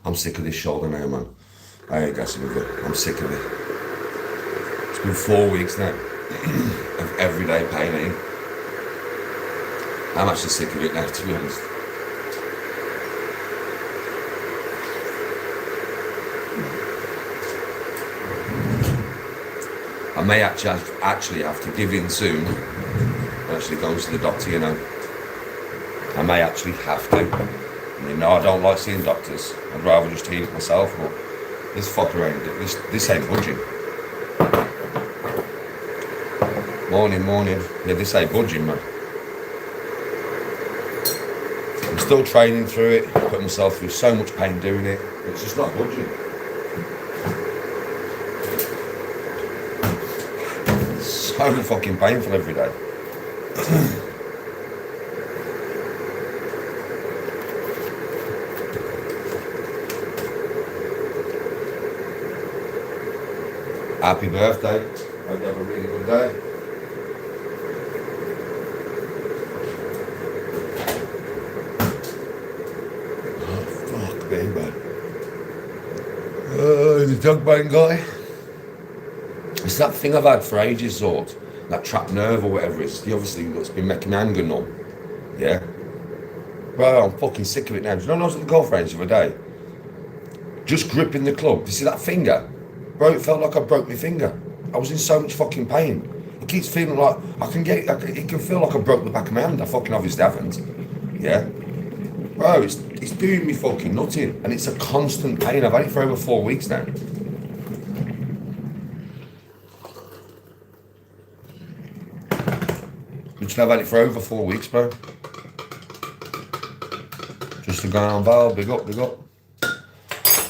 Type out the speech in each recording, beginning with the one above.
I'm sick of this shoulder now, man. I ain't gassing with it. I'm sick of it. It's been 4 weeks now of everyday pain. I'm actually sick of it now, to be honest. I may actually have to give in soon. I'm actually going to the doctor, you know. I may actually have to. You know, I don't like seeing doctors. I'd rather just heal it myself, but this fucker ain't, this ain't budging. Morning. Yeah, this ain't budging, man. I'm still training through it, putting myself through so much pain doing it. It's just not budging. So fucking painful every day. Happy birthday. Hope you have a really good day. Oh, fuck me, man. The dog bone guy. It's that thing I've had for ages, sort. That trapped nerve or whatever it is. Obviously, it's been making my anger numb. Yeah? Bro, I'm fucking sick of it now. Do you know when I was at the golf range the other day? Just gripping the club. You see that finger? Bro, it felt like I broke my finger. I was in so much fucking pain. It keeps feeling like it can feel like I broke the back of my hand. I fucking obviously haven't. Yeah? Bro, it's doing me fucking nutting. And it's a constant pain. I've had it for over 4 weeks now. I've had it for over 4 weeks, bro. Just to go on Val, big up.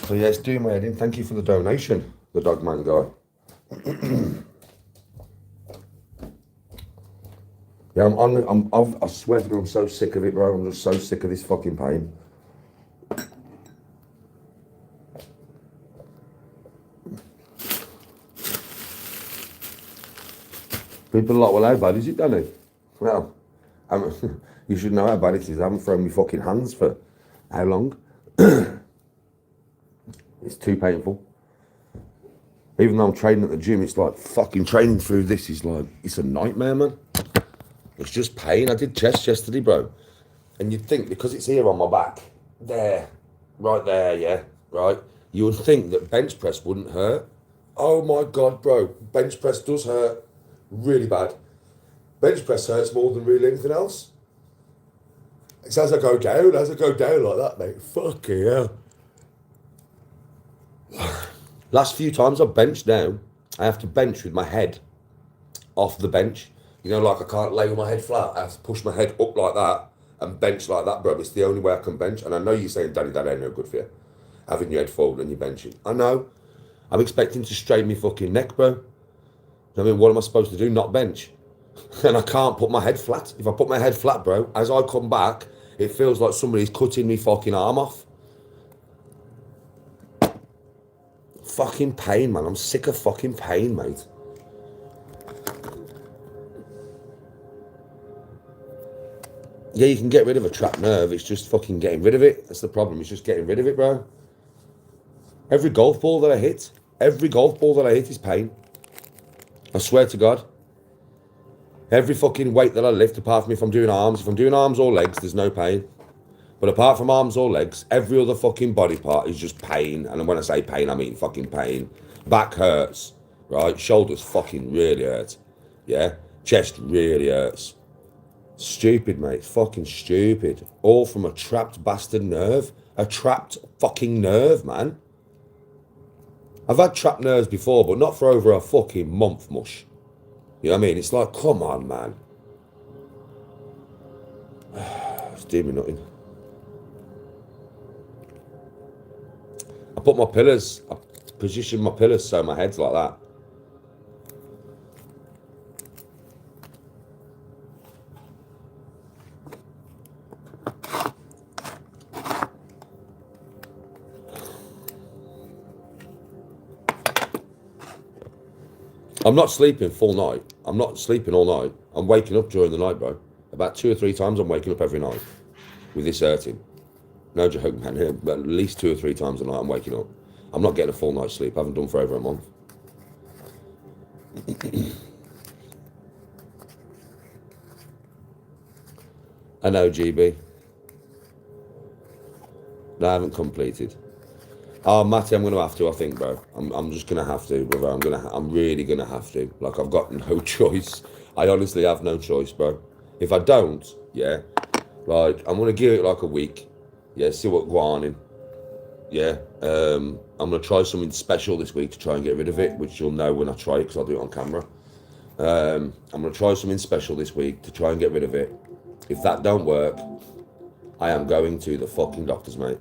So yeah, it's doing my head in. Thank you for the donation, the dog man guy. Yeah, I swear to God, I'm so sick of it, bro. I'm just so sick of this fucking pain. People are like, well, how bad is it, Danny? Well, you should know how bad it is. I haven't thrown my fucking hands for how long? It's too painful. Even though I'm training at the gym, it's like fucking training through this is like, it's a nightmare, man. It's just pain. I did chest yesterday, bro. And you'd think, because it's here on my back, there, right there, yeah, right? You would think that bench press wouldn't hurt. Oh my God, bro. Bench press does hurt really bad. Bench press hurts more than really anything else. It's as I go down like that, mate. Fucking hell. Last few times I've benched now, I have to bench with my head off the bench. You know, like I can't lay with my head flat. I have to push my head up like that and bench like that, bro. It's the only way I can bench. And I know you're saying, Danny, that ain't no good for you. Having your head forward and you're benching. I know. I'm expecting to strain my fucking neck, bro. I mean, what am I supposed to do? Not bench. And I can't put my head flat. If I put my head flat, bro, as I come back, it feels like somebody's cutting me fucking arm off. Fucking pain, man. I'm sick of fucking pain, mate. Yeah, you can get rid of a trapped nerve. It's just fucking getting rid of it. That's the problem. It's just getting rid of it, bro. Every golf ball that I hit is pain. I swear to God. Every fucking weight that I lift, apart from if I'm doing arms or legs, there's no pain. But apart from arms or legs, every other fucking body part is just pain. And when I say pain, I mean fucking pain. Back hurts, right? Shoulders fucking really hurt. Yeah? Chest really hurts. Stupid, mate. Fucking stupid. All from a trapped bastard nerve. A trapped fucking nerve, man. I've had trapped nerves before, but not for over a fucking month, mush. You know what I mean? It's like, come on, man. It's doing me nothing. I position my pillars so my head's like that. I'm not sleeping full night. I'm not sleeping all night. I'm waking up during the night, bro. About 2 or 3 times I'm waking up every night with this hurting. No joke, man. At least 2 or 3 times a night I'm waking up. I'm not getting a full night's sleep. I haven't done for over a month. I know, GB. No, I haven't completed. Oh, Matty, I'm gonna have to. I think, bro. I'm just gonna have to, brother. I'm really gonna have to. Like, I've got no choice. I honestly have no choice, bro. If I don't, yeah, like I'm gonna give it like a week. Yeah, see what go on in. Yeah, I'm gonna try something special this week to try and get rid of it, which you'll know when I try it because I'll do it on camera. I'm gonna try something special this week to try and get rid of it. If that don't work, I am going to the fucking doctors, mate.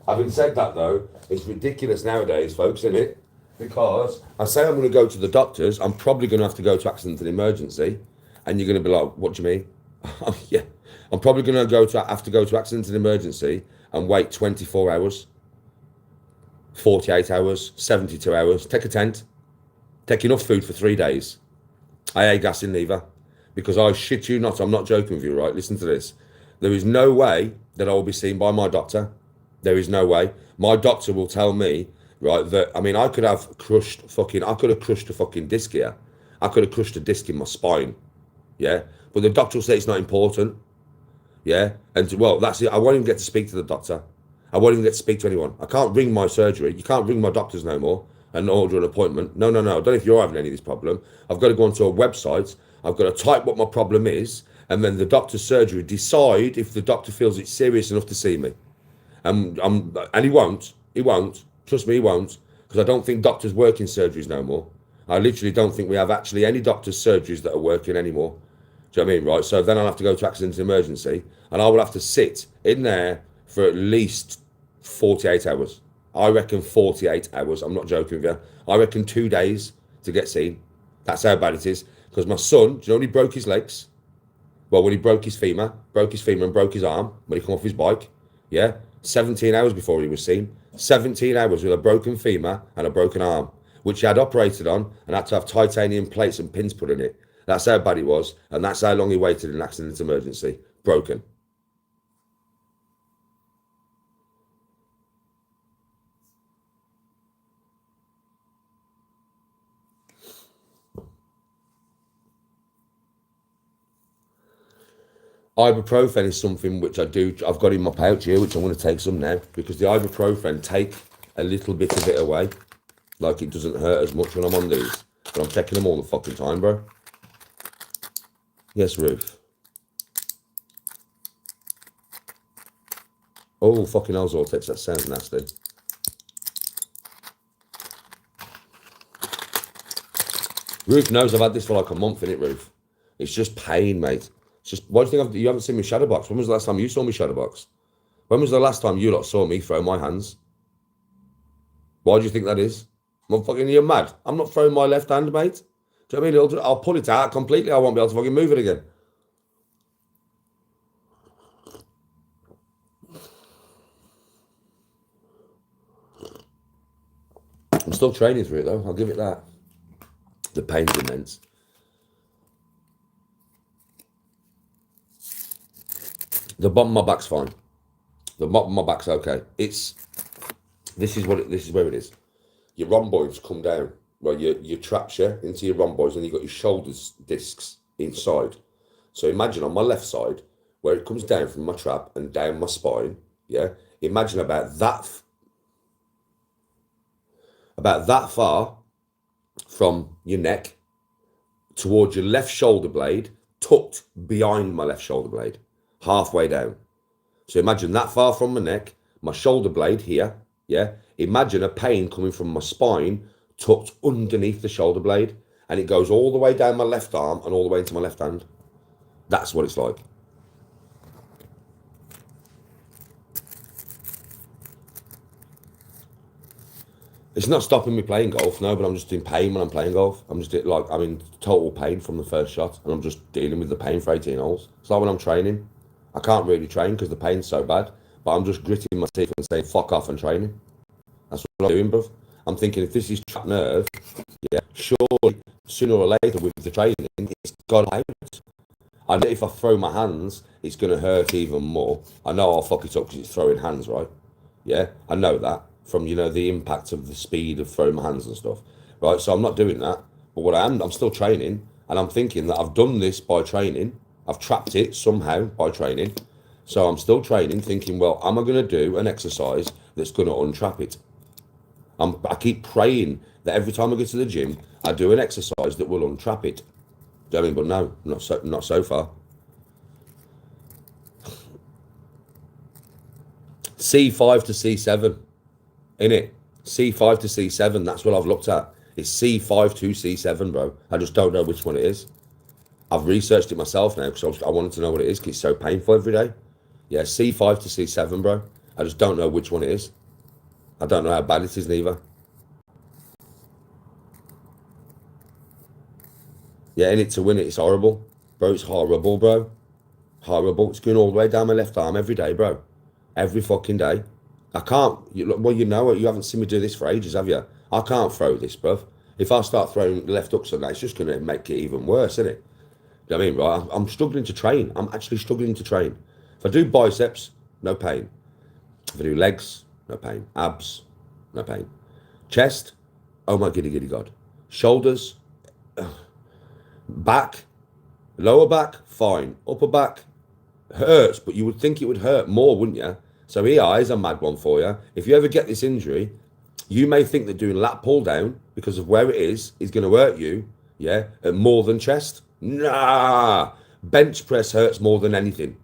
Having said that, though, it's ridiculous nowadays, folks, isn't it? Because I say I'm going to go to the doctors, I'm probably going to have to go to accident and emergency, and you're going to be like, what do you mean? Yeah, I'm probably going to have to go to accident and emergency and wait 24 hours, 48 hours, 72 hours, take a tent, take enough food for 3 days. I ain't gassing neither, because I shit you not, I'm not joking with you, right? Listen to this. There is no way that I will be seen by my doctor. There is no way. My doctor will tell me, right, that, I mean, I could have crushed a fucking disc here. I could have crushed a disc in my spine, yeah? But the doctor will say it's not important, yeah? And, well, that's it. I won't even get to speak to the doctor. I won't even get to speak to anyone. I can't ring my surgery. You can't ring my doctors no more and order an appointment. No. I don't know if you're having any of this problem. I've got to go onto a website. I've got to type what my problem is, and then the doctor's surgery decide if the doctor feels it's serious enough to see me. And he won't. Trust me, he won't. Because I don't think doctors work in surgeries no more. I literally don't think we have actually any doctors' surgeries that are working anymore. Do you know what I mean, right? So then I'll have to go to accident and emergency, and I will have to sit in there for at least 48 hours. I reckon 48 hours. I'm not joking with you. I reckon 2 days to get seen. That's how bad it is. Because my son, do you know when he broke his legs? Well, when he broke his femur and broke his arm when he come off his bike, yeah? 17 hours before he was seen. 17 hours with a broken femur and a broken arm, which he had operated on and had to have titanium plates and pins put in it. That's how bad it was, and that's how long he waited in an accident emergency. Broken. Ibuprofen is something which I've got in my pouch here, which I'm going to take some now, because the ibuprofen take a little bit of it away. Like, it doesn't hurt as much when I'm on these. But I'm taking them all the fucking time, bro. Yes, Ruth. Oh, fucking hell, Zortex, that sounds nasty. Ruth knows I've had this for like a month, innit, Ruth? It's just pain, mate. It's just, why do you think you haven't seen me shadowbox? When was the last time you saw me shadowbox? When was the last time you lot saw me throw my hands? Why do you think that is? I'm fucking, you're mad. I'm not throwing my left hand, mate. Do you know what I mean? I'll pull it out completely. I won't be able to fucking move it again. I'm still training for it, though. I'll give it that. The pain's immense. The bottom of my back's fine. The bottom of my back's okay. This is where it is. Your rhomboids come down, right? Your traps, yeah, into your rhomboids, and you've got your shoulders discs inside. So imagine on my left side, where it comes down from my trap and down my spine, yeah? Imagine about that far from your neck towards your left shoulder blade, tucked behind my left shoulder blade, halfway down. So imagine that far from my neck, my shoulder blade here, yeah? Imagine a pain coming from my spine, tucked underneath the shoulder blade, and it goes all the way down my left arm and all the way into my left hand. That's what it's like. It's not stopping me playing golf, no, but I'm just in pain when I'm playing golf. I'm in total pain from the first shot, and I'm just dealing with the pain for 18 holes. It's like when I'm training. I can't really train because the pain's so bad, but I'm just gritting my teeth and saying, fuck off and training. That's what I'm doing, bruv. I'm thinking, if this is trapped nerve, yeah, surely, sooner or later with the training, it's got out. I know if I throw my hands, it's going to hurt even more. I know I'll fuck it up because it's throwing hands, right? Yeah, I know that from, you know, the impact of the speed of throwing my hands and stuff, right? So I'm not doing that. But what I'm still training, and I'm thinking that I've done this by training. I've trapped it somehow by training. So I'm still training, thinking, well, am I going to do an exercise that's going to untrap it? I keep praying that every time I go to the gym, I do an exercise that will untrap it. Do you know what I mean? But no, not so far. C5 to C7, innit? C5 to C7, that's what I've looked at. It's C5 to C7, bro. I just don't know which one it is. I've researched it myself now because I wanted to know what it is because it's so painful every day. Yeah, C5 to C7, bro. I just don't know which one it is. I don't know how bad it is neither. Yeah, in it to win it, it's horrible. Bro, it's horrible, bro. Horrible. It's going all the way down my left arm every day, bro. Every fucking day. I can't. Well, you know what? You haven't seen me do this for ages, have you? I can't throw this, bruv. If I start throwing left hooks on that, it's just going to make it even worse, isn't it? You know what I mean, right? I'm struggling to train. I'm actually struggling to train. If I do biceps, no pain. If I do legs, no pain. Abs, no pain. Chest, oh my giddy giddy god. Shoulders, back, lower back, fine. Upper back, hurts, but you would think it would hurt more, wouldn't you? So here's a mad one for you. If you ever get this injury, you may think that doing lat pull down, because of where it is going to hurt you, yeah, at more than chest. Nah, bench press hurts more than anything.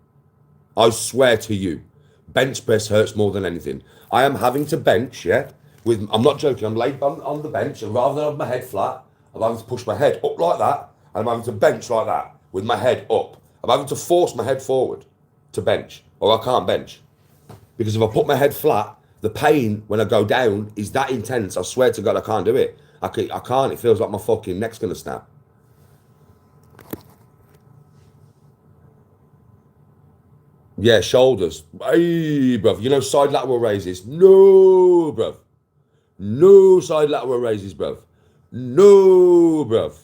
I swear to you, bench press hurts more than anything. I am having to bench, yeah, I'm not joking, I'm laid on the bench, and rather than have my head flat, I'm having to push my head up like that, and I'm having to bench like that, with my head up. I'm having to force my head forward to bench, or I can't bench. Because if I put my head flat, the pain when I go down is that intense. I swear to God, I can't do it. I can't. It feels like my fucking neck's going to snap. Yeah, shoulders. Hey, bruv. You know side lateral raises? No, bruv. No side lateral raises, bruv. No, bruv.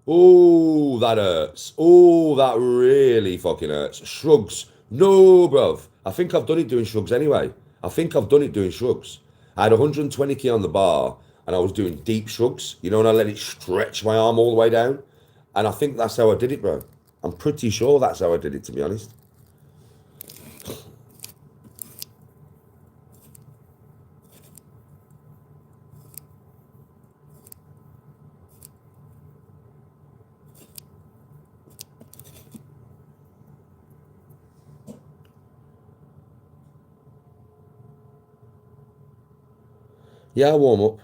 Oh, that hurts. Oh, that really fucking hurts. Shrugs. No, bruv. I think I've done it doing shrugs anyway. I think I've done it doing shrugs. I had 120 kg on the bar and I was doing deep shrugs. You know, and I let it stretch my arm all the way down. And I think that's how I did it, bro. I'm pretty sure that's how I did it, to be honest. Yeah, I warm up.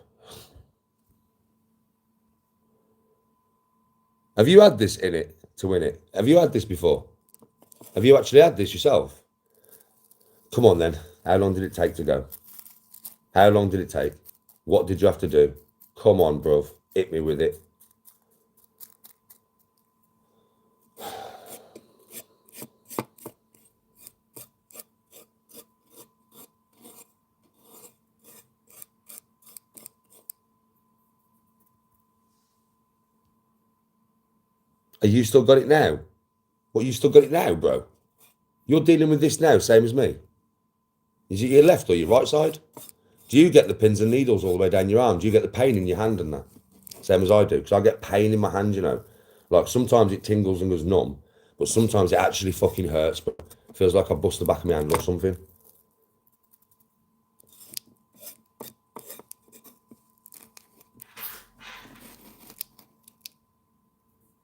Have you had this in it to win it? Have you had this before? Have you actually had this yourself? Come on then. How long did it take to go? How long did it take? What did you have to do? Come on, bruv. Hit me with it. Are you still got it now? What, you still got it now, bro? You're dealing with this now, same as me. Is it your left or your right side? Do you get the pins and needles all the way down your arm? Do you get the pain in your hand and that? Same as I do, because I get pain in my hand, you know. Like sometimes it tingles and goes numb, but sometimes it actually fucking hurts, but it feels like I bust the back of my hand or something.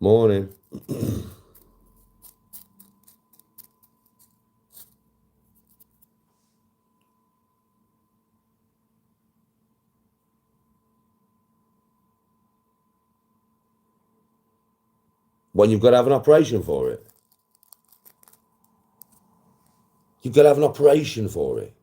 Morning. When you've got to have an operation for it. You've got to have an operation for it.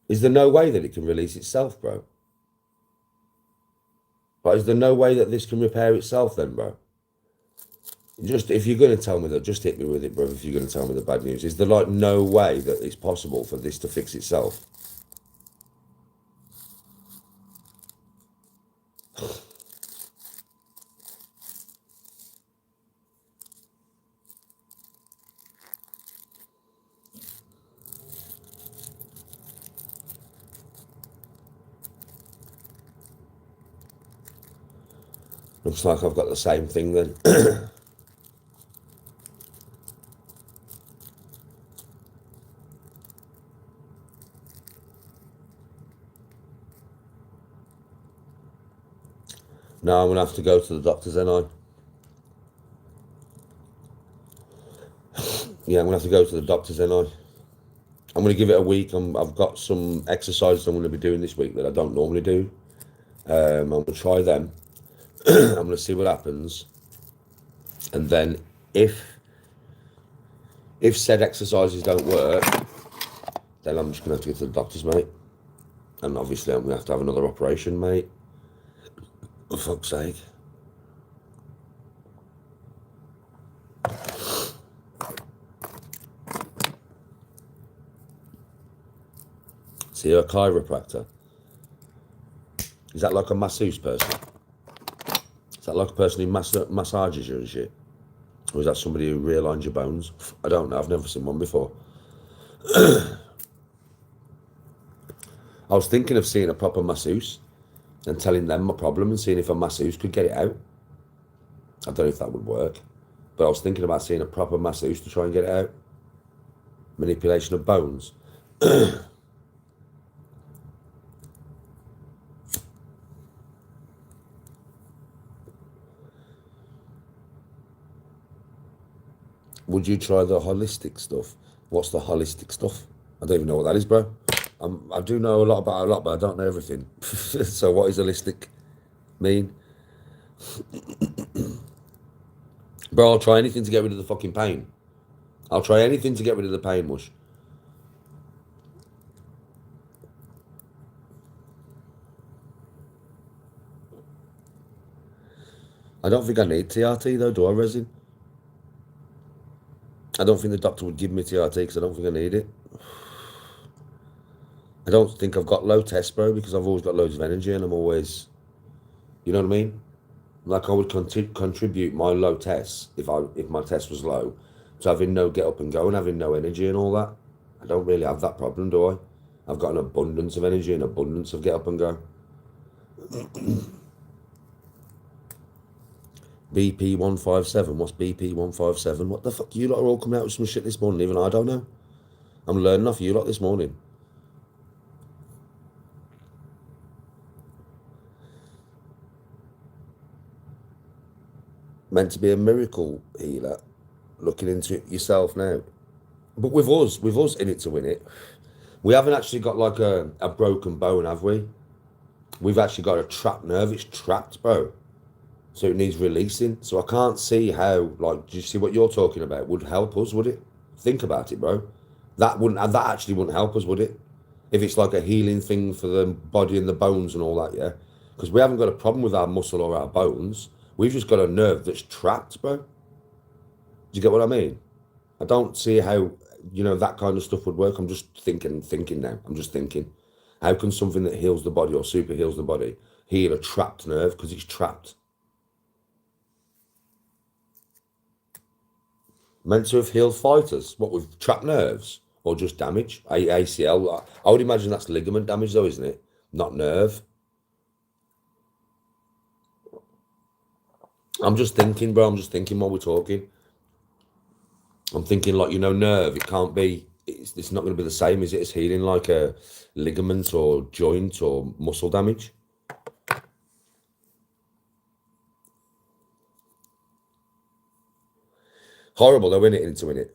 Is there no way that it can release itself, bro? But is there no way that this can repair itself then, bro? Just, if you're going to tell me that, just hit me with it, bro, if you're going to tell me the bad news. Is there, like, no way that it's possible for this to fix itself? Looks like I've got the same thing then. Now I'm going to have to go to the doctors, then Yeah, I'm going to have to go to the doctors, then I'm going to give it a week. I've got some exercises I'm going to be doing this week that I don't normally do. I'm going to try them. I'm going to see what happens. And then if said exercises don't work, then I'm just going to have to go to the doctors, mate. And obviously I'm going to have another operation, mate. For fuck's sake. See, a chiropractor. Is that like a masseuse person? Is that like a person who massages you and shit? Or is that somebody who realigns your bones? I don't know. I've never seen one before. I was thinking of seeing a proper masseuse and telling them my problem and seeing if a masseuse could get it out. I don't know if that would work. But I was thinking about seeing a proper masseuse to try and get it out. Manipulation of bones. Would you try the holistic stuff? What's the holistic stuff? I don't even know what that is, bro. I do know a lot about a lot, but I don't know everything. So what does holistic mean? Bro, I'll try anything to get rid of the fucking pain. I'll try anything to get rid of the pain, mush. I don't think I need TRT though, do I, resin? I don't think the doctor would give me TRT because I don't think I need it. I don't think I've got low tests, bro, because I've always got loads of energy and I'm always, you know what I mean? Like I would contribute my low tests if my test was low to having no get up and go and having no energy and all that. I don't really have that problem, do I? I've got an abundance of energy and abundance of get up and go. BP 157. What's BP 157? What the fuck? You lot are all coming out with some shit this morning. Even I don't know. I'm learning off you lot this morning. Meant to be a miracle healer. Looking into it yourself now. But with us in it to win it, we haven't actually got like a broken bone, have we? We've actually got a trapped nerve. It's trapped, bro. So it needs releasing. So I can't see how, like, do you see what you're talking about? Would help us, would it? Think about it, bro. That actually wouldn't help us, would it? If it's like a healing thing for the body and the bones and all that, yeah? Because we haven't got a problem with our muscle or our bones. We've just got a nerve that's trapped, bro. Do you get what I mean? I don't see how, that kind of stuff would work. I'm just thinking now. I'm just thinking. How can something that heals the body or super heals the body heal a trapped nerve? Because it's trapped. Meant to have healed fighters. What, with trapped nerves? Or just damage? ACL? I would imagine that's ligament damage though, isn't it? Not nerve. I'm just thinking, bro. I'm just thinking while we're talking. I'm thinking like, nerve. It can't be, it's not going to be the same, is it, as healing like a ligament or joint or muscle damage? Horrible though, innit, into it.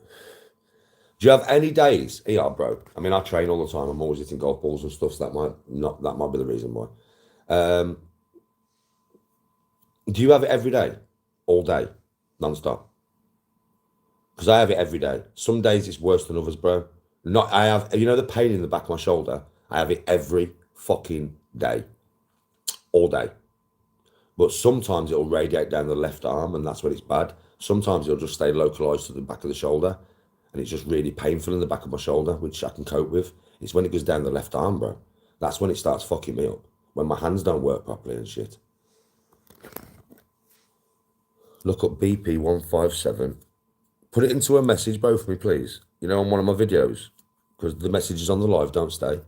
Do you have any days? Yeah, bro. I mean, I train all the time. I'm always hitting golf balls and stuff. So that might be the reason why. Do you have it every day, all day, non-stop? Because I have it every day. Some days it's worse than others, bro. I have, the pain in the back of my shoulder. I have it every fucking day, all day. But sometimes it'll radiate down the left arm, and that's when it's bad. Sometimes it'll just stay localized to the back of the shoulder, and it's just really painful in the back of my shoulder, which I can cope with. It's when it goes down the left arm, bro. That's when it starts fucking me up. When my hands don't work properly and shit. Look up BP 157. Put it into a message, bro, for me, please. On one of my videos. Because the messages on the live don't stay.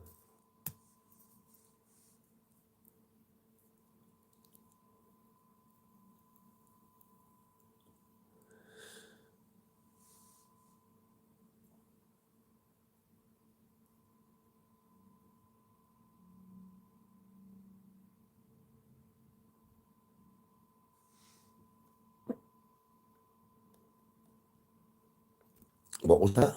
What was that?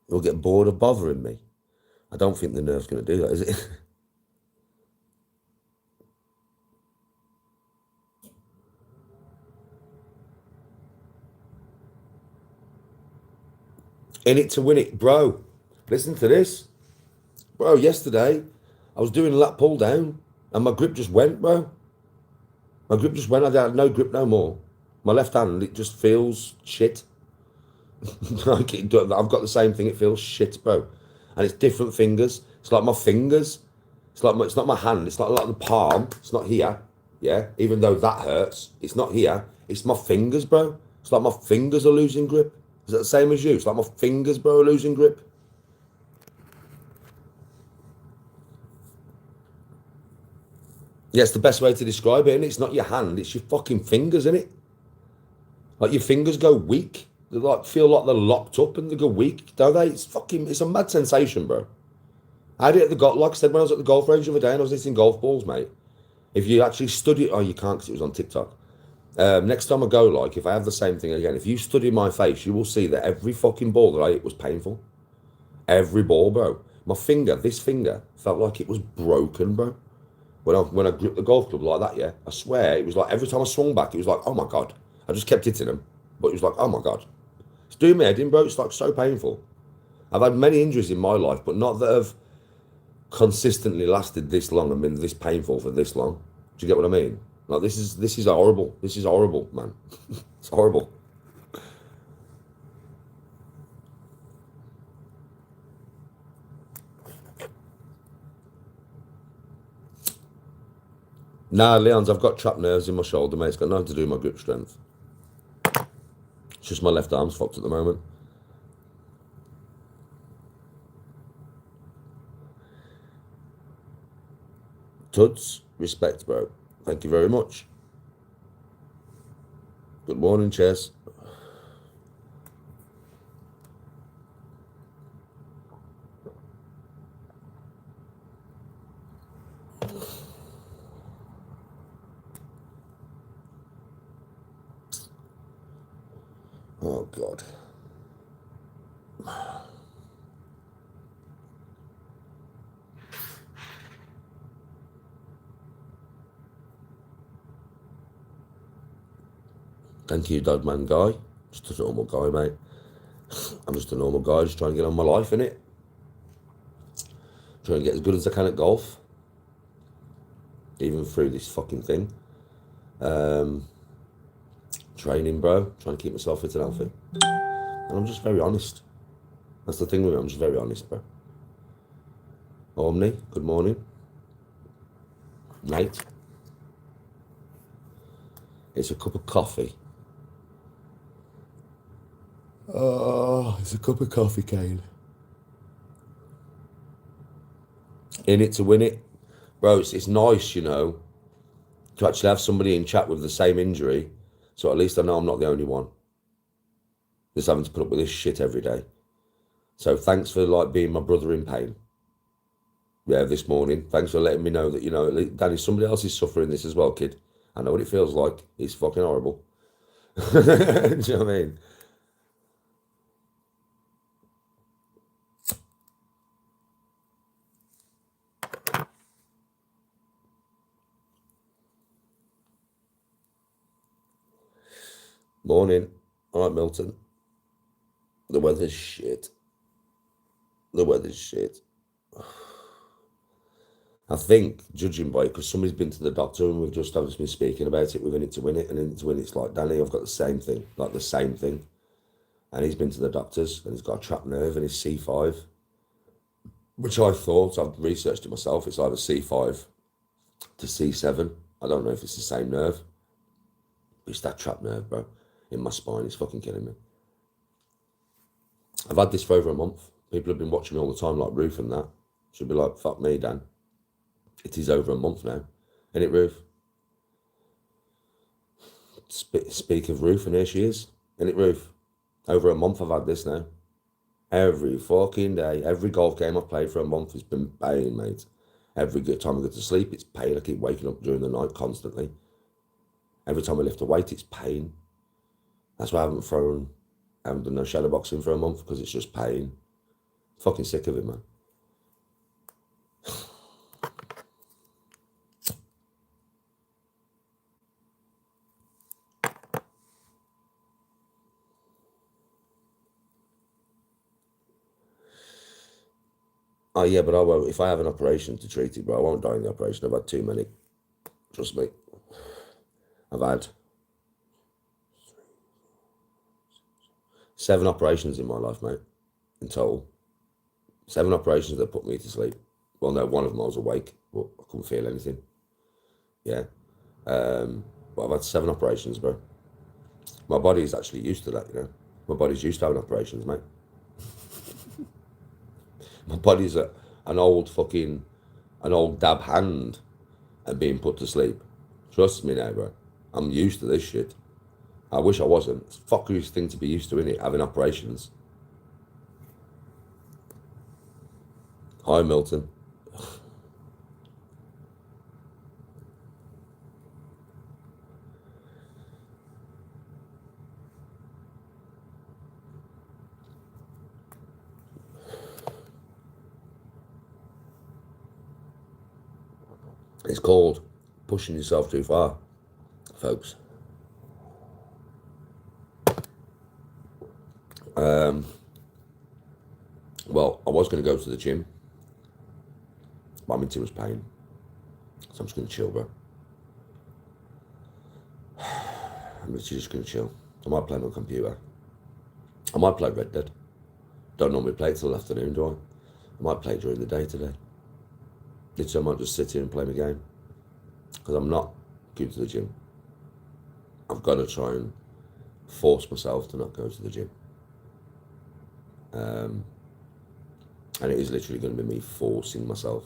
You'll get bored of bothering me. I don't think the nerve's going to do that, is it? In it to win it, bro. Listen to this. Bro, yesterday, I was doing a lat pull down and my grip just went, bro. My grip just went. I had no grip no more. My left hand, it just feels shit. Like I've got the same thing. It feels shit, bro. And it's different fingers. It's like my fingers. It's not my hand. It's not like the palm. It's not here. Yeah. Even though that hurts, it's not here. It's my fingers, bro. It's like my fingers are losing grip. Is that the same as you? It's like my fingers, bro, are losing grip. Yeah, it's the best way to describe it, and it's not your hand. It's your fucking fingers, isn't it? Like your fingers go weak. They like feel like they're locked up and they go weak, don't they? It's a mad sensation, bro. I had it at the golf, like I said when I was at the golf range the other day and I was hitting golf balls, mate. If you actually study, oh, you can't because it was on TikTok. Next time I go, like if I have the same thing again, if you study my face, you will see that every fucking ball that I hit was painful. Every ball, bro. My finger, this finger, felt like it was broken, bro. When I gripped the golf club like that, yeah, I swear it was like every time I swung back, it was like, oh my god. I just kept hitting them, but it was like, oh my god. It's doing my head in, bro. It's like so painful. I've had many injuries in my life, but not that have consistently lasted this long and been this painful for this long. Do you get what I mean? Like this is horrible. This is horrible, man. It's horrible. Nah, Leons, I've got trapped nerves in my shoulder, mate. It's got nothing to do with my grip strength. It's just my left arm's fucked at the moment. Tuds, respect, bro. Thank you very much. Good morning, Chess. Oh, God. Thank you, Dogman guy. Just a normal guy, mate. I'm just a normal guy, just trying to get on my life, innit? Trying to get as good as I can at golf. Even through this fucking thing. Training, bro. Trying to keep myself fit and healthy. And I'm just very honest. That's the thing with me, I'm just very honest, bro. Omni, good morning. Mate. It's a cup of coffee. Oh, it's a cup of coffee, Kane. In it to win it. Bro, it's nice, you know, to actually have somebody in chat with the same injury. So at least I know I'm not the only one. Just having to put up with this shit every day. So thanks for like being my brother in pain. Yeah, this morning. Thanks for letting me know that, you know, Danny, somebody else is suffering this as well, kid. I know what it feels like. It's fucking horrible. Do you know what I mean? Morning. All right, Milton. The weather's shit. The weather's shit. I think, judging by it, because somebody's been to the doctor and we've just been speaking about it, we've in it to win it, and in it to win it's like, Danny, I've got the same thing, like the same thing. And he's been to the doctors and he's got a trapped nerve in his C5, which I thought, I've researched it myself, it's either C5 to C7. I don't know if it's the same nerve. But it's that trapped nerve, bro, in my spine. It's fucking killing me. I've had this for over a month. People have been watching me all the time, like Ruth and that. She'll be like, fuck me, Dan. It is over a month now. Ain't it, Ruth? Speak of Ruth, and here she is. Ain't it, Ruth? Over a month I've had this now. Every fucking day. Every golf game I've played for a month has been pain, mate. Every good time I go to sleep, it's pain. I keep waking up during the night constantly. Every time I lift a weight, it's pain. That's why I haven't done no shadow boxing for a month, because it's just pain. Fucking sick of it, man. Oh yeah, but I won't. If I have an operation to treat it, bro, I won't die in the operation. I've had too many. Trust me. I've had 7 operations in my life, mate, in total. 7 operations that put me to sleep. Well, no, one of them I was awake, but I couldn't feel anything. Yeah. But I've had 7 operations, bro. My body's actually used to that, you know. My body's used to having operations, mate. My body's an old dab hand and being put to sleep. Trust me now, bro. I'm used to this shit. I wish I wasn't. It's a fuckiest thing to be used to, innit? Having operations. Hi, Milton. It's called pushing yourself too far, folks. Well, I was going to go to the gym, but I'm in too much pain. So I'm just going to chill, bro. I'm literally just going to chill. I might play on the computer. I might play Red Dead. Don't normally play it till afternoon, do I? I might play during the day today. Literally, I might just sit here and play my game. Because I'm not going to the gym. I've got to try and force myself to not go to the gym. And it is literally going to be me forcing myself,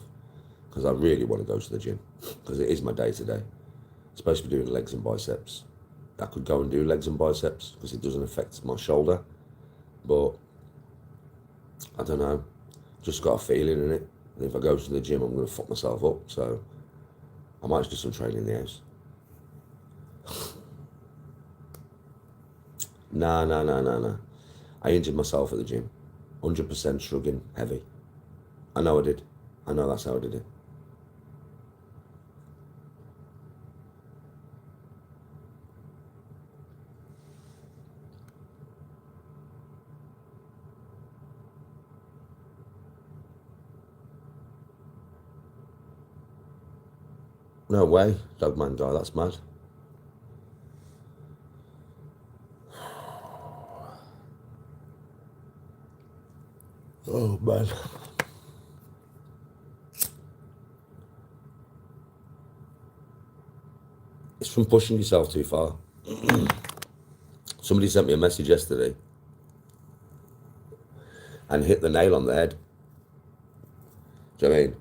because I really want to go to the gym, because it is my day to day. I'm supposed to be doing legs and biceps. I could go and do legs and biceps because it doesn't affect my shoulder, but I don't know, just got a feeling in it. And if I go to the gym, I'm going to fuck myself up. So I might just do some training in the house. Nah. I injured myself at the gym. 100% shrugging heavy. I know I did. I know that's how I did it. No way, Dogman guy, that's mad. Oh, man. It's from pushing yourself too far. Somebody sent me a message yesterday and hit the nail on the head. Do you know what I mean?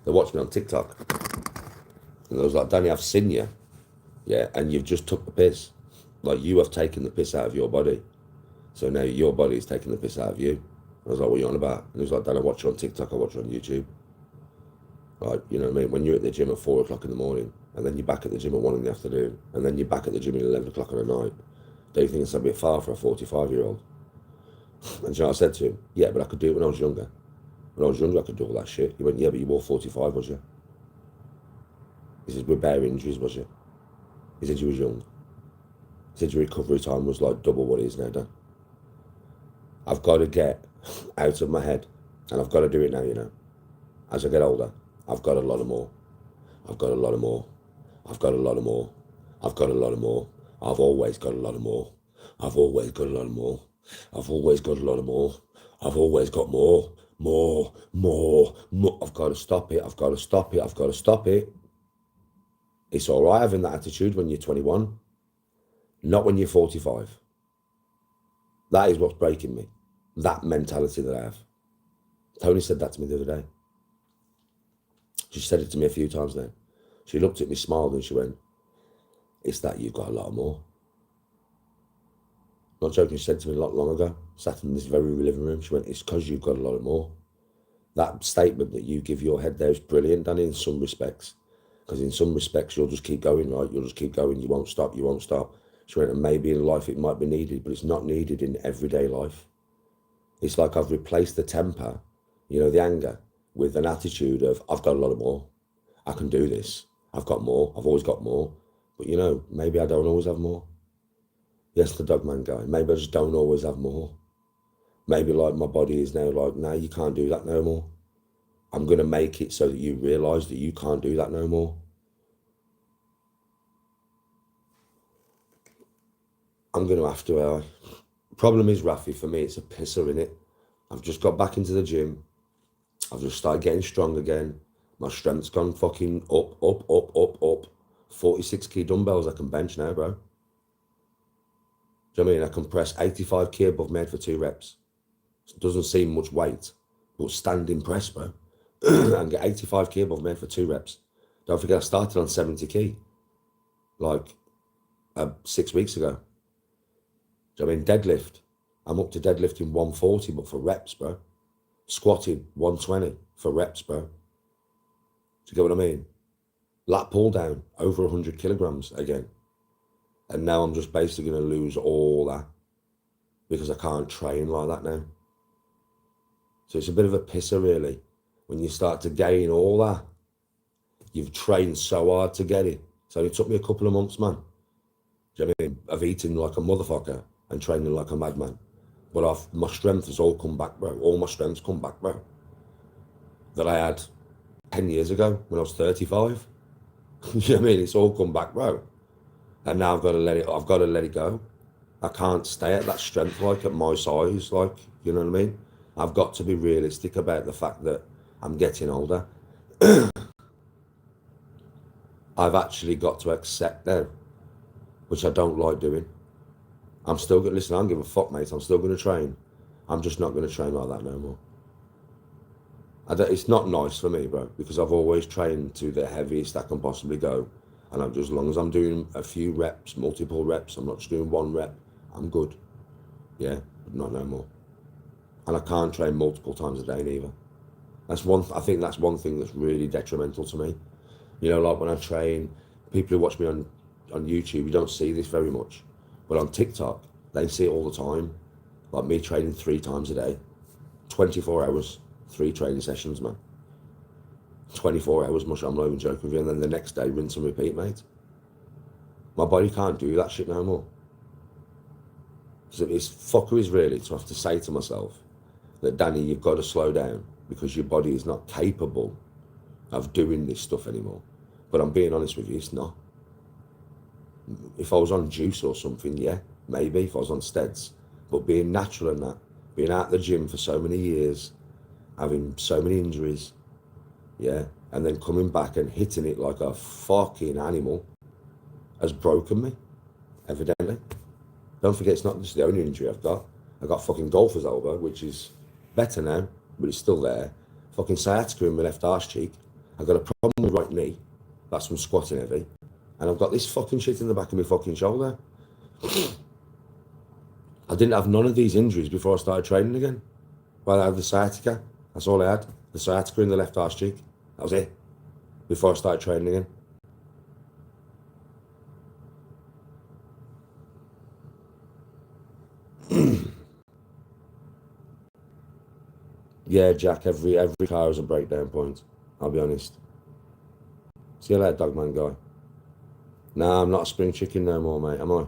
They watched me on TikTok. And they was like, Danny, I've seen you. Yeah, and you've just took the piss. Like, you have taken the piss out of your body. So now your body is taking the piss out of you. I was like, what are you on about? And he was like, Danny, I watch you on TikTok, I watch you on YouTube. Like, you know what I mean? When you're at the gym at 4 o'clock in the morning, and then you're back at the gym at 1 in the afternoon, and then you're back at the gym at 11 o'clock at night, don't you think it's a bit far for a 45-year-old? And so I said to him, yeah, but I could do it when I was younger. When I was younger, I could do all that shit. He went, yeah, but you were 45, was you? He said, with bare injuries, was you? He said, you was young. He said, your recovery time was like double what it is now, Dan. I've got to get out of my head, and I've got to do it now, you know. As I get older, I've got a lot of more. I've got a lot of more. I've got a lot of more. I've got a lot of more. I've always got a lot of more. I've always got a lot of more. I've always got a lot of more. I've always got more. More. I've got to stop it. I've got to stop it. I've got to stop it. It's all right having that attitude when you're 21. Not when you're 45. That is what's breaking me. That mentality that I have. Tony said that to me the other day. She said it to me a few times now. She looked at me, smiled, and she went, it's that you've got a lot more. Not joking, she said to me not long ago, sat in this very living room, she went, it's because you've got a lot more. That statement that you give your head there is brilliant, Danny, in some respects. Because in some respects, you'll just keep going, right? You'll just keep going, you won't stop. She went, and maybe in life it might be needed, but it's not needed in everyday life. It's like I've replaced the temper, the anger, with an attitude of, I've got a lot more. I can do this. I've got more. I've always got more. But maybe I don't always have more. Yes, the dogman guy. Maybe I just don't always have more. Maybe like my body is now like, no, you can't do that no more. I'm going to make it so that you realise that you can't do that no more. I'm going to have to. Problem is, Rafi, for me, it's a pisser, innit? I've just got back into the gym. I've just started getting strong again. My strength's gone fucking up. 46 key dumbbells I can bench now, bro. Do you know what I mean? I can press 85 key above my head for 2 reps. It doesn't seem much weight, but standing press, bro. And get 85 key above my head for 2 reps. Don't forget, I started on 70 key, like 6 weeks ago. Do you know what I mean? Deadlift. I'm up to deadlifting 140, but for reps, bro. Squatting 120 for reps, bro. Do you get what I mean? Lat pull down over 100 kilograms again. And now I'm just basically going to lose all that because I can't train like that now. So it's a bit of a pisser, really. When you start to gain all that, you've trained so hard to get it. So it took me a couple of months, man. Do you know what I mean? Of eating like a motherfucker and training like a madman. But my strength has all come back, bro. All my strength's come back, bro. That I had 10 years ago when I was 35. You know what I mean? It's all come back, bro. And now I've got to let it go. I can't stay at that strength, like at my size, like, you know what I mean? I've got to be realistic about the fact that I'm getting older. I've actually got to accept now, which I don't like doing. I'm still going to, listen, I don't give a fuck, mate. I'm still going to train. I'm just not going to train like that no more. It's not nice for me, bro, because I've always trained to the heaviest I can possibly go. And as long as I'm doing a few reps, multiple reps, I'm not just doing 1 rep, I'm good. Yeah, but not no more. And I can't train multiple times a day neither. I think that's one thing that's really detrimental to me. Like when I train, people who watch me on YouTube, you don't see this very much. But on TikTok, they see it all the time. Like me training 3 times a day, 24 hours, 3 training sessions, man. 24 hours, much, I'm not even joking with you. And then the next day, rinse and repeat, mate. My body can't do that shit no more. So it's fuckeries, really, to have to say to myself that, Danny, you've got to slow down because your body is not capable of doing this stuff anymore. But I'm being honest with you, it's not. If I was on juice or something, yeah, maybe, if I was on steads. But being natural and that, being out the gym for so many years, having so many injuries, yeah, and then coming back and hitting it like a fucking animal has broken me, evidently. Don't forget, it's not just the only injury I've got. I've got fucking golfer's elbow, which is better now, but it's still there. Fucking sciatica in my left arse cheek. I've got a problem with right knee. That's from squatting heavy. And I've got this fucking shit in the back of my fucking shoulder. I didn't have none of these injuries before I started training again. Well, I had the sciatica. That's all I had. The sciatica in the left arse cheek. That was it. Before I started training again. Yeah, Jack, every car is a breakdown point. I'll be honest. See you later, dogman guy. Nah, I'm not a spring chicken no more, mate, am I?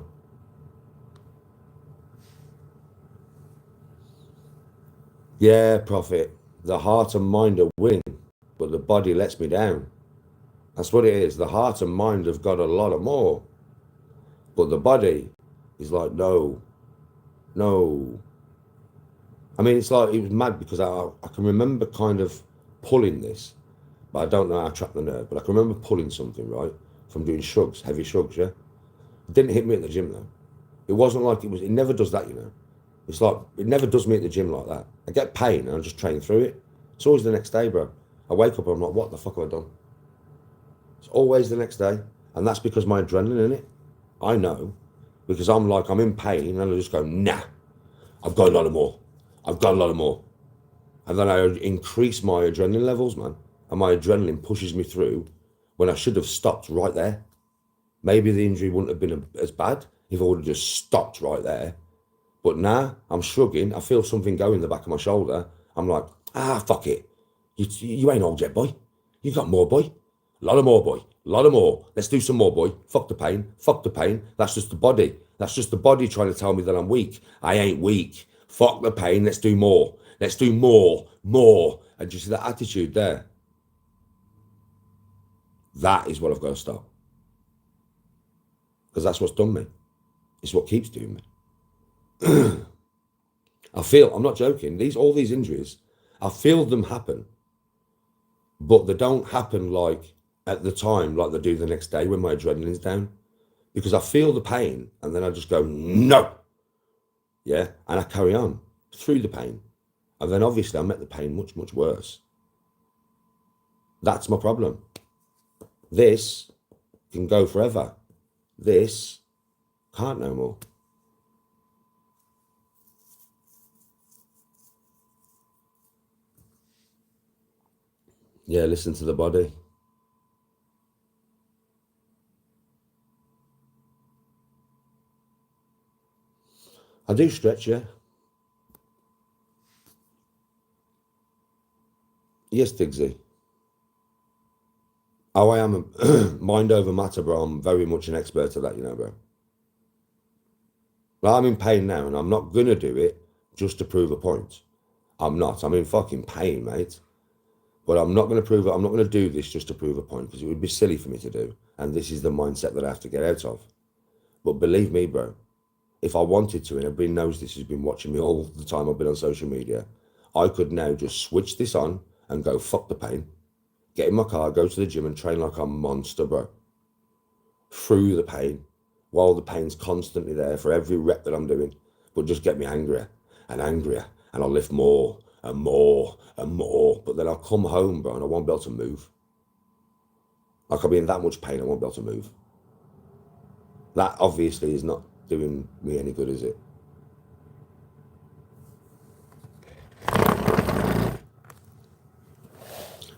Yeah, Prophet. The heart and mind are winning, but the body lets me down. That's what it is. The heart and mind have got a lot of more, but the body is like, no. I mean, it's like, it was mad because I can remember kind of pulling this, but I don't know how to track the nerve, but I can remember pulling something, right, from doing shrugs, heavy shrugs, yeah? It didn't hit me at the gym, though. It wasn't like it never does that, you know? It's like, it never does me at the gym like that. I get pain and I just train through it. It's always the next day, bro. I wake up and I'm like, what the fuck have I done? It's always the next day. And that's because my adrenaline in it. I know. Because I'm in pain and I just go, nah, I've got a lot of more. I've got a lot of more. And then I increase my adrenaline levels, man. And my adrenaline pushes me through when I should have stopped right there. Maybe the injury wouldn't have been as bad if I would have just stopped right there. But now I'm shrugging. I feel something go in the back of my shoulder. I'm like, fuck it. You ain't old yet, boy. You got more, boy. A lot of more, boy. A lot of more. Let's do some more, boy. Fuck the pain. Fuck the pain. That's just the body. That's just the body trying to tell me that I'm weak. I ain't weak. Fuck the pain. Let's do more. Let's do more. More. And you see that attitude there? That is what I've got to stop. Because that's what's done me. It's what keeps doing me. I feel, I'm not joking, all these injuries, I feel them happen, but they don't happen like at the time, like they do the next day when my adrenaline's down, because I feel the pain and then I just go, no, yeah, and I carry on through the pain. And then obviously I make the pain much, much worse. That's my problem. This can go forever. This can't no more. Yeah, listen to the body. I do stretch, yeah. Yes, Diggsy. Oh, I am a mind over matter, bro. I'm very much an expert at that, bro. Well, I'm in pain now, and I'm not going to do it just to prove a point. I'm not. I'm in fucking pain, mate. But I'm not going to prove it. I'm not going to do this just to prove a point, because it would be silly for me to do. And this is the mindset that I have to get out of. But believe me, bro, if I wanted to, and everybody knows this, has been watching me all the time I've been on social media, I could now just switch this on and go, fuck the pain. Get in my car, go to the gym and train like a monster, bro. Through the pain, while the pain's constantly there for every rep that I'm doing. But just get me angrier and angrier, and I'll lift more and more and more. But then I'll come home, bro, and I won't be able to move. Like, I'll be in that much pain, I won't be able to move. That obviously is not doing me any good, is it?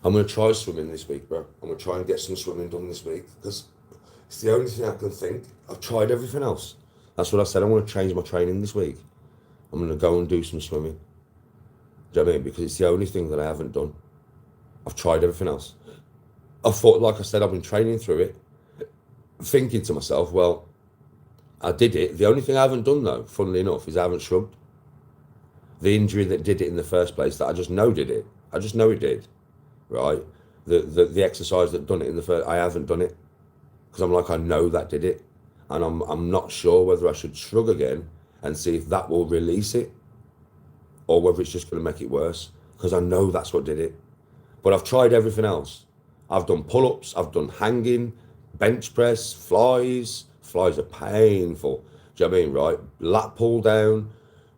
I'm going to try swimming this week, bro. I'm going to try and get some swimming done this week, because it's the only thing I can think. I've tried everything else. That's what I said. I want to change my training this week. I'm going to go and do some swimming. Do you know what I mean? Because it's the only thing that I haven't done. I've tried everything else. I thought, like I said, I've been training through it, thinking to myself, well, I did it. The only thing I haven't done, though, funnily enough, is I haven't shrugged. The injury that did it in the first place, that I just know did it. I just know it did, right? The exercise that done it in the first, I haven't done it. Because I'm like, I know that did it. And I'm not sure whether I should shrug again and see if that will release it, or whether it's just going to make it worse, because I know that's what did it. But I've tried everything else. I've done pull-ups, I've done hanging, bench press, flies. Flies are painful. Do you know what I mean, right? Lat pull down,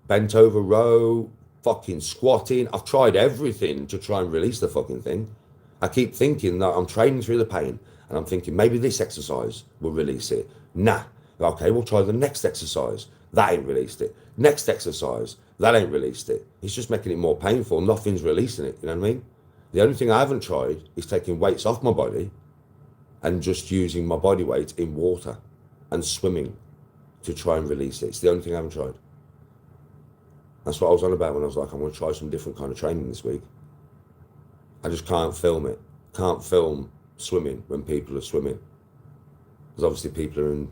bent over row, fucking squatting. I've tried everything to try and release the fucking thing. I keep thinking that I'm training through the pain, and I'm thinking maybe this exercise will release it. Nah. Okay, we'll try the next exercise. That ain't released it. Next exercise. That ain't released it. It's just making it more painful. Nothing's releasing it. You know what I mean? The only thing I haven't tried is taking weights off my body and just using my body weight in water and swimming to try and release it. It's the only thing I haven't tried. That's what I was on about when I was like, I'm going to try some different kind of training this week. I just can't film it. Can't film swimming when people are swimming. Because obviously people are in,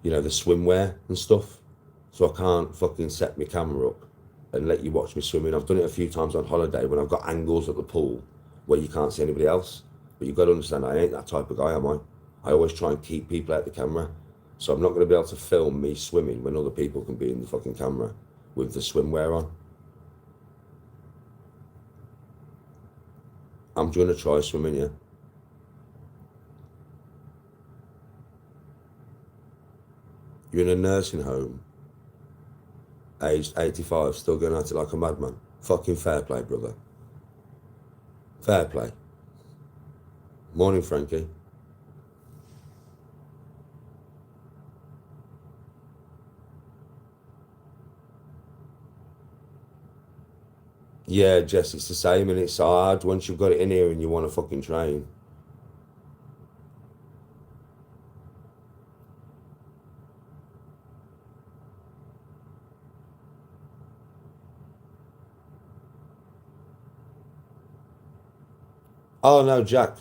the swimwear and stuff. So I can't fucking set my camera up and let you watch me swimming. I've done it a few times on holiday when I've got angles at the pool where you can't see anybody else. But you've got to understand, I ain't that type of guy, am I? I always try and keep people out the camera. So I'm not going to be able to film me swimming when other people can be in the fucking camera with the swimwear on. I'm going to try swimming, yeah. You're in a nursing home, aged 85, still going at it like a madman. Fucking fair play, brother. Fair play. Morning, Frankie. Yeah, Jess, it's the same, and it's hard once you've got it in here and you want to fucking train. Oh no, Jack.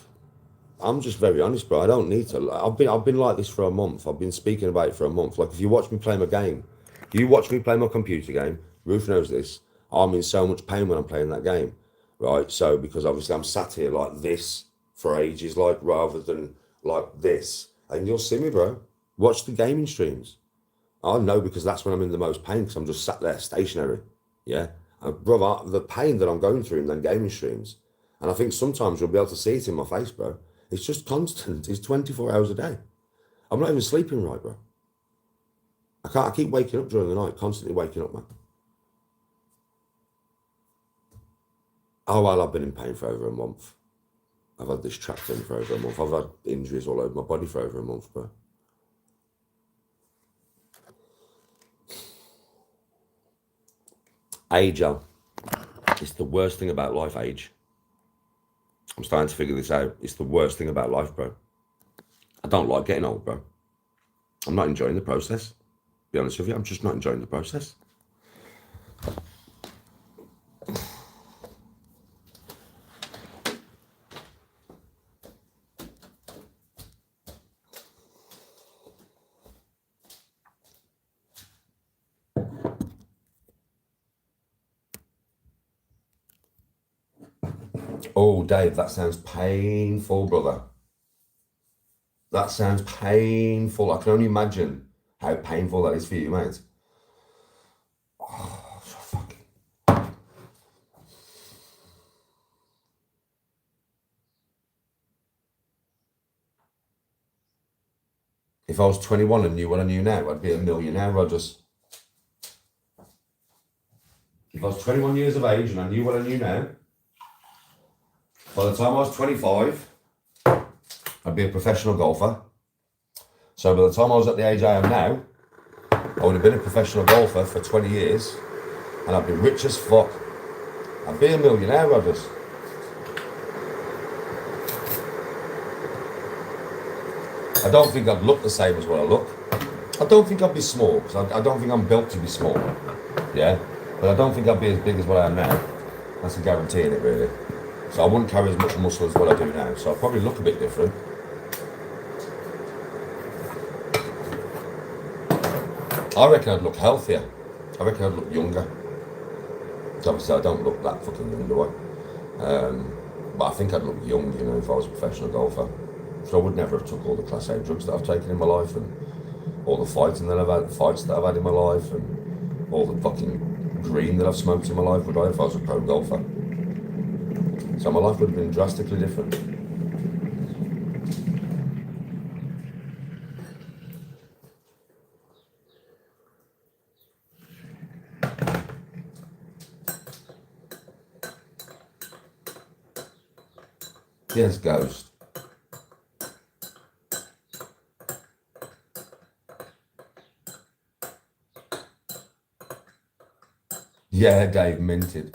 I'm just very honest, bro. I don't need to. I've been like this for a month. I've been speaking about it for a month. Like if you watch me play my game, you watch me play my computer game. Ruth knows this. I'm in so much pain when I'm playing that game, right? So because obviously I'm sat here like this for ages, like rather than like this. And you'll see me, bro. Watch the gaming streams. I know because that's when I'm in the most pain because I'm just sat there stationary. Yeah. And brother, the pain that I'm going through in them gaming streams. And I think sometimes you'll be able to see it in my face, bro. It's just constant. It's 24 hours a day. I'm not even sleeping right, bro. I keep waking up during the night, constantly waking up, man. Oh, well, I've been in pain for over a month. I've had this trapped in for over a month. I've had injuries all over my body for over a month, bro. Age, Al. It's the worst thing about life, age. I'm starting to figure this out. It's the worst thing about life, bro. I don't like getting old, bro. I'm not enjoying the process. Be honest with you, I'm just not enjoying the process. Oh, Dave, that sounds painful, brother. That sounds painful. I can only imagine how painful that is for you, mate. Oh, so fucking. If I was 21 and knew what I knew now, I'd be a millionaire, Rogers. If I was 21 years of age and I knew what I knew now, by the time I was 25, I'd be a professional golfer. So by the time I was at the age I am now, I would have been a professional golfer for 20 years and I'd be rich as fuck. I'd be a millionaire, Rogers. I don't think I'd look the same as what I look. I don't think I'd be small, because I don't think I'm built to be small. Yeah? But I don't think I'd be as big as what I am now. That's a guarantee in it, really. So I wouldn't carry as much muscle as what I do now. So I'd probably look a bit different. I reckon I'd look healthier. I reckon I'd look younger. Obviously, I don't look that fucking young, do I? But I think I'd look young, you know, if I was a professional golfer. So I would never have took all the Class A drugs that I've taken in my life and all the fights that I've had in my life and all the fucking green that I've smoked in my life, would I, if I was a pro golfer? So my life would have been drastically different. Yes, Ghost. Yeah, Dave, minted.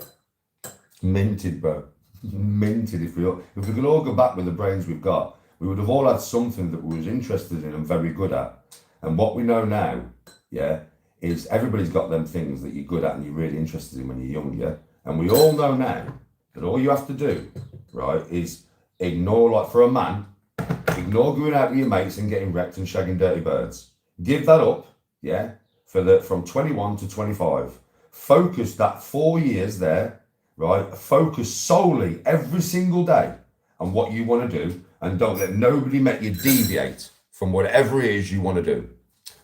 Minted, bro. Minted. If we could all go back with the brains we've got, we would have all had something that we was interested in and very good at. And what we know now, yeah, is everybody's got them things that you're good at and you're really interested in when you're young, yeah? And we all know now that all you have to do, right, is ignore, like for a man, ignore going out with your mates and getting wrecked and shagging dirty birds. Give that up, yeah, from 21 to 25. Focus that 4 years there, right? Focus solely every single day on what you want to do and don't let nobody make you deviate from whatever it is you want to do.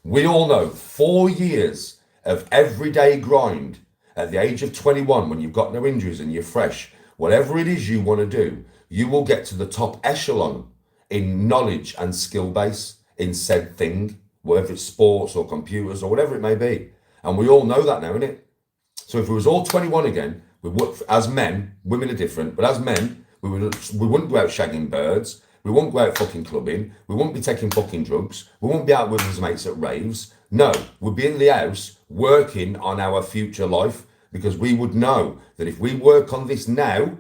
We all know 4 years of everyday grind at the age of 21 when you've got no injuries and you're fresh, whatever it is you want to do, you will get to the top echelon in knowledge and skill base in said thing, whether it's sports or computers or whatever it may be. And we all know that now, innit? So if we was all 21 again, we would, as men, women are different, but as men, we wouldn't go out shagging birds, we wouldn't go out fucking clubbing, we wouldn't be taking fucking drugs, we wouldn't be out with his mates at raves. No, we'd be in the house working on our future life because we would know that if we work on this now,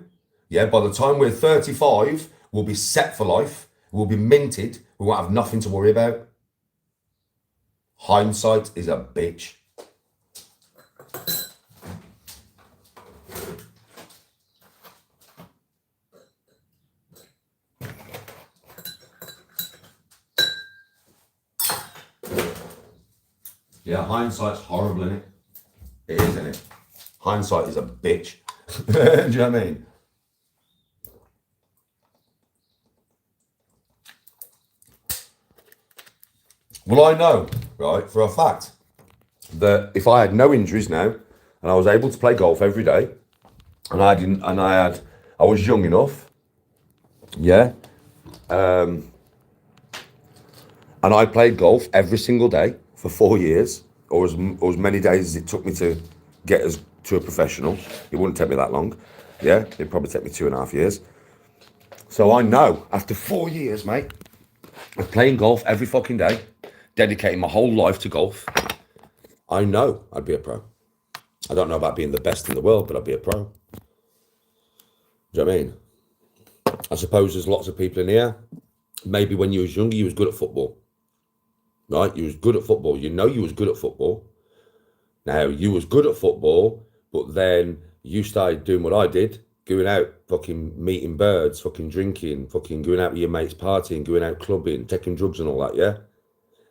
yeah, by the time we're 35, we'll be set for life, we'll be minted, we won't have nothing to worry about. Hindsight is a bitch. Yeah, hindsight's horrible, isn't it? It is, isn't it? Hindsight is a bitch. Do you know what I mean? Well, I know, right, for a fact, that if I had no injuries now and I was able to play golf every day, and I was young enough, yeah, and I played golf every single day for 4 years, or as many days as it took me to get to a professional. It wouldn't take me that long, yeah, it'd probably take me 2.5 years. So I know, after 4 years, mate, of playing golf every fucking day, dedicating my whole life to golf, I know I'd be a pro. I don't know about being the best in the world, but I'd be a pro. Do you know what I mean? I suppose there's lots of people in here, maybe when you was younger, you was good at football, right? You was good at football. You know you was good at football. Now, you was good at football, but then you started doing what I did, going out, fucking meeting birds, fucking drinking, fucking going out with your mates, partying, going out clubbing, taking drugs and all that, yeah?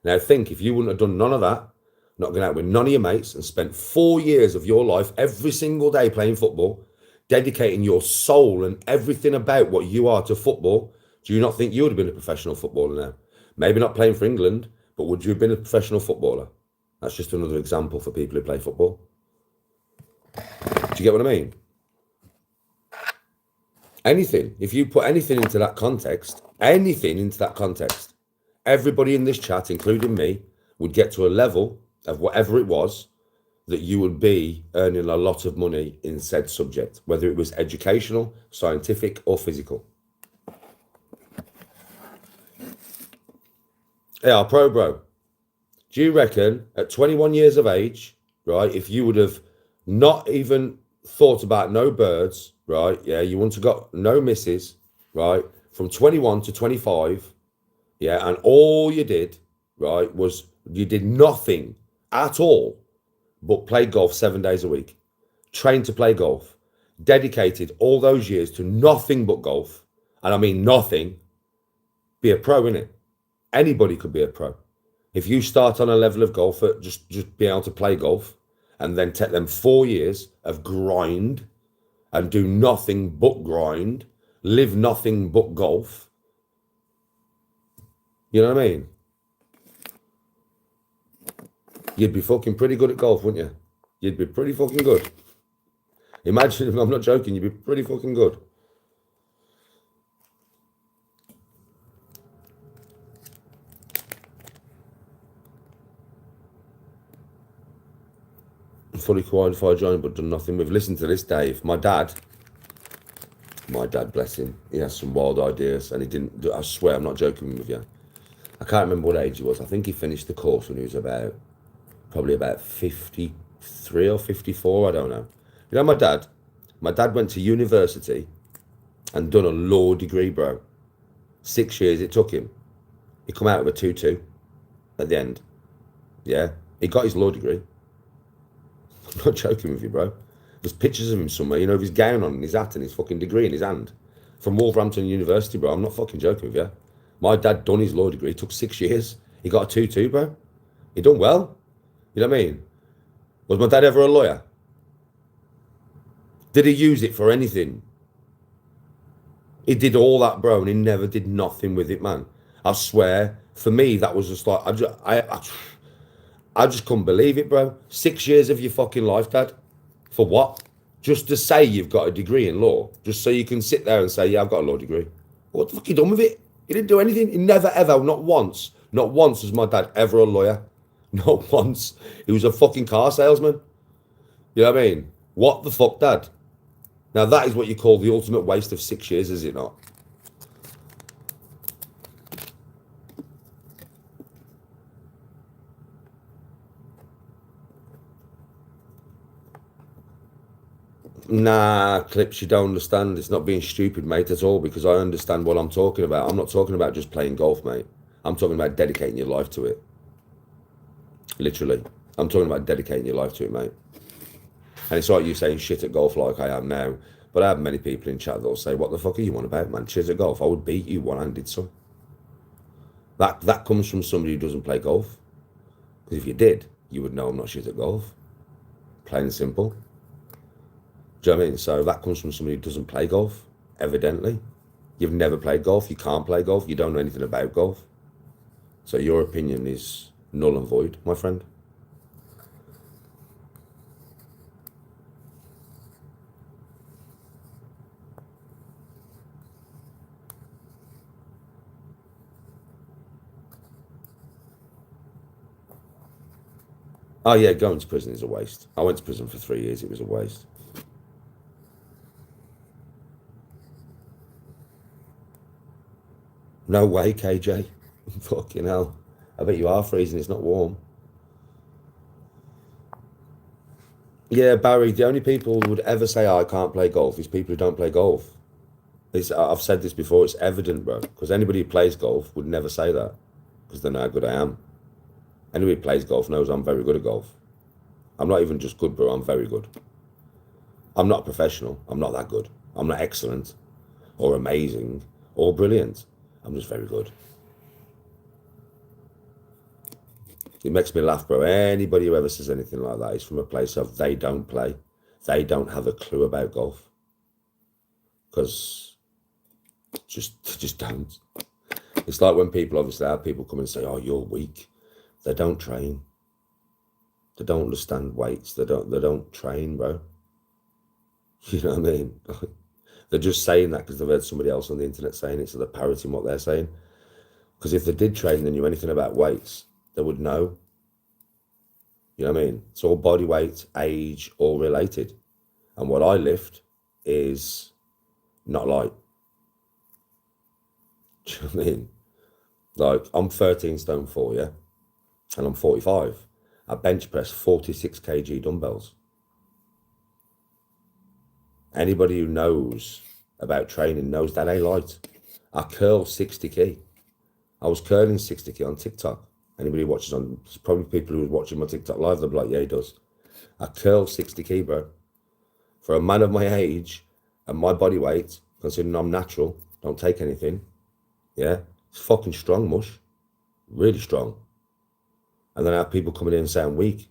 Now, think, if you wouldn't have done none of that, not going out with none of your mates, and spent 4 years of your life every single day playing football, dedicating your soul and everything about what you are to football, do you not think you would have been a professional footballer now? Maybe not playing for England, but would you have been a professional footballer? That's just another example for people who play football. Do you get what I mean? Anything, if you put anything into that context, everybody in this chat, including me, would get to a level of whatever it was that you would be earning a lot of money in said subject, whether it was educational, scientific, or physical. Yeah, pro bro. Do you reckon at 21 years of age, right, if you would have not even thought about no birds, right, yeah, you wouldn't have got no misses, right, from 21 to 25, yeah, and all you did, right, was you did nothing at all but play golf 7 days a week, trained to play golf, dedicated all those years to nothing but golf, and I mean nothing, be a pro, innit? Anybody could be a pro. If you start on a level of golf at just being able to play golf, and then take them 4 years of grind and do nothing but grind, live nothing but golf, you know what I mean? You'd be fucking pretty good at golf, wouldn't you? You'd be pretty fucking good. Imagine, I'm not joking, you'd be pretty fucking good. Fully qualified joiner, but done nothing with. Listen to this, Dave. My dad, bless him, he has some wild ideas, and he didn't, I swear, I'm not joking with you. I can't remember what age he was. I think he finished the course when he was probably about 53 or 54, I don't know. You know, my dad went to university and done a law degree, bro. 6 years it took him. He come out with a 2-2 at the end. Yeah, he got his law degree. I'm not joking with you, bro. There's pictures of him somewhere, you know, with his gown on and his hat and his fucking degree in his hand. From Wolverhampton University, bro. I'm not fucking joking with you. My dad done his law degree, took 6 years. He got a 2-2, bro. He done well. You know what I mean? Was my dad ever a lawyer? Did he use it for anything? He did all that, bro, and he never did nothing with it, man. I swear, for me, that was just like, I just couldn't believe it, bro. 6 years of your fucking life, Dad. For what? Just to say you've got a degree in law. Just so you can sit there and say, yeah, I've got a law degree. What the fuck you done with it? He didn't do anything. He never, ever, not once was my dad ever a lawyer. Not once. He was a fucking car salesman. You know what I mean? What the fuck, Dad? Now, that is what you call the ultimate waste of 6 years, is it not? Nah, Clips, you don't understand. It's not being stupid, mate, at all, because I understand what I'm talking about. I'm not talking about just playing golf, mate. I'm talking about dedicating your life to it. Literally. I'm talking about dedicating your life to it, mate. And it's like you saying shit at golf like I am now. But I have many people in chat that'll say, what the fuck are you on about, man? Shit at golf. I would beat you one-handed, son. That comes from somebody who doesn't play golf. Because if you did, you would know I'm not shit at golf. Plain and simple. Do you know what I mean? So that comes from somebody who doesn't play golf, evidently. You've never played golf, you can't play golf, you don't know anything about golf. So your opinion is null and void, my friend. Oh yeah, going to prison is a waste. I went to prison for 3 years, it was a waste. No way, KJ. Fucking hell. I bet you are freezing, it's not warm. Yeah, Barry, the only people who would ever say, oh, I can't play golf is people who don't play golf. I've said this before, it's evident, bro. Because anybody who plays golf would never say that. Because they know how good I am. Anybody who plays golf knows I'm very good at golf. I'm not even just good, bro, I'm very good. I'm not a professional, I'm not that good. I'm not excellent, or amazing, or brilliant. I'm just very good. It makes me laugh, bro. Anybody who ever says anything like that is from a place of they don't play. They don't have a clue about golf. Because just don't. It's like when people obviously have people come and say, oh, you're weak. They don't train. They don't understand weights. They don't train, bro. You know what I mean? They're just saying that because they've heard somebody else on the internet saying it, so they're parroting what they're saying. Because if they did train and knew anything about weights, they would know. You know what I mean? It's all body weight, age, all related. And what I lift is not light. Do you know what I mean? Like, I'm 13 stone 4, yeah? And I'm 45. I bench press 46 kg dumbbells. Anybody who knows about training knows that ain't light. I curl 60 kg. I was curling 60 kg on TikTok. Anybody who watches on, probably people who are watching my TikTok live, they'll be like, yeah, he does. I curl 60 kg, bro. For a man of my age and my body weight, considering I'm natural, don't take anything, yeah, it's fucking strong, mush. Really strong. And then I have people coming in and saying weak.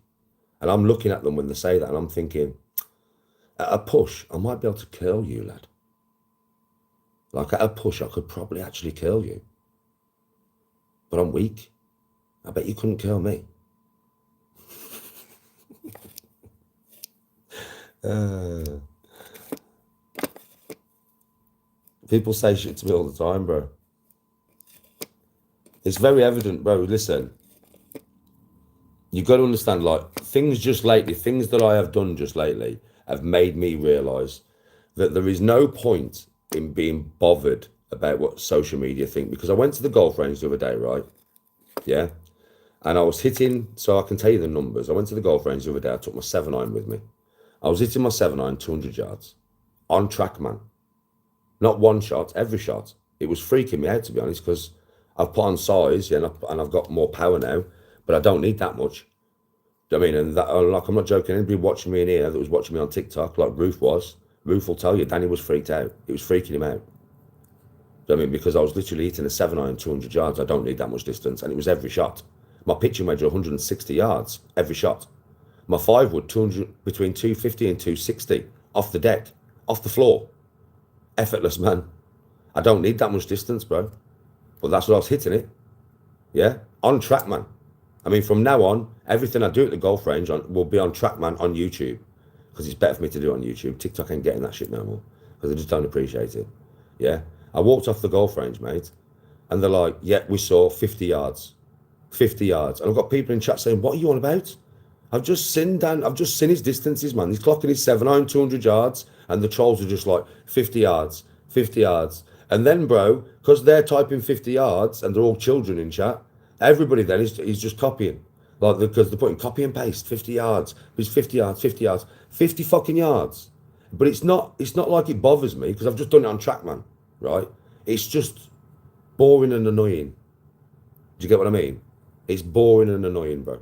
And I'm looking at them when they say that, and I'm thinking, at a push, I might be able to curl you, lad. Like at a push, I could probably actually curl you. But I'm weak. I bet you couldn't curl me. People say shit to me all the time, bro. It's very evident, bro. Listen, you've got to understand, like, things that I have done just lately have made me realise that there is no point in being bothered about what social media think. Because I went to the golf range the other day, right? Yeah. And I was hitting, so I can tell you the numbers. I went to the golf range the other day, I took my 7-iron with me. I was hitting my 7-iron 200 yards. On track, man. Not one shot, every shot. It was freaking me out, to be honest, because I've put on size, yeah, and I've got more power now, but I don't need that much. Do you know what I mean? And that, like, I'm not joking. Anybody watching me in here that was watching me on TikTok, like Ruth will tell you, Danny was freaked out. It was freaking him out. Do you know what I mean? Because I was literally hitting a 7-iron 200 yards. I don't need that much distance, and it was every shot. My pitching wedge 160 yards every shot. My 5-wood 200 between 250 and 260 off the deck, off the floor. Effortless, man. I don't need that much distance, bro. But that's what I was hitting it. Yeah, on track, man. I mean, from now on, everything I do at the golf range will be on track, man, on YouTube. Because it's better for me to do it on YouTube. TikTok ain't getting that shit no more. Because I just don't appreciate it. Yeah. I walked off the golf range, mate. And they're like, yeah, we saw 50 yards. 50 yards. And I've got people in chat saying, what are you on about? I've just seen his distances, man. He's clocking his 7-iron 200 yards. And the trolls are just like, 50 yards, 50 yards. And then, bro, because they're typing 50 yards and they're all children in chat, everybody then is just copying. Like, because they're putting copy and paste, 50 yards. It's 50 yards, 50 yards, 50 fucking yards. But it's not like it bothers me because I've just done it on track, man, right? It's just boring and annoying. Do you get what I mean? It's boring and annoying, bro.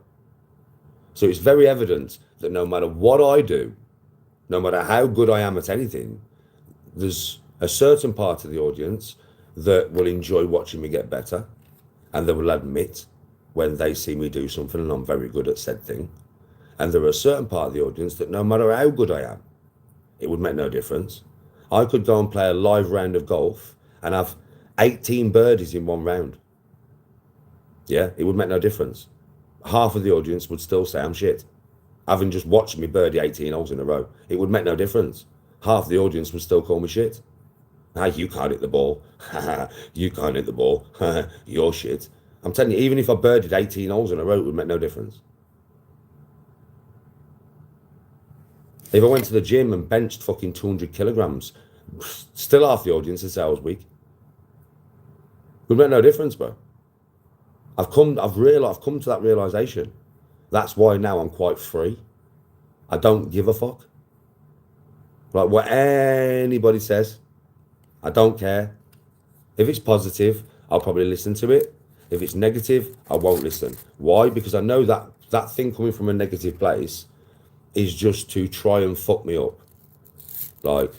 So it's very evident that no matter what I do, no matter how good I am at anything, there's a certain part of the audience that will enjoy watching me get better, and they will admit when they see me do something and I'm very good at said thing. And there are a certain part of the audience that no matter how good I am, it would make no difference. I could go and play a live round of golf and have 18 birdies in one round. Yeah, it would make no difference. Half of the audience would still say I'm shit. Having just watched me birdie 18 holes in a row, it would make no difference. Half the audience would still call me shit. Ah, you can't hit the ball. You can't hit the ball. You're shit. I'm telling you, even if I birdied 18 holes in a row, it would make no difference. If I went to the gym and benched fucking 200 kilograms, still half the audience would say I was weak. It would make no difference, bro. I've come to that realization. That's why now I'm quite free. I don't give a fuck. Like what anybody says, I don't care. If it's positive, I'll probably listen to it. If it's negative, I won't listen. Why? Because I know that that thing coming from a negative place is just to try and fuck me up. Like,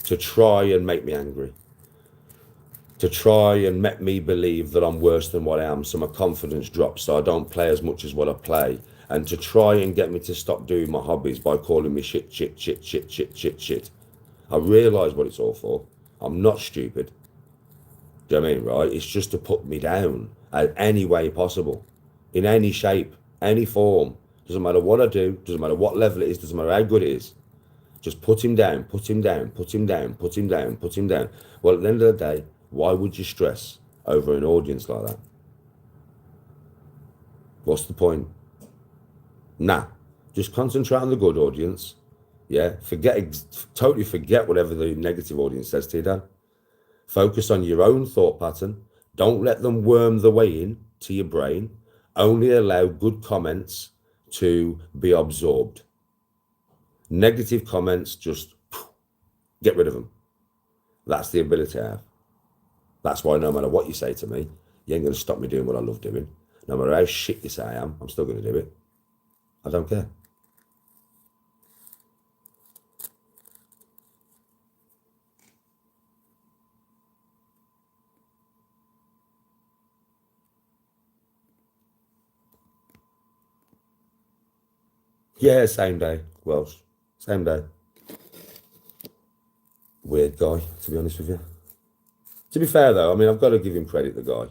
to try and make me angry. To try and make me believe that I'm worse than what I am, so my confidence drops, so I don't play as much as what I play. And to try and get me to stop doing my hobbies by calling me shit, shit, shit, shit, shit, shit, shit. I realise what it's all for. I'm not stupid. Do you know what I mean, right? It's just to put me down in any way possible, in any shape, any form. Doesn't matter what I do, doesn't matter what level it is, doesn't matter how good it is. Just put him down, put him down, put him down, put him down, put him down. Well, at the end of the day, why would you stress over an audience like that? What's the point? Nah, just concentrate on the good audience. Yeah, totally forget whatever the negative audience says to you, Dan. Focus on your own thought pattern. Don't let them worm their way in to your brain. Only allow good comments to be absorbed. Negative comments, just get rid of them. That's the ability I have. That's why no matter what you say to me, you ain't going to stop me doing what I love doing. No matter how shit you say I am, I'm still going to do it. I don't care. Yeah, same day. Welsh. Same day. Weird guy, to be honest with you. To be fair, though, I mean, I've got to give him credit, the guy.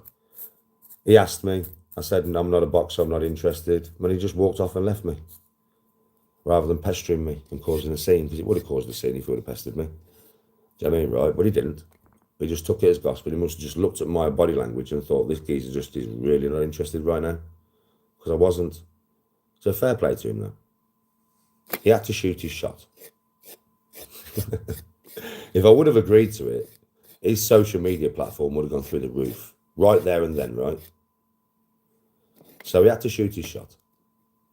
He asked me. I said, I'm not a boxer, I'm not interested. But he just walked off and left me. Rather than pestering me and causing a scene, because it would have caused a scene if he would have pestered me. Do you know what I mean, right? But he didn't. He just took it as gospel. He must have just looked at my body language and thought, this geezer just is really not interested right now. Because I wasn't. So fair play to him, though. He had to shoot his shot. If I would have agreed to it, his social media platform would have gone through the roof. Right there and then, right? So he had to shoot his shot.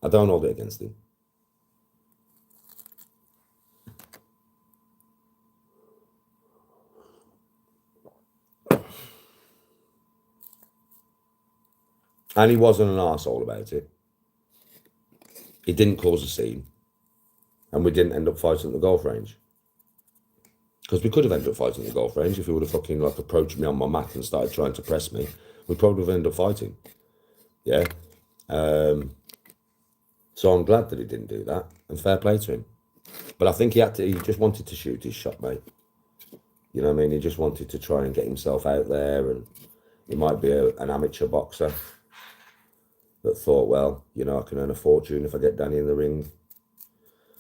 I don't hold it against him. And he wasn't an arsehole about it. He didn't cause a scene. And we didn't end up fighting at the golf range. Because we could have ended up fighting at the golf range if he would have fucking like approached me on my mat and started trying to press me. We probably would have ended up fighting. Yeah. So I'm glad that he didn't do that. And fair play to him. But I think he just wanted to shoot his shot, mate. You know what I mean? He just wanted to try and get himself out there, and he might be an amateur boxer that thought, well, you know, I can earn a fortune if I get Danny in the ring.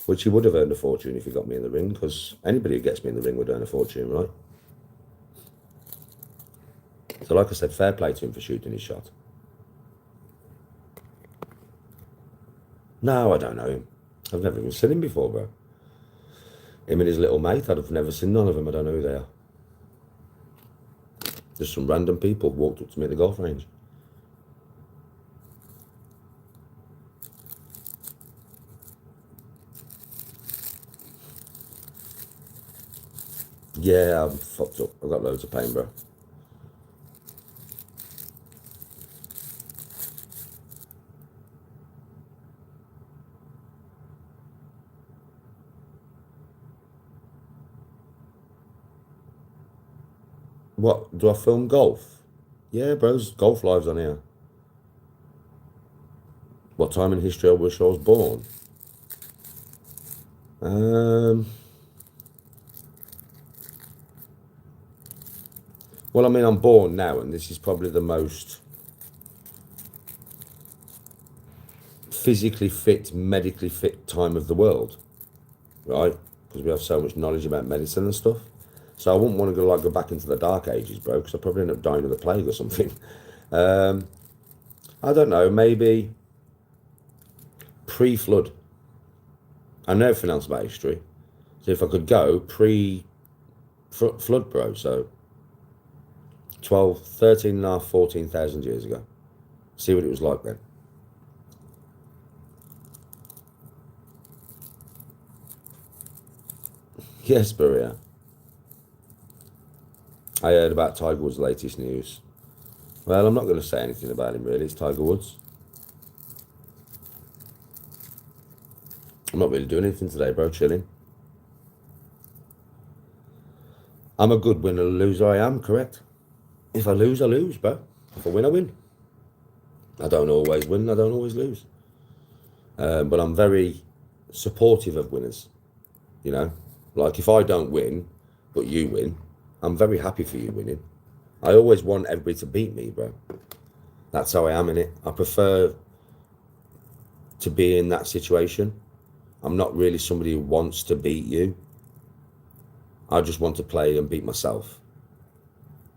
Which he would have earned a fortune if he got me in the ring, because anybody who gets me in the ring would earn a fortune, right? So like I said, fair play to him for shooting his shot. No, I don't know him. I've never even seen him before, bro. Him and his little mate, I've never seen none of them. I don't know who they are. Just some random people walked up to me at the golf range. Yeah, I'm fucked up. I've got loads of pain, bro. What, do I film golf? Yeah, bros, golf lives on here. What time in history I wish I was born? Well, I mean, I'm born now, and this is probably the most physically fit, medically fit time of the world, right? Because we have so much knowledge about medicine and stuff. So I wouldn't want to go back into the dark ages, bro, because I'd probably end up dying of the plague or something. I don't know, maybe pre-flood. I know everything else about history. So if I could go pre-flood, bro, so 12, 13 and a half, 14,000 years ago. See what it was like then. Yes, Maria. I heard about Tiger Woods' latest news. Well, I'm not going to say anything about him, really. It's Tiger Woods. I'm not really doing anything today, bro. Chilling. I'm a good winner, loser. I am, correct. If I lose, I lose, bro. If I win, I win. I don't always win. I don't always lose. But I'm very supportive of winners, you know. Like, if I don't win, but you win, I'm very happy for you winning. I always want everybody to beat me, bro. That's how I am in it. I prefer to be in that situation. I'm not really somebody who wants to beat you. I just want to play and beat myself.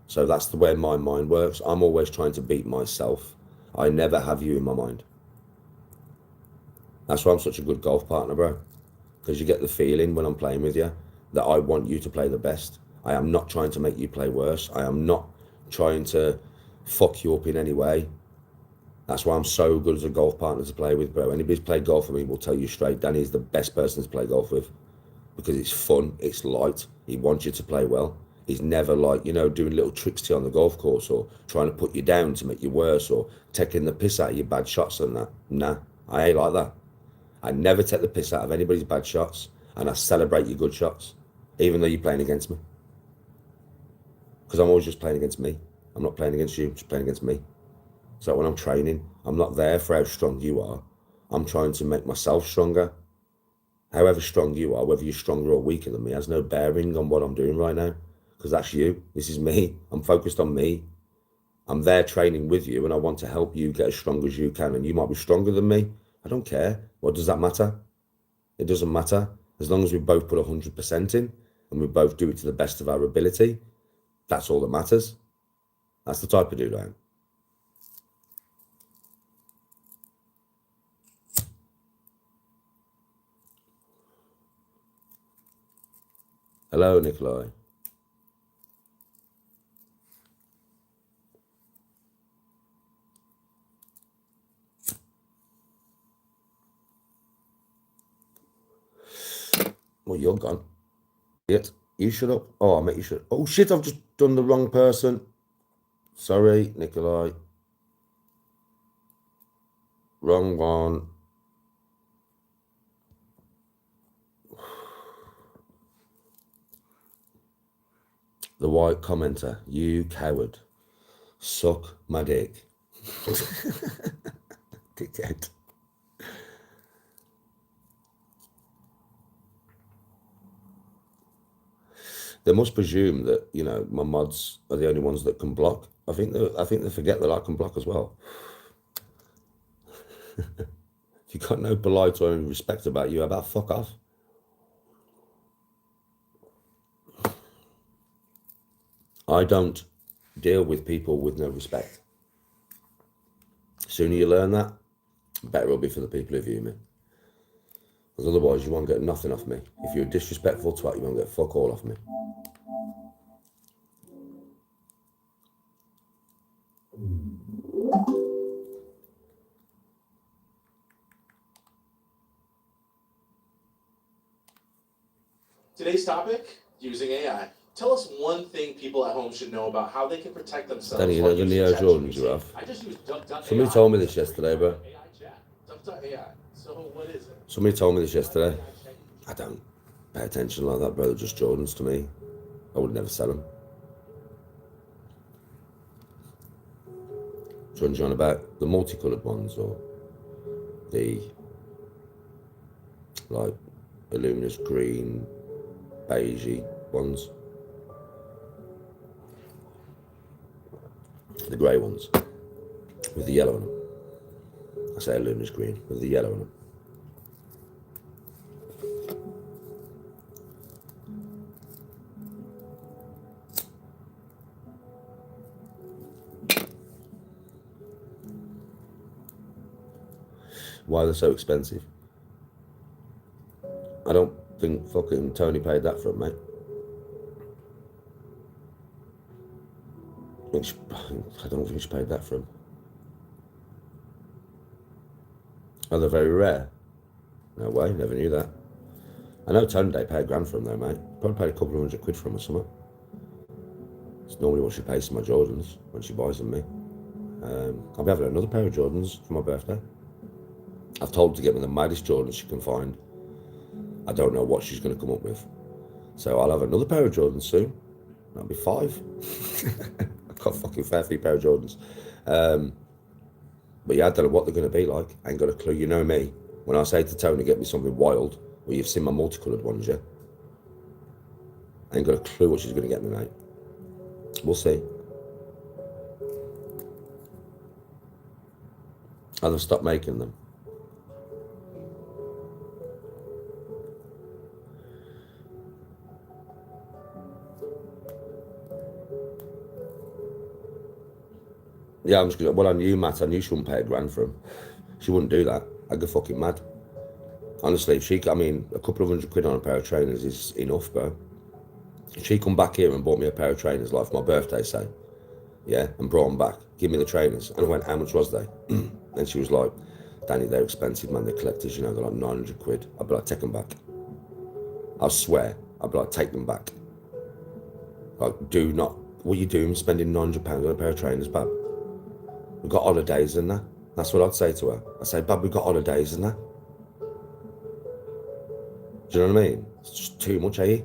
So that's the way my mind works. I'm always trying to beat myself. I never have you in my mind. That's why I'm such a good golf partner, bro. Because you get the feeling when I'm playing with you that I want you to play the best. I am not trying to make you play worse. I am not trying to fuck you up in any way. That's why I'm so good as a golf partner to play with, bro. Anybody who's played golf with me will tell you straight, Danny is the best person to play golf with. Because it's fun, it's light, he wants you to play well. He's never like, you know, doing little tricks to you on the golf course or trying to put you down to make you worse or taking the piss out of your bad shots and that. Nah, I ain't like that. I never take the piss out of anybody's bad shots and I celebrate your good shots, even though you're playing against me. Because I'm always just playing against me. I'm not playing against you, I'm just playing against me. So when I'm training, I'm not there for how strong you are. I'm trying to make myself stronger. However strong you are, whether you're stronger or weaker than me, has no bearing on what I'm doing right now. Because that's you. This is me. I'm focused on me. I'm there training with you and I want to help you get as strong as you can. And you might be stronger than me. I don't care. What does that matter? It doesn't matter. As long as we both put 100% in and we both do it to the best of our ability, that's all that matters. That's the type of dude I am. Hello, Nikolai. Well, you're gone. Yet, you shut up. Oh, mate, you should. Oh, shit, I've just done the wrong person. Sorry, Nikolai. Wrong one. The white commenter. You coward. Suck my dick. Dickhead. They must presume that, you know, my mods are the only ones that can block. I think they forget that I can block as well. If you've got no polite or any respect about you, how about fuck off? I don't deal with people with no respect. Sooner you learn that, better it'll be for the people who view me. Because otherwise you won't get nothing off me. If you're a disrespectful twat, you won't get fuck all off me. Today's topic, using AI. Tell us one thing people at home should know about how they can protect themselves. Danny, you know the Neo Jordans you have? I just used duck.ai. Somebody told me this yesterday, bro. AI chat. Duck.ai. So what is it? Somebody told me this yesterday. I don't pay attention like that, bro. They're just Jordans to me. I would never sell them. John about the multicoloured ones or the like luminous green, beigey ones. The grey ones with the yellow on them. I say luminous green with the yellow on them. Why they're so expensive? I don't think fucking Tony paid that for it, mate. I don't think she paid that for them. Are they very rare? No way, never knew that. I know Tony Day paid $1,000 for them though, mate. Probably paid a couple of £100 for them or something. It's normally what she pays for my Jordans when she buys them me. I'll be having another pair of Jordans for my birthday. I've told her to get me the maddest Jordans she can find. I don't know what she's going to come up with. So I'll have another pair of Jordans soon. That'll be 5. I've got a fucking fair few pair of Jordans. But yeah, I don't know what they're going to be like. I ain't got a clue. You know me. When I say to Tony, get me something wild, well, you've seen my multicoloured ones, yeah? I ain't got a clue what she's going to get me, mate. We'll see. And they've stopped making them. Yeah, I'm just gonna, well, I knew Matt, I knew she wouldn't pay $1,000 for him. She wouldn't do that. I'd go fucking mad. Honestly, if she, I mean, a couple of £100 on a pair of trainers is enough, bro. If she come back here and bought me a pair of trainers, like for my birthday, say, yeah, and brought them back, give me the trainers. And I went, how much was they? And she was like, Danny, they're expensive, man, they're collectors, you know, they're like £900. I'd be like, take them back. I swear, I'd be like, take them back. Like, do not, what are you doing spending £900 on a pair of trainers, bab? We've got holidays and that. That's what I'd say to her. I'd say, bab, we've got holidays and that. Do you know what I mean? It's just too much, eh?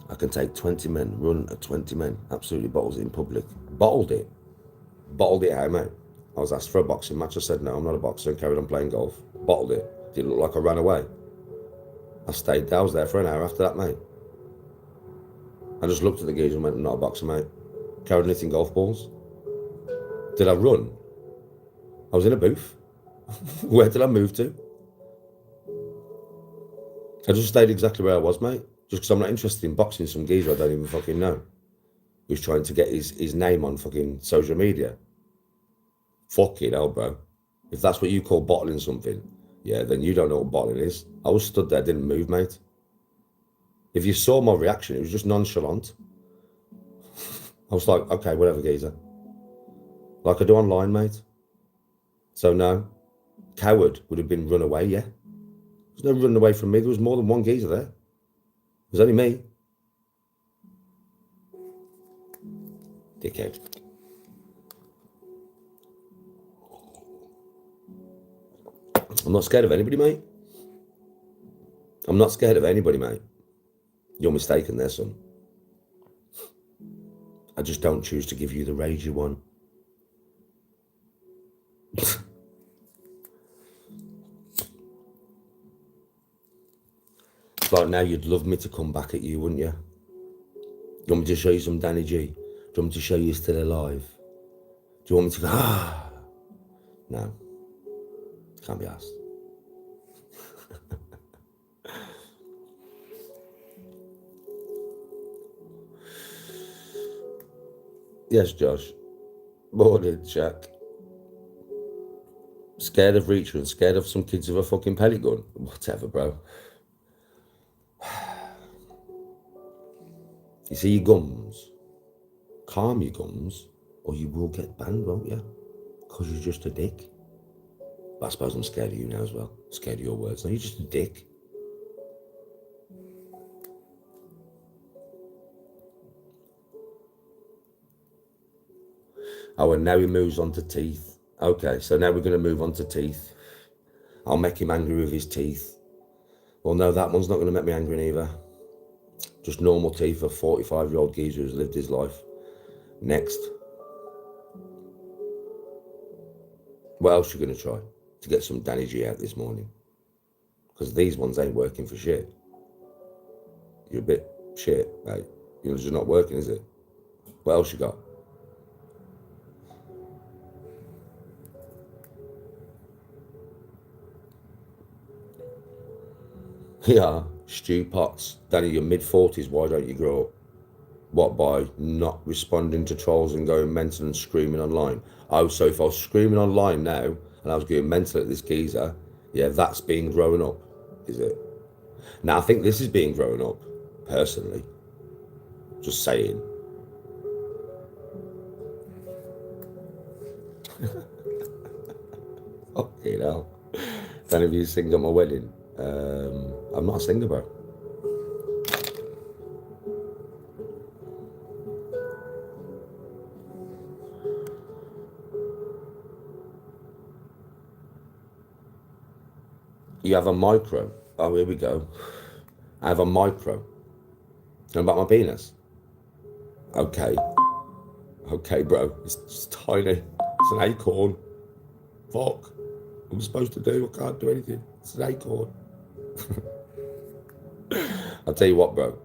I can take 20 men, run at 20 men, absolutely bottles it in public. Bottled it out, mate. I was asked for a boxing match. I said, no, I'm not a boxer, and carried on playing golf. Bottled it. Didn't look like I ran away. I stayed there. I was there for an hour after that, mate. I just looked at the geezer and went, I'm not a boxer, mate. Carried knitting golf balls. Did I run? I was in a booth. Where did I move to? I just stayed exactly where I was, mate. Just because I'm not interested in boxing some geezer I don't even fucking know. Who's trying to get his name on fucking social media. Fucking hell, bro. If that's what you call bottling something, yeah, then you don't know what bottling is. I was stood there, didn't move, mate. If you saw my reaction, it was just nonchalant. I was like, okay, whatever, geezer. Like I do online, mate. So no, coward would have been run away, yeah. There's no running away from me. There was more than one geezer there. It was only me. Dickhead. I'm not scared of anybody, mate. I'm not scared of anybody, mate. You're mistaken there, son. I just don't choose to give you the rage you want. It's like now you'd love me to come back at you, wouldn't you? Do you want me to show you some Danny G? Do you want me to show you you're still alive? Do you want me to go, ah? No. Can't be asked. Yes, Josh. Morning, Jack. Scared of Reacher and scared of some kids with a fucking pellet gun? Whatever, bro. You see your gums? Calm your gums, or you will get banned, won't you? Because you're just a dick. But I suppose I'm scared of you now as well. Scared of your words. No, you're just a dick. Oh, and now he moves on to teeth. Okay, so now we're going to move on to teeth. I'll make him angry with his teeth. Well, no, that one's not going to make me angry either. Just normal teeth of a 45-year-old geezer who's lived his life. Next. What else you going to try to get some Danny G out this morning? Because these ones ain't working for shit. You're a bit shit, mate. You're just not working, is it? What else you got? Yeah, stew pots. Danny, you're mid-40s, why don't you grow up? What, by not responding to trolls and going mental and screaming online? Oh, so if I was screaming online now and I was going mental at this geezer, yeah, that's being grown up, is it? Now, I think this is being grown up, personally. Just saying. Okay, now. None of you sing at my wedding. I'm not a singer, bro. You have a micro. Oh, here we go. I have a micro. And about my penis? Okay. Okay, bro. It's tiny. It's an acorn. Fuck. What am I supposed to do? I can't do anything. It's an acorn. I'll tell you what, bro.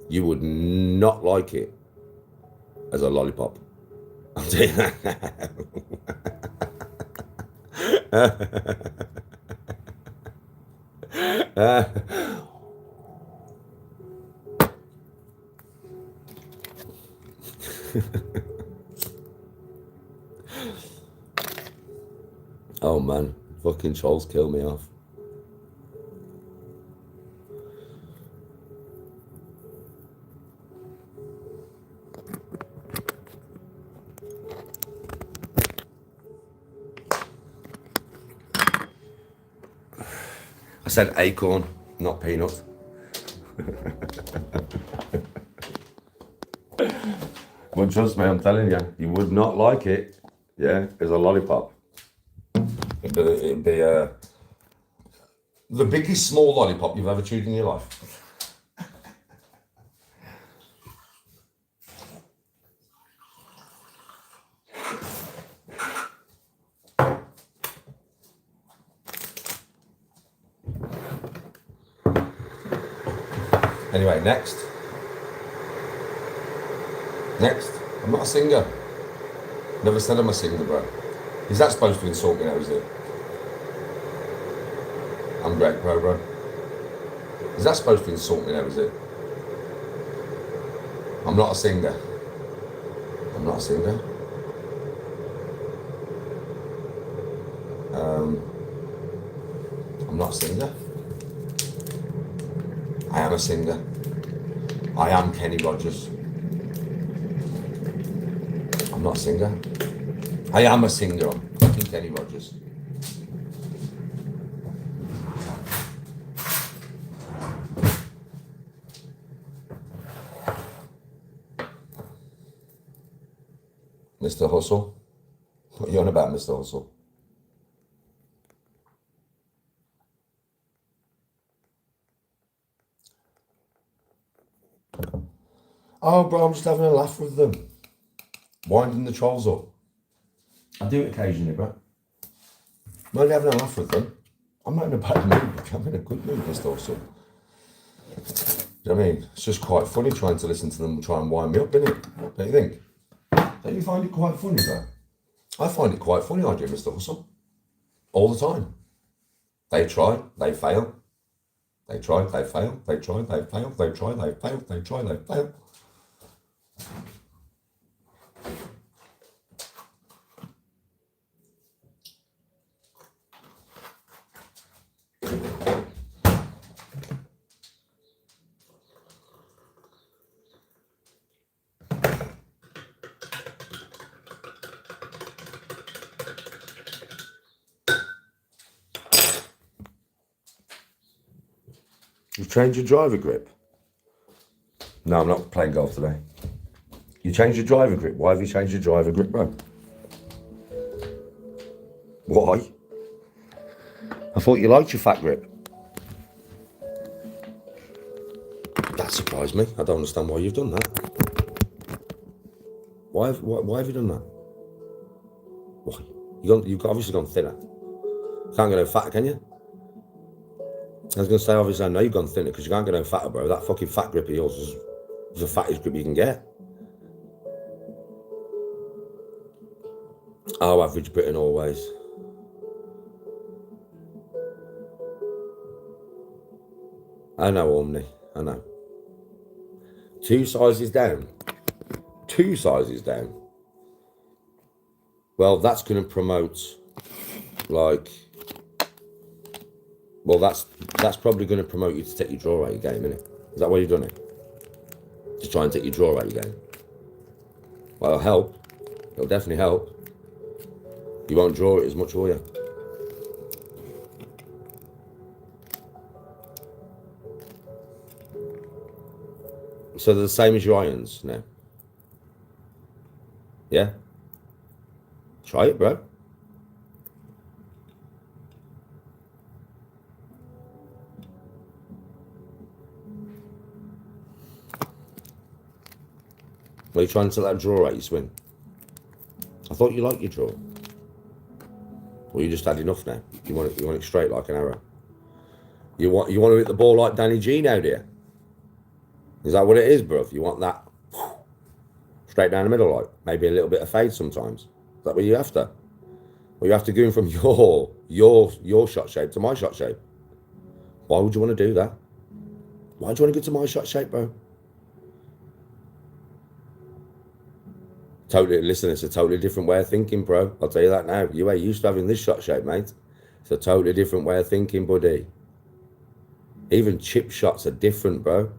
You would not like it as a lollipop. I'll tell you that. Oh man, fucking trolls kill me off. I said acorn, not peanut. Well, trust me, I'm telling you, you would not like it, yeah, as a lollipop. It'd be the biggest small lollipop you've ever chewed in your life. Anyway, next. I'm not a singer. Never said I'm a singer, bro. Is that supposed to insult me now, is it? I'm great, bro. Is that supposed to insult me now, is it? I'm not a singer. I'm not a singer. I'm not a singer. I am a singer. I am Kenny Rogers. I'm not a singer. I am a singer. I'm fucking Kenny Rogers. Mr. Hustle? What are you on about, Mr. Hustle? Oh, bro, I'm just having a laugh with them. Winding the trolls up. I do it occasionally, bro. I'm only having a laugh with them. I'm not in a bad mood. I'm in a good mood, Mr. Hustle. Do you know what I mean? It's just quite funny trying to listen to them try and wind me up, isn't it? Don't you think? Don't you find it quite funny, bro? I find it quite funny, I do, Mr. Hustle. All the time. They try, they fail. They try, they fail. They try, they fail. They try, they fail. They try, they fail. You've changed your driver grip? No, I'm not playing golf today. You changed your driver grip. Why have you changed your driver grip, bro? Why? I thought you liked your fat grip. That surprised me. I don't understand why you've done that. Why have you done that? Why? You've obviously gone thinner. Can't get no fatter, can you? I was going to say, obviously, I know you've gone thinner because you can't get no fatter, bro. That fucking fat grip of yours is the fattest grip you can get. Oh, average Britain always. I know, Omni. I know. 2 sizes down. 2 sizes down. Well, that's going to promote, like... Well, that's probably going to promote you to take your draw out of your game, isn't it? Is that why you've done it? To try and take your draw out of your game? Well, it'll help. It'll definitely help. You won't draw it as much, will you? So they're the same as your irons now? Yeah? Try it, bro. Are you trying to let that draw out your swing? I thought you liked your draw. Or you just had enough now? You want it straight like an arrow? You want to hit the ball like Danny G now, dear? Is that what it is, bruv? You want that straight down the middle, like maybe a little bit of fade sometimes? Is that what you're after? Or you have to go from your shot shape to my shot shape? Why would you want to do that? Why do you want to go to my shot shape, bro? Totally, listen, it's a totally different way of thinking, bro. I'll tell you that now. You ain't used to having this shot shape, mate. It's a totally different way of thinking, buddy. Even chip shots are different, bro.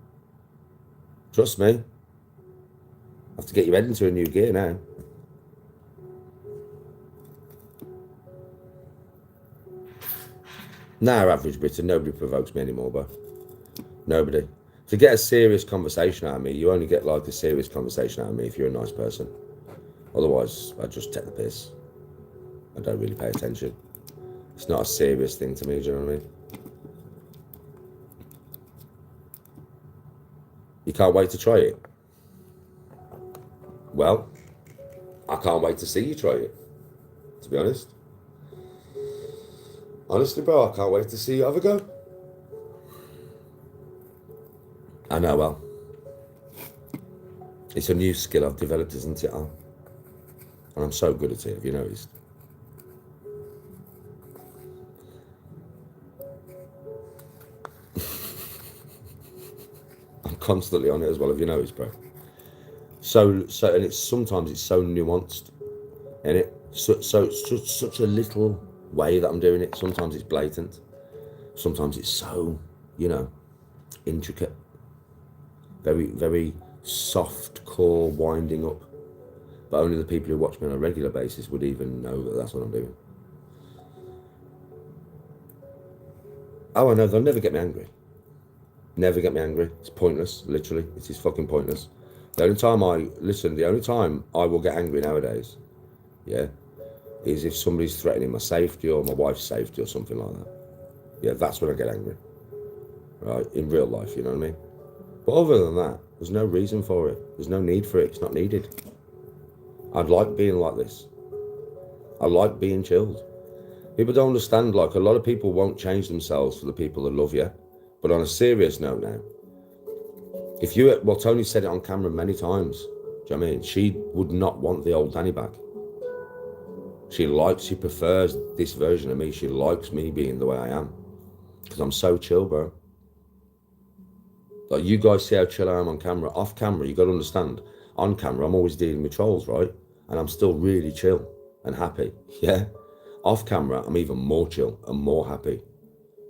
Trust me. I have to get your head into a new gear now. Nah, average Britain, nobody provokes me anymore, bro. Nobody. To get a serious conversation out of me, you only get like a serious conversation out of me if you're a nice person. Otherwise, I just take the piss. I don't really pay attention. It's not a serious thing to me, do you know what I mean? You can't wait to try it? Well, I can't wait to see you try it, to be honest. Honestly, bro, I can't wait to see you have a go. I know, well. It's a new skill I've developed, isn't it, Al? And I'm so good at it, have you noticed? I'm constantly on it as well, have you noticed, bro? So, and it's sometimes it's so nuanced, isn't it? So it's just such a little way that I'm doing it. Sometimes it's blatant. Sometimes it's so, you know, intricate. Very, very soft core winding up. But only the people who watch me on a regular basis would even know that that's what I'm doing. Oh, I know, they'll never get me angry. Never get me angry. It's pointless, literally. It is fucking pointless. The only time I will get angry nowadays, yeah, is if somebody's threatening my safety or my wife's safety or something like that. Yeah, that's when I get angry. Right? In real life, you know what I mean? But other than that, there's no reason for it. There's no need for it. It's not needed. I'd like being like this. I like being chilled. People don't understand, like, a lot of people won't change themselves for the people that love you. But on a serious note now, well, Tony said it on camera many times. Do you know what I mean? She would not want the old Danny back. She prefers this version of me. She likes me being the way I am. Because I'm so chill, bro. Like, you guys see how chill I am on camera. Off camera, you got to understand. On camera, I'm always dealing with trolls, right? And I'm still really chill and happy, yeah? Off camera, I'm even more chill and more happy.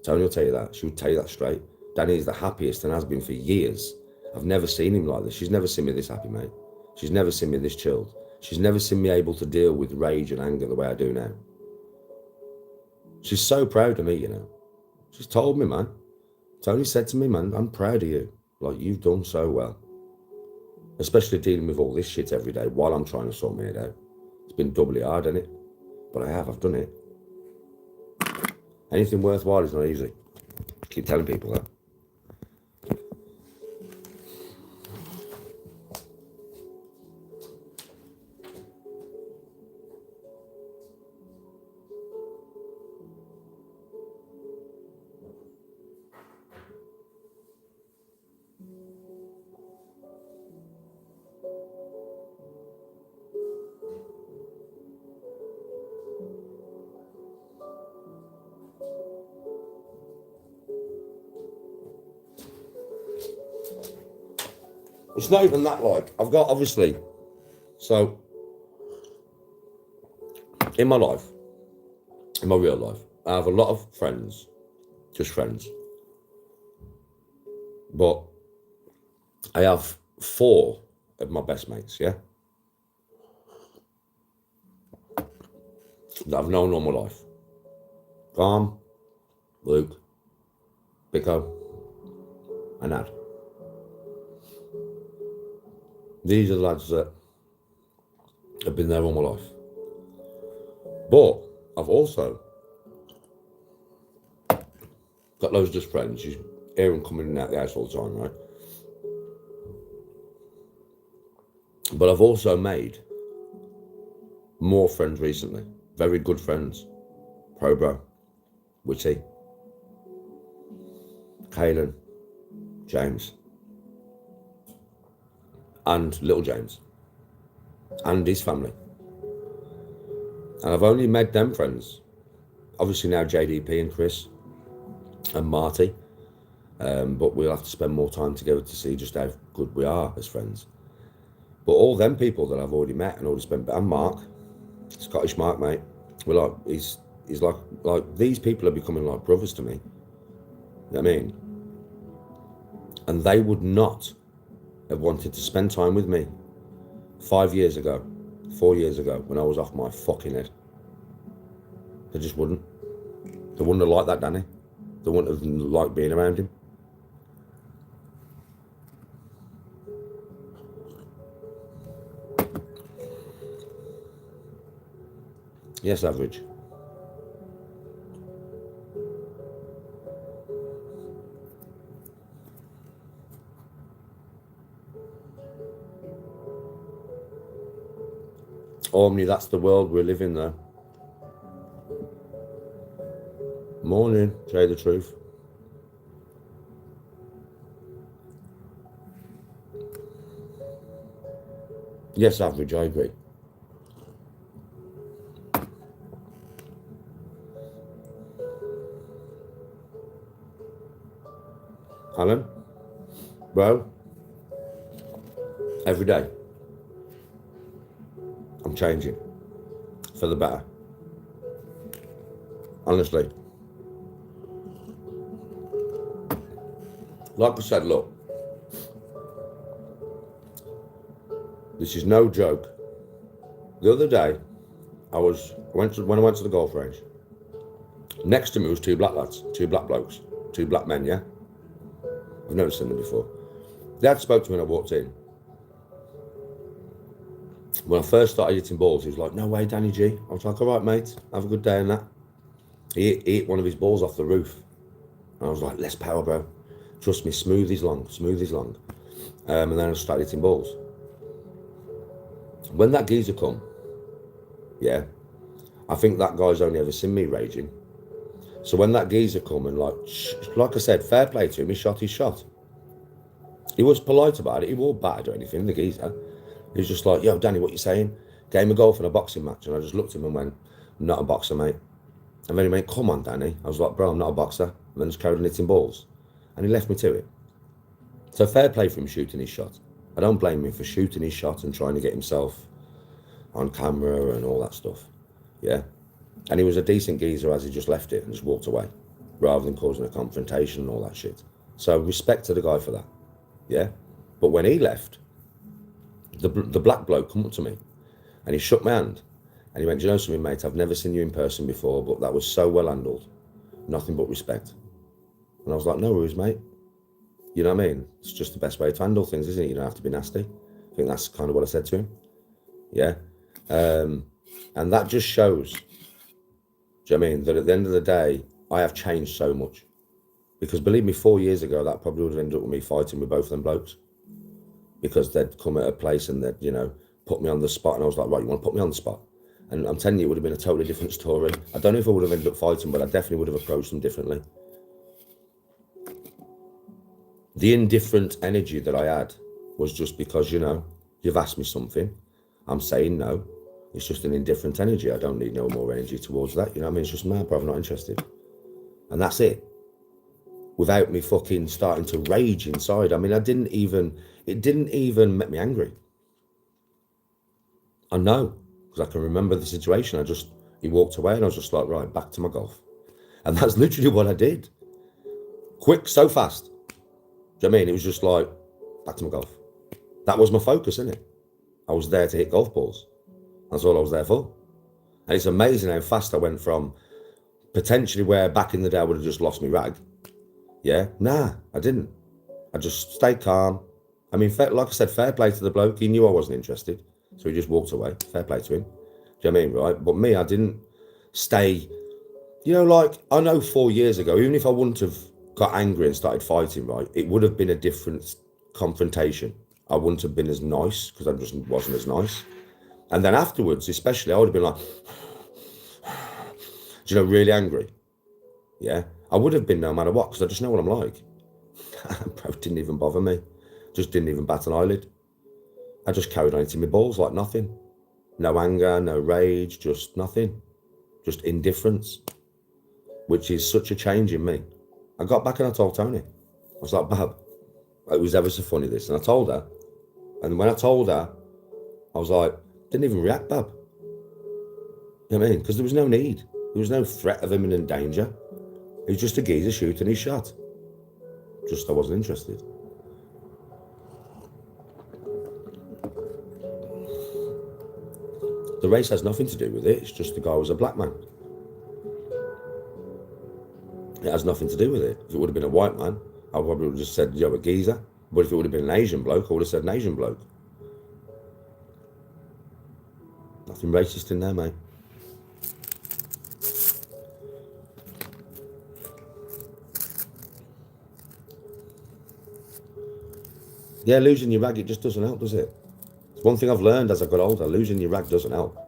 Tony will tell you that. She would tell you that straight. Danny is the happiest and has been for years. I've never seen him like this. She's never seen me this happy, mate. She's never seen me this chilled. She's never seen me able to deal with rage and anger the way I do now. She's so proud of me, you know. She's told me, man. Tony said to me, man, I'm proud of you. Like, you've done so well. Especially dealing with all this shit every day while I'm trying to sort my head out. It's been doubly hard, hasn't it? But I've done it. Anything worthwhile is not easy. Keep telling people that. It's not even that, like, I've got, obviously, so, in my life, in my real life, I have a lot of friends, just friends, but I have 4 of my best mates, yeah, that I've known all my life. Calm, Luke, Bicko, and Ad. These are the lads that have been there all my life. But I've also got loads of just friends. You hear them coming in and out the house all the time, right? But I've also made more friends recently. Very good friends. Probro, Witty, Kaylin, James, and little James, and his family. And I've only made them friends. Obviously now JDP and Chris and Marty, but we'll have to spend more time together to see just how good we are as friends. But all them people that I've already met and already spent, and Mark, Scottish Mark, mate, we're like, he's like these people are becoming like brothers to me. You know what I mean? And they would not have wanted to spend time with me 5 years ago, 4 years ago, when I was off my fucking head. They just wouldn't. They wouldn't have liked that Danny. They wouldn't have liked being around him. Yes, average. Omni, that's the world we're living though. Morning, tell you the truth. Yes, average, I agree. Alan, bro, every day I'm changing for the better. Honestly. Like I said, look, this is no joke. The other day, when I went to the golf range, next to me was 2 black lads, 2 black blokes, 2 black men, yeah? I've never seen them before. Dad spoke to me when I walked in. When I first started hitting balls, he was like, no way, Danny G. I was like, all right, mate, have a good day and that. He hit one of his balls off the roof. And I was like, less power, bro. Trust me, smooth is long, smooth is long. And then I started hitting balls. When that geezer come, yeah, I think that guy's only ever seen me raging. So when that geezer come and like I said, fair play to him, he shot his shot. He was polite about it, he wasn't bad or anything, the geezer. He was just like, yo, Danny, what you saying? Game of golf and a boxing match. And I just looked at him and went, I'm not a boxer, mate. And then he went, come on, Danny. I was like, bro, I'm not a boxer. And then just carried on hitting balls. And he left me to it. So fair play for him shooting his shot. I don't blame him for shooting his shot and trying to get himself on camera and all that stuff. Yeah. And he was a decent geezer as he just left it and just walked away, rather than causing a confrontation and all that shit. So respect to the guy for that. Yeah. But when he left, the black bloke come up to me and he shook my hand and he went, do you know something, mate? I've never seen you in person before, but that was so well handled. Nothing but respect. And I was like, no worries, mate. You know what I mean? It's just the best way to handle things, isn't it? You don't have to be nasty. I think that's kind of what I said to him. Yeah. And that just shows, do you know what I mean? That at the end of the day, I have changed so much. Because believe me, 4 years ago, that probably would have ended up with me fighting with both of them blokes. Because they'd come at a place and they'd, you know, put me on the spot. And I was like, right, you want to put me on the spot? And I'm telling you, it would have been a totally different story. I don't know if I would have ended up fighting, but I definitely would have approached them differently. The indifferent energy that I had was just because, you know, you've asked me something. I'm saying no. It's just an indifferent energy. I don't need no more energy towards that. You know what I mean? It's just, man, bro, I'm not interested. And that's it. Without me fucking starting to rage inside. I mean, it didn't even make me angry. I know, because I can remember the situation. He walked away and I was just like, right, back to my golf. And that's literally what I did. Quick, so fast. Do you know what I mean? It was just like, back to my golf. That was my focus, innit? I was there to hit golf balls. That's all I was there for. And it's amazing how fast I went from potentially where back in the day I would have just lost my rag. Yeah, nah, I didn't. I just stayed calm. I mean, like I said, fair play to the bloke. He knew I wasn't interested, so he just walked away. Fair play to him. Do you know what I mean, right? But me, I didn't stay. You know, like, I know 4 years ago, even if I wouldn't have got angry and started fighting, right, it would have been a different confrontation. I wouldn't have been as nice, because I just wasn't as nice. And then afterwards, especially, I would have been like, do you know, really angry. Yeah, I would have been no matter what, because I just know what I'm like. Bro, it didn't even bother me. Just didn't even bat an eyelid. I just carried on eating my balls like nothing. No anger, no rage, just nothing. Just indifference, which is such a change in me. I got back and I told Tony. I was like, Bab, it was ever so funny this. And I told her. And when I told her, I was like, didn't even react, Bab. You know what I mean? Because there was no need. There was no threat of imminent danger. It was just a geezer shooting his shot. Just I wasn't interested. The race has nothing to do with it. It's just the guy was a black man. It has nothing to do with it. If it would have been a white man, I probably would have just said, yo, a geezer. But if it would have been an Asian bloke, I would have said an Asian bloke. Nothing racist in there, mate. Yeah, losing your rag, it just doesn't help, does it? It's one thing I've learned as I got older. Losing your rag doesn't help.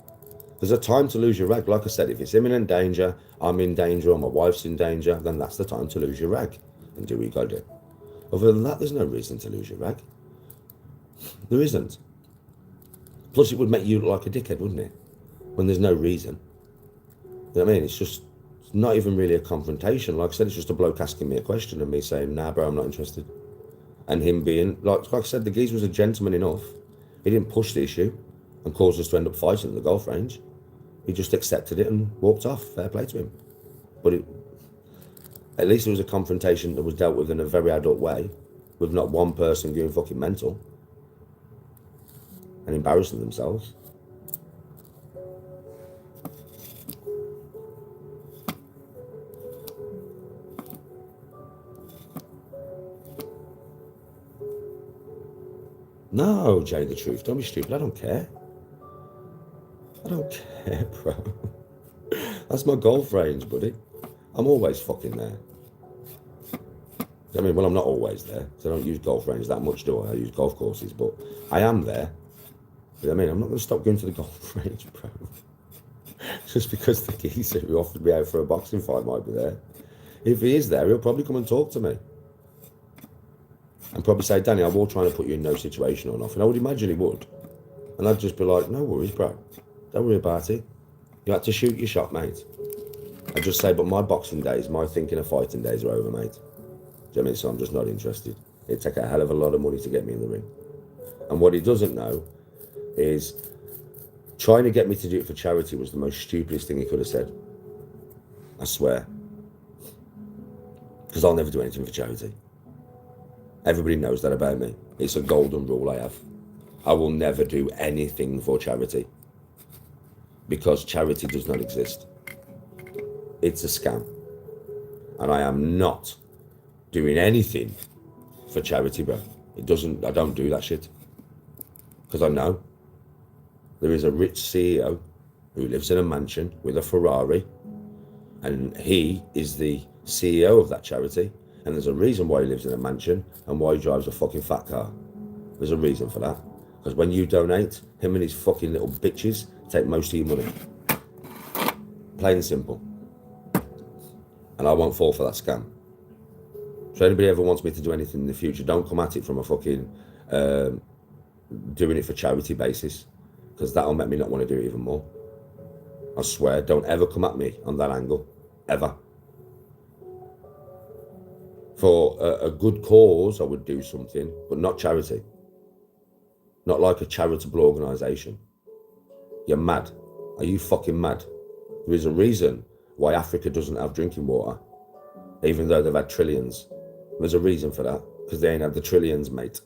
There's a time to lose your rag. Like I said, if it's imminent danger, I'm in danger, or my wife's in danger, then that's the time to lose your rag and do what you got to do. Other than that, there's no reason to lose your rag. There isn't. Plus, it would make you look like a dickhead, wouldn't it? When there's no reason. You know what I mean? It's not even really a confrontation. Like I said, it's just a bloke asking me a question and me saying, nah, bro, I'm not interested. And him being, like I said, the geezer was a gentleman enough. He didn't push the issue and cause us to end up fighting at the golf range. He just accepted it and walked off. Fair play to him. But at least it was a confrontation that was dealt with in a very adult way, with not one person going fucking mental and embarrassing themselves. No, Jay, the truth. Don't be stupid. I don't care. I don't care, bro. That's my golf range, buddy. I'm always fucking there. I mean, well, I'm not always there, so I don't use golf range that much, do I? I use golf courses, but I am there. You know what I mean? I'm not going to stop going to the golf range, bro. Just because the geezer who offered me out for a boxing fight might be there. If he is there, he'll probably come and talk to me. And probably say, Danny, I will try and put you in no situation or nothing. I would imagine he would. And I'd just be like, no worries, bro. Don't worry about it. You had to shoot your shot, mate. I'd just say, but my boxing days, my thinking of fighting days are over, mate. Do you know what I mean? So I'm just not interested. It'd take a hell of a lot of money to get me in the ring. And what he doesn't know is trying to get me to do it for charity was the most stupidest thing he could have said. I swear. Because I'll never do anything for charity. Everybody knows that about me. It's a golden rule I have. I will never do anything for charity. Because charity does not exist. It's a scam. And I am not doing anything for charity, bro. I don't do that shit. Because I know there is a rich CEO who lives in a mansion with a Ferrari, And he is the CEO of that charity. And there's a reason why he lives in a mansion and why he drives a fucking fat car. There's a reason for that. Because when you donate, him and his fucking little bitches take most of your money. Plain and simple. And I won't fall for that scam. So anybody ever wants me to do anything in the future, don't come at it from a fucking doing it for charity basis, because that'll make me not want to do it even more. I swear, don't ever come at me on that angle, ever. For a good cause, I would do something, but not charity. Not like a charitable organisation. You're mad. Are you fucking mad? There is a reason why Africa doesn't have drinking water, even though they've had trillions. There's a reason for that, because they ain't had the trillions, mate.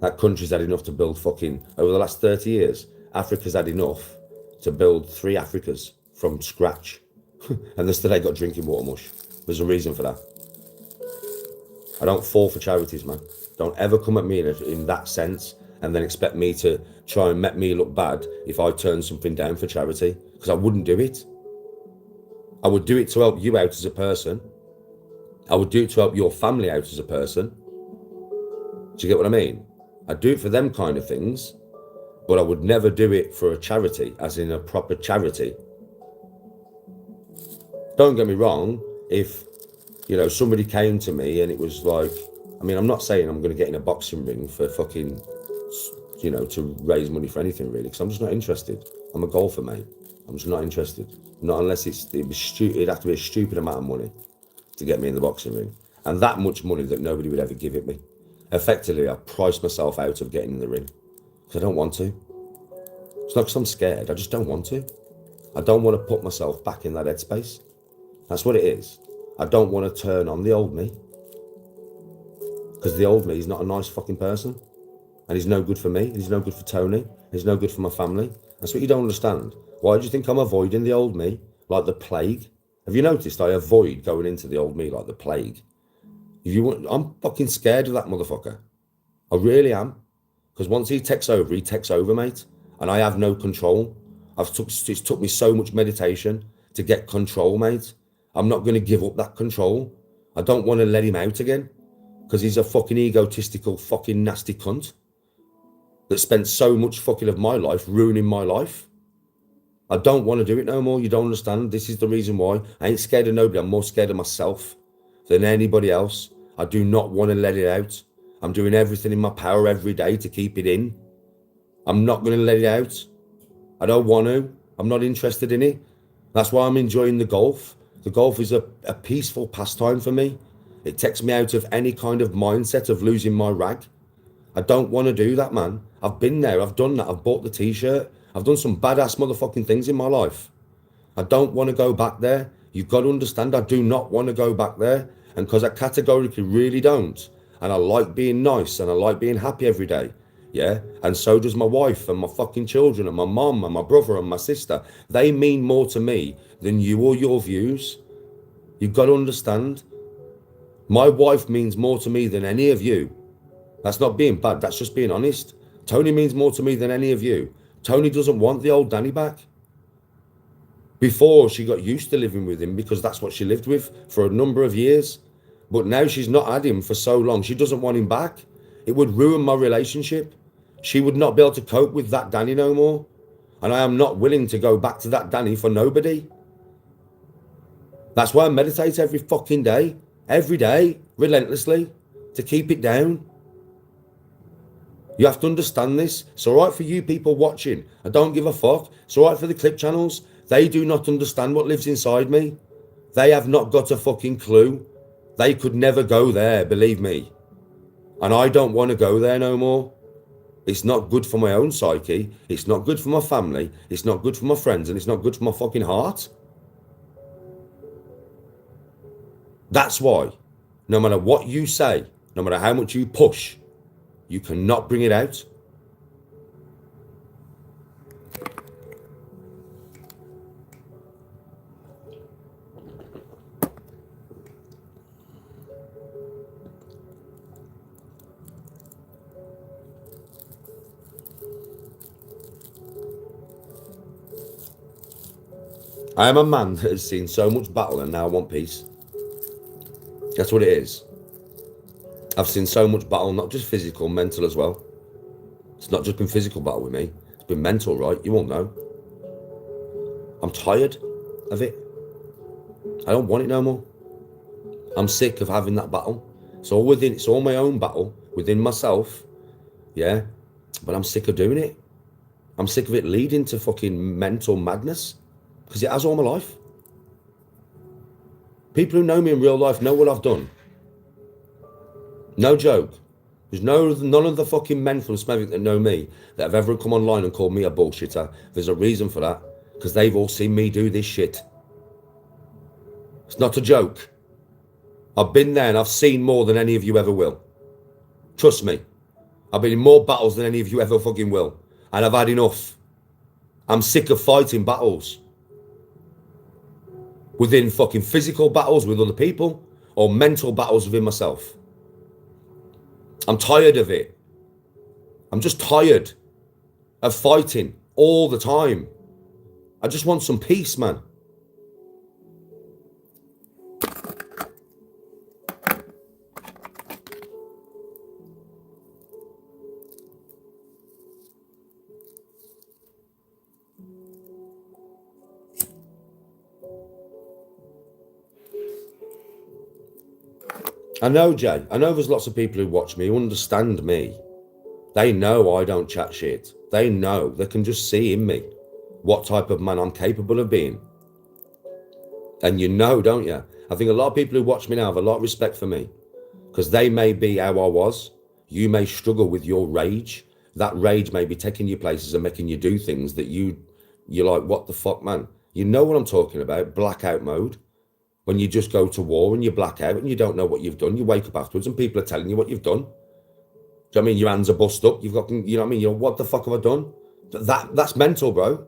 That country's had enough to build fucking, over the last 30 years, Africa's had enough to build 3 Africas from scratch. And they still ain't got drinking water mush. There's a reason for that. I don't fall for charities, man. Don't ever come at me in that sense and then expect me to try and make me look bad if I turn something down for charity, because I wouldn't do it. I would do it to help you out as a person. I would do it to help your family out as a person. Do you get what I mean? I'd do it for them kind of things, but I would never do it for a charity, as in a proper charity. Don't get me wrong, if, you know, somebody came to me and it was like, I mean, I'm not saying I'm going to get in a boxing ring for fucking, you know, to raise money for anything really, because I'm just not interested. I'm a golfer, mate. I'm just not interested. Not unless it'd have to be a stupid amount of money to get me in the boxing ring. And that much money that nobody would ever give it me. Effectively, I priced myself out of getting in the ring, because I don't want to. It's not because I'm scared, I just don't want to. I don't want to put myself back in that headspace. That's what it is. I don't want to turn on the old me, because the old me is not a nice fucking person, and he's no good for me, he's no good for Tony, he's no good for my family. That's what you don't understand. Why do you think I'm avoiding the old me like the plague? Have you noticed I avoid going into the old me like the plague? I'm fucking scared of that motherfucker. I really am. Because once he takes over, mate. And I have no control. It's took me so much meditation to get control, mate. I'm not going to give up that control. I don't want to let him out again. Because he's a fucking egotistical, fucking nasty cunt that spent so much fucking of my life ruining my life. I don't want to do it no more. You don't understand. This is the reason why. I ain't scared of nobody. I'm more scared of myself than anybody else. I do not want to let it out. I'm doing everything in my power every day to keep it in. I'm not going to let it out. I don't want to. I'm not interested in it. That's why I'm enjoying the golf. The golf is a peaceful pastime for me. It takes me out of any kind of mindset of losing my rag. I don't want to do that, man. I've been there. I've done that. I've bought the t-shirt. I've done some badass motherfucking things in my life. I don't want to go back there. You've got to understand, I do not want to go back there. And because I categorically really don't. And I like being nice and I like being happy every day. Yeah. And so does my wife and my fucking children and my mum and my brother and my sister. They mean more to me than you or your views. You've got to understand. My wife means more to me than any of you. That's not being bad. That's just being honest. Tony means more to me than any of you. Tony doesn't want the old Danny back. Before, she got used to living with him because that's what she lived with for a number of years. But now she's not had him for so long. She doesn't want him back. It would ruin my relationship. She would not be able to cope with that Danny no more. And I am not willing to go back to that Danny for nobody. That's why I meditate every fucking day. Every day, relentlessly, to keep it down. You have to understand this. It's all right for you people watching. I don't give a fuck. It's all right for the clip channels. They do not understand what lives inside me. They have not got a fucking clue. They could never go there, believe me. And I don't want to go there no more. It's not good for my own psyche. It's not good for my family. It's not good for my friends. And it's not good for my fucking heart. That's why, no matter what you say, no matter how much you push, you cannot bring it out. I am a man that has seen so much battle and now I want peace. That's what it is. I've seen so much battle, not just physical, mental as well. It's not just been physical battle with me. It's been mental, right? You all know. I'm tired of it. I don't want it no more. I'm sick of having that battle. It's all my own battle within myself. Yeah. But I'm sick of doing it. I'm sick of it leading to fucking mental madness. Because it has all my life. People who know me in real life know what I've done. No joke. There's none of the fucking men from Smethwick that know me that have ever come online and called me a bullshitter. There's a reason for that. Because they've all seen me do this shit. It's not a joke. I've been there and I've seen more than any of you ever will. Trust me. I've been in more battles than any of you ever fucking will. And I've had enough. I'm sick of fighting battles. Within fucking physical battles with other people or mental battles within myself. I'm tired of it. I'm just tired of fighting all the time. I just want some peace, man. I know, Jay. I know there's lots of people who watch me who understand me. They know I don't chat shit. They know. They can just see in me what type of man I'm capable of being. And you know, don't you? I think a lot of people who watch me now have a lot of respect for me. Because they may be how I was. You may struggle with your rage. That rage may be taking you places and making you do things that you're like, what the fuck, man? You know what I'm talking about. Blackout mode. When you just go to war and you black out and you don't know what you've done. You wake up afterwards and people are telling you what you've done. Do you know what I mean? Your hands are bust up. You've got, you know what I mean? You're, what the fuck have I done? That's mental, bro.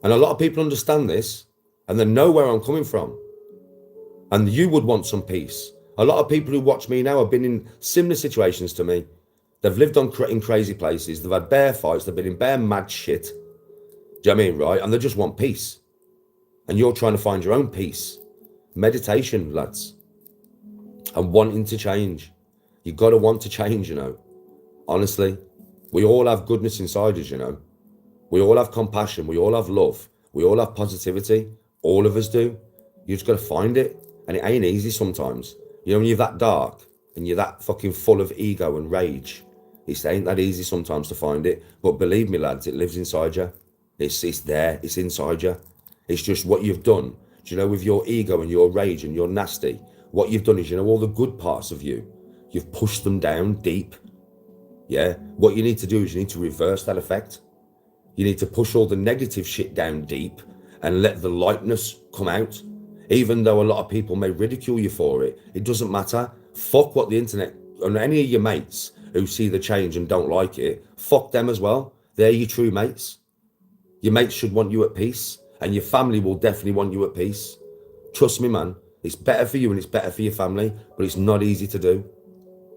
And a lot of people understand this and they know where I'm coming from. And you would want some peace. A lot of people who watch me now have been in similar situations to me. They've lived in crazy places. They've had bear fights. They've been in bear mad shit. Do you know what I mean, right? And they just want peace. And you're trying to find your own peace. Meditation, lads. And wanting to change. You've got to want to change, you know. Honestly. We all have goodness inside us, you know. We all have compassion. We all have love. We all have positivity. All of us do. You just got to find it. And it ain't easy sometimes. You know, when you're that dark and you're that fucking full of ego and rage, it ain't that easy sometimes to find it. But believe me, lads, it lives inside you. It's there. It's inside you. It's just what you've done. Do you know, with your ego and your rage and your nasty, what you've done is, you know, all the good parts of you, you've pushed them down deep. Yeah. What you need to do is you need to reverse that effect. You need to push all the negative shit down deep and let the lightness come out. Even though a lot of people may ridicule you for it, it doesn't matter. Fuck what the internet and any of your mates who see the change and don't like it, fuck them as well. They're your true mates. Your mates should want you at peace. And your family will definitely want you at peace. Trust me, man. It's better for you and it's better for your family, but it's not easy to do.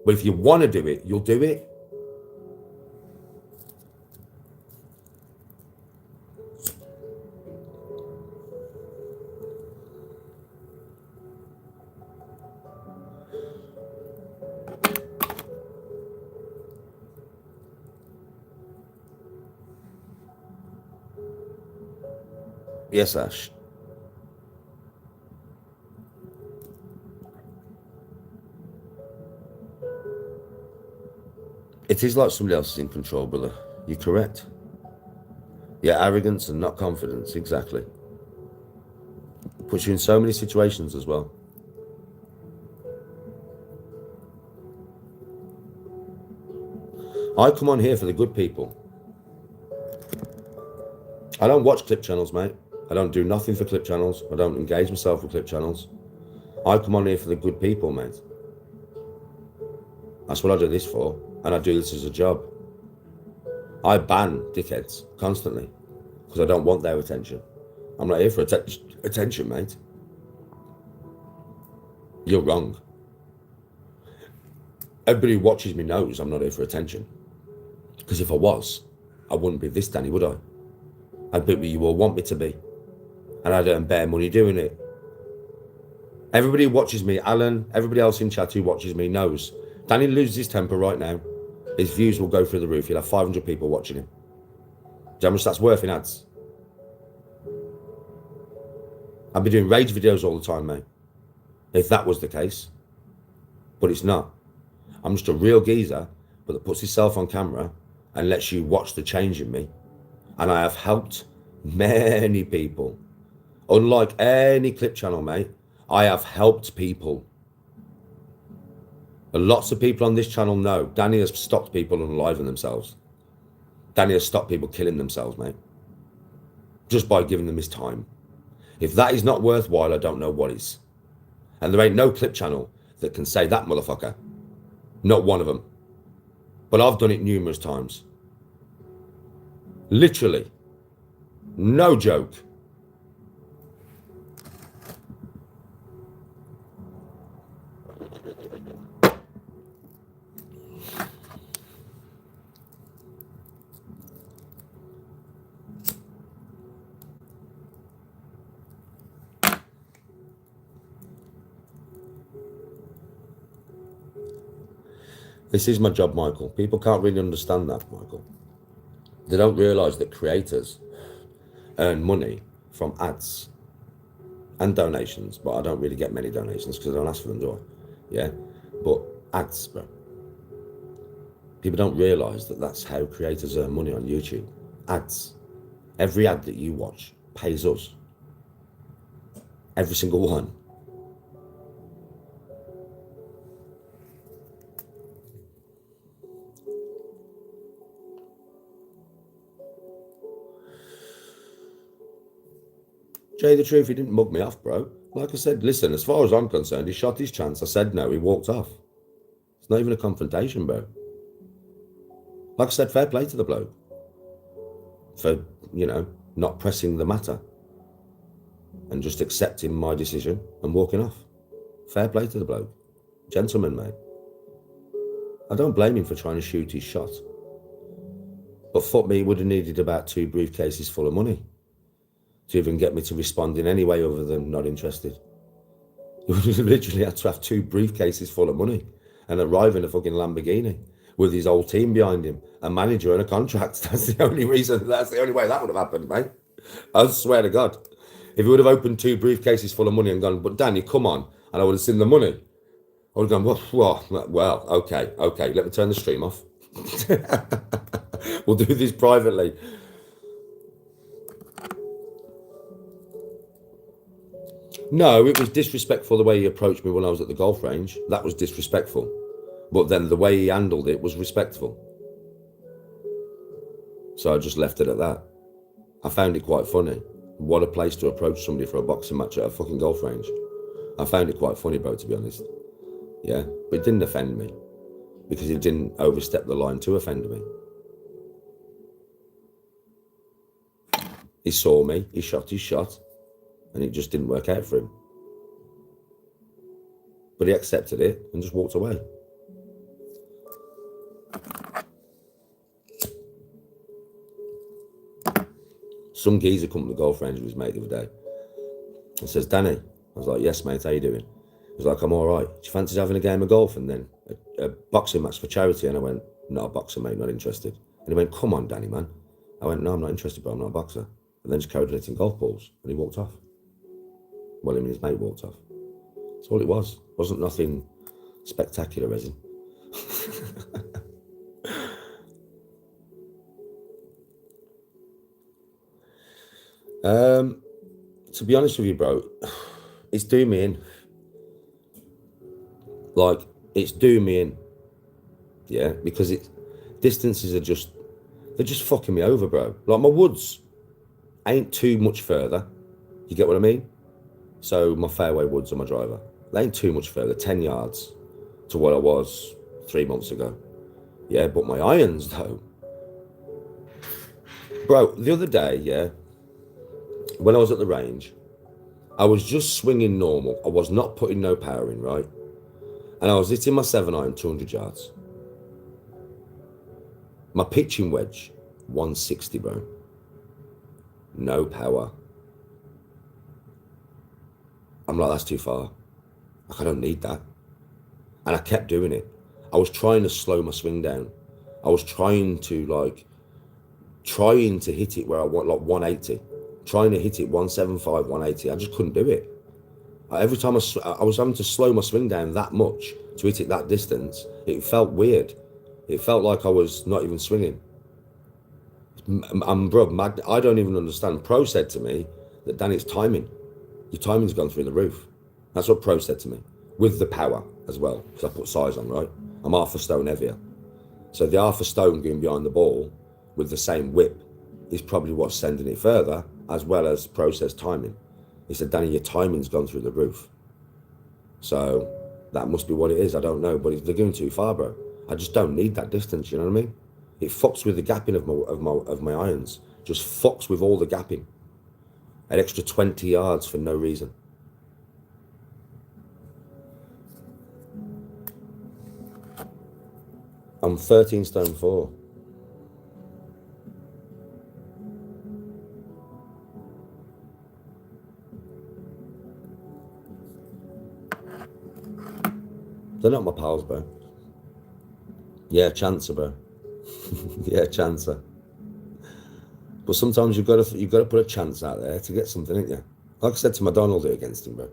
But if you want to do it, you'll do it. Yes, Ash. It is like somebody else is in control, brother. You're correct. Yeah, arrogance and not confidence, exactly. Puts you in so many situations as well. I come on here for the good people. I don't watch clip channels, mate. I don't do nothing for clip channels. I don't engage myself with clip channels. I come on here for the good people, mate. That's what I do this for. And I do this as a job. I ban dickheads constantly because I don't want their attention. I'm not here for attention, mate. You're wrong. Everybody who watches me knows I'm not here for attention. Because if I was, I wouldn't be this Danny, would I? But you will want me to be. And I'd earn bare money doing it. Everybody who watches me, Alan, everybody else in chat who watches me knows. Danny loses his temper right now. His views will go through the roof. He'll have 500 people watching him. Do you know how much that's worth in ads? I'd be doing rage videos all the time, mate. If that was the case. But it's not. I'm just a real geezer, but that puts himself on camera and lets you watch the change in me. And I have helped many people. Unlike any clip channel, mate, I have helped people. And lots of people on this channel know Danny has stopped people unaliving themselves. Danny has stopped people killing themselves, mate. Just by giving them his time. If that is not worthwhile, I don't know what is. And there ain't no clip channel that can say that, motherfucker. Not one of them. But I've done it numerous times. Literally. No joke. This is my job, Michael. People can't really understand that, Michael. They don't realise that creators earn money from ads and donations, but I don't really get many donations because I don't ask for them, do I? Yeah, but ads, bro. People don't realise that that's how creators earn money on YouTube. Ads. Every ad that you watch pays us. Every single one. Jay, the truth, he didn't mug me off, bro. Like I said, listen, as far as I'm concerned, he shot his chance. I said no, he walked off. It's not even a confrontation, bro. Like I said, fair play to the bloke. For, you know, not pressing the matter. And just accepting my decision and walking off. Fair play to the bloke. Gentleman, mate. I don't blame him for trying to shoot his shot. But fuck me, he would have needed about 2 briefcases full of money to even get me to respond in any way other than not interested. You would have literally had to have 2 briefcases full of money and arrive in a fucking Lamborghini with his whole team behind him, a manager and a contract. That's the only reason, that's the only way that would have happened, mate. I swear to God. If he would have opened 2 briefcases full of money and gone, but Danny, come on, and I would have seen the money, I would have gone, well, okay, let me turn the stream off. We'll do this privately. No, it was disrespectful the way he approached me when I was at the golf range. That was disrespectful. But then the way he handled it was respectful. So I just left it at that. I found it quite funny. What a place to approach somebody for a boxing match at a fucking golf range. I found it quite funny, bro, to be honest. Yeah, but it didn't offend me. Because it didn't overstep the line to offend me. He saw me, he shot his shot. And it just didn't work out for him. But he accepted it and just walked away. Some geezer come to the golf range with his mate the other day and says, Danny. I was like, yes, mate, how you doing? He was like, I'm all right. Do you fancy having a game of golf and then a boxing match for charity? And I went, not a boxer, mate, not interested. And he went, come on, Danny, man. I went, no, I'm not interested, bro, I'm not a boxer. And then just carried on hitting golf balls and he walked off. Well, him and his mate walked off. That's all it was. Wasn't nothing spectacular, resin. To be honest with you, bro, it's doing me in. Like, it's doing me in. Yeah, because distances are just, they're just fucking me over, bro. Like, my woods ain't too much further. You get what I mean? So my fairway woods on my driver, they ain't too much further, 10 yards to what I was 3 months ago. Yeah, but my irons though. Bro, the other day, yeah, when I was at the range, I was just swinging normal. I was not putting no power in, right? And I was hitting my 7-iron 200 yards. My pitching wedge, 160, bro. no power. I'm like, that's too far. Like, I don't need that. And I kept doing it. I was trying to slow my swing down. I was trying to hit it where I want, like 180. Trying to hit it 175, 180. I just couldn't do it. Every time I was having to slow my swing down that much to hit it that distance, it felt weird. It felt like I was not even swinging. Bro, I don't even understand. Pro said to me that, Dan, it's timing. Your timing's gone through the roof. That's what Pro said to me. With the power as well, because I put size on, right? I'm half a stone heavier. So the half a stone going behind the ball with the same whip is probably what's sending it further, as well as process timing. He said, Danny, your timing's gone through the roof. So that must be what it is. I don't know, but they're going too far, bro. I just don't need that distance. You know what I mean? It fucks with the gapping of my irons. Just fucks with all the gapping. An extra 20 yards for no reason. I'm 13 stone 4. They're not my pals, bro. Yeah, chancer, bro. Yeah, chancer. But sometimes you've got to put a chance out there to get something, ain't you? Like I said to my Don, I'll do it against him, bro.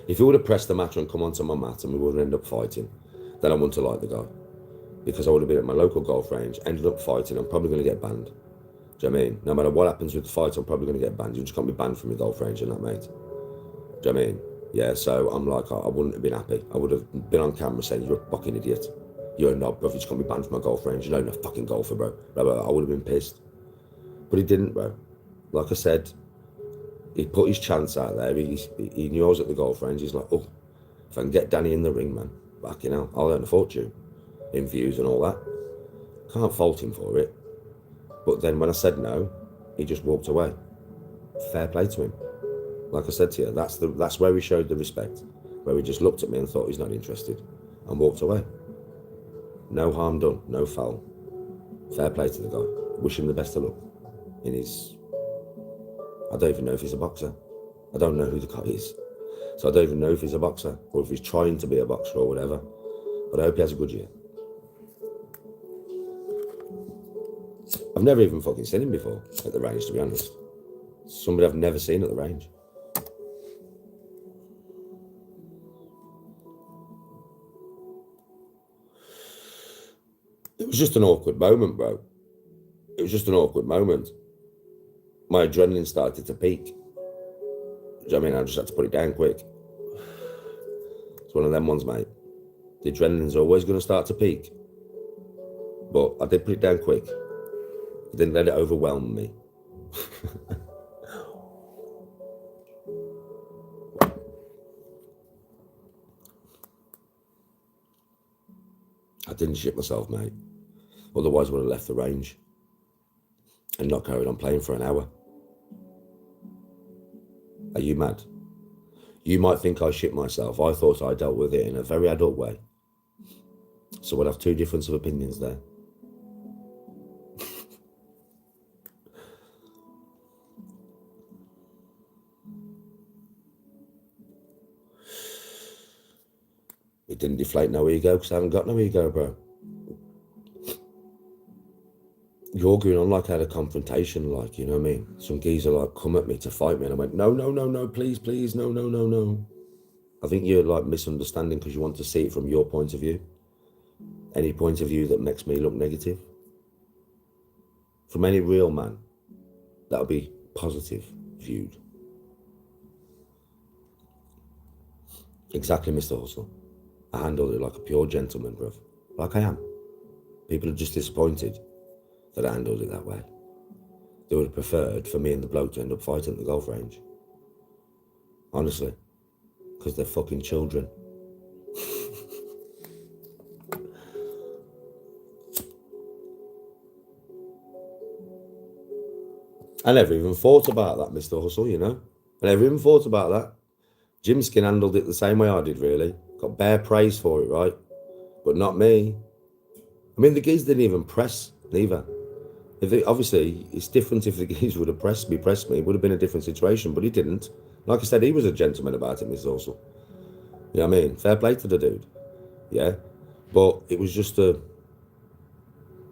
If he would have pressed the match and come onto my mat and we would have ended up fighting, then I wouldn't have liked the guy. Because I would have been at my local golf range, ended up fighting, I'm probably going to get banned. Do you know what I mean? No matter what happens with the fight, I'm probably going to get banned. You just can't be banned from your golf range and that, mate. Do you know what I mean? Yeah, so I'm like, I wouldn't have been happy. I would have been on camera saying, you're a fucking idiot. You're a knob, bro. You just can't be banned from my golf range. You're not even a fucking golfer, bro. I would have been pissed. But he didn't, bro. Like I said, he put his chance out there. He knew I was at the golf range. He's like, oh, if I can get Danny in the ring, man, fucking hell, I'll earn a fortune in views and all that. Can't fault him for it. But then when I said no, he just walked away. Fair play to him. Like I said to you, that's where he showed the respect, where he just looked at me and thought he's not interested and walked away. No harm done, no foul. Fair play to the guy. Wish him the best of luck in his... I don't even know if he's a boxer. I don't know who the guy is. So I don't even know if he's a boxer or if he's trying to be a boxer or whatever. But I hope he has a good year. I've never even fucking seen him before at the range, to be honest. Somebody I've never seen at the range. It was just an awkward moment, bro. It was just an awkward moment. My adrenaline started to peak. Do you know what I mean? I just had to put it down quick. It's one of them ones, mate. The adrenaline's always going to start to peak. But I did put it down quick. I didn't let it overwhelm me. I didn't shit myself, mate. Otherwise I would have left the range and not carried on playing for an hour. Are you mad? You might think I shit myself. I thought I dealt with it in a very adult way. So we'll have two difference of opinions there. It didn't deflate no ego because I haven't got no ego, bro. You're going on like I had a confrontation, like, you know what I mean? Some geezer like come at me to fight me and I went, no, no, no, no, please, please, no, no, no, no. I think you're like misunderstanding because you want to see it from your point of view. Any point of view that makes me look negative. From any real man, that'll be positive viewed. Exactly, Mr. Hustle. I handled it like a pure gentleman, bruv. Like I am. People are just disappointed that I handled it that way. They would have preferred for me and the bloke to end up fighting at the golf range. Honestly. Because they're fucking children. I never even thought about that, Mr. Hustle, you know? I never even thought about that. Jim Skin handled it the same way I did, really. Got bare praise for it, right? But not me. I mean, the geese didn't even press, neither. Obviously, it's different if the geezer would have pressed me, it would have been a different situation, but he didn't. Like I said, he was a gentleman about it, Mr. Hustle. You know what I mean? Fair play to the dude. Yeah. But it was just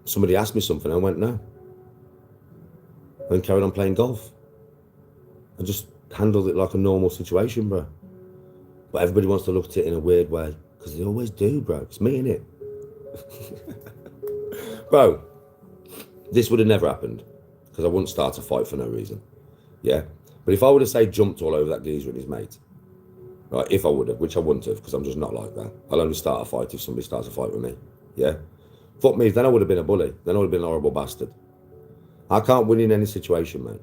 somebody asked me something, I went, no. And carried on playing golf. I just handled it like a normal situation, bro. But everybody wants to look at it in a weird way, because they always do, bro. It's me, innit? Bro, this would have never happened, because I wouldn't start a fight for no reason. Yeah? But if I would have, say, jumped all over that geezer and his mate, right, if I would have, which I wouldn't have, because I'm just not like that. I'll only start a fight if somebody starts a fight with me. Yeah? Fuck me, then I would have been a bully. Then I would have been a horrible bastard. I can't win in any situation, mate.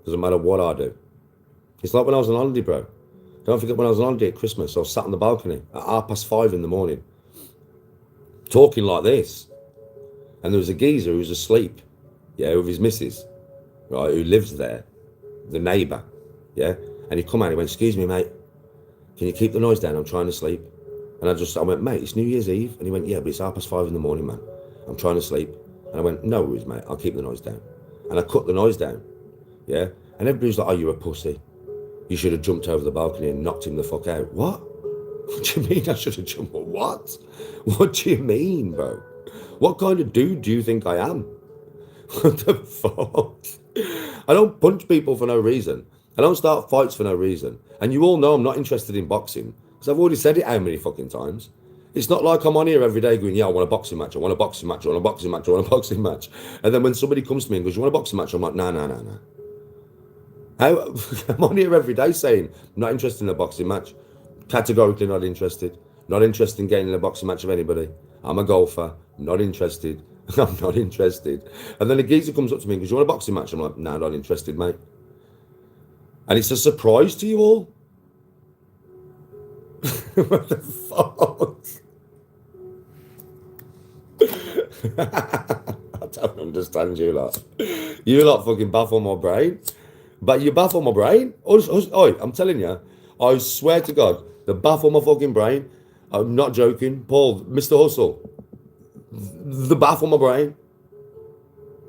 Doesn't matter what I do. It's like when I was on holiday, bro. Don't forget when I was on holiday at Christmas, I was sat on the balcony at 5:30 in the morning, talking like this. And there was a geezer who was asleep, yeah, with his missus, right, who lives there, the neighbour, yeah. And he come out and he went, excuse me, mate, can you keep the noise down? I'm trying to sleep. And I went, mate, it's New Year's Eve. And he went, yeah, but it's 5:30 in the morning, man. I'm trying to sleep. And I went, no worries, mate, I'll keep the noise down. And I cut the noise down, yeah. And everybody was like, oh, you're a pussy. You should have jumped over the balcony and knocked him the fuck out. What? What do you mean I should have jumped? What? What do you mean, bro? What kind of dude do you think I am? What the fuck? I don't punch people for no reason. I don't start fights for no reason. And you all know I'm not interested in boxing, because I've already said it how many fucking times. It's not like I'm on here every day going, yeah, I want a boxing match, I want a boxing match, I want a boxing match, I want a boxing match. And then when somebody comes to me and goes, you want a boxing match? I'm like, no. I'm on here every day saying, I'm not interested in a boxing match. Categorically not interested. Not interested in getting in a boxing match of anybody. I'm a golfer. I'm not interested. I'm not interested. And then the geezer comes up to me and goes, you want a boxing match? I'm like, no, not interested, mate. And it's a surprise to you all. What the fuck? I don't understand you lot. You lot fucking baffle my brain. But you baffle my brain. Oh, I'm telling you, I swear to God, the baffle my fucking brain. I'm not joking. Paul, Mr. Hustle, the baffle my brain.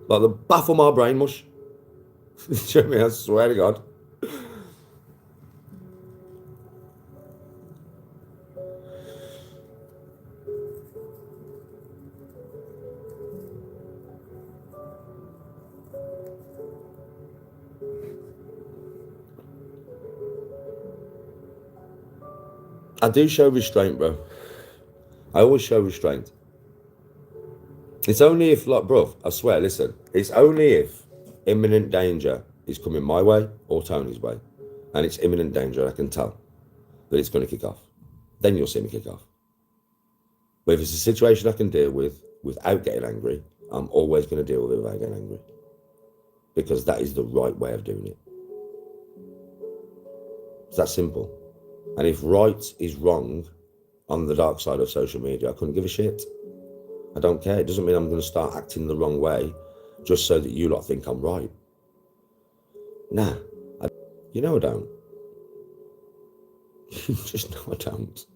Like the baffle my brain mush. Do you know what I mean? I swear to God. I do show restraint, bro. I always show restraint. It's only if, like, bro, I swear, listen, it's only if imminent danger is coming my way or Tony's way, and it's imminent danger, I can tell that it's going to kick off. Then you'll see me kick off. But if it's a situation I can deal with without getting angry, I'm always going to deal with it without getting angry, because that is the right way of doing it. It's that simple. And if right is wrong on the dark side of social media, I couldn't give a shit. I don't care. It doesn't mean I'm going to start acting the wrong way just so that you lot think I'm right. Nah. You know I don't. You just know I don't.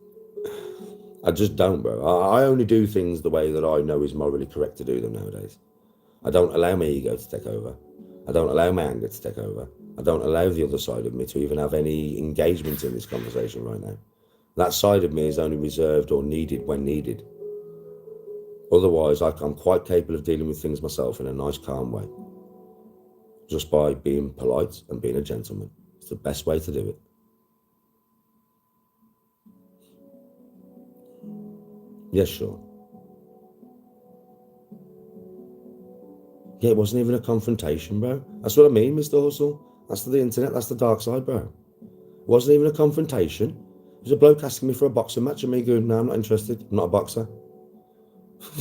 I just don't, bro. I only do things the way that I know is morally correct to do them nowadays. I don't allow my ego to take over. I don't allow my anger to take over. I don't allow the other side of me to even have any engagement in this conversation right now. That side of me is only reserved or needed when needed. Otherwise, I'm quite capable of dealing with things myself in a nice, calm way. Just by being polite and being a gentleman. It's the best way to do it. Yes, sure. Yeah, it wasn't even a confrontation, bro. That's what I mean, Mr. Hustle. That's the internet, that's the dark side, bro. It wasn't even a confrontation. It was a bloke asking me for a boxing match and me going, no, I'm not interested. I'm not a boxer.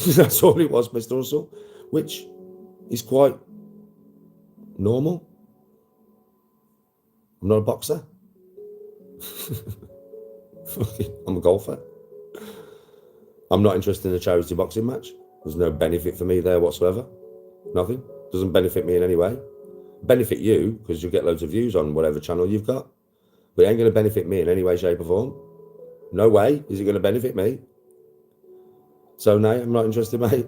That's all it was, Mr. Hustle. Which is quite normal. I'm not a boxer. I'm a golfer. I'm not interested in a charity boxing match. There's no benefit for me there whatsoever. Nothing. Doesn't benefit me in any way. Benefit you, because you'll get loads of views on whatever channel you've got. But it ain't going to benefit me in any way, shape or form. No way is it going to benefit me. So no, I'm not interested, mate.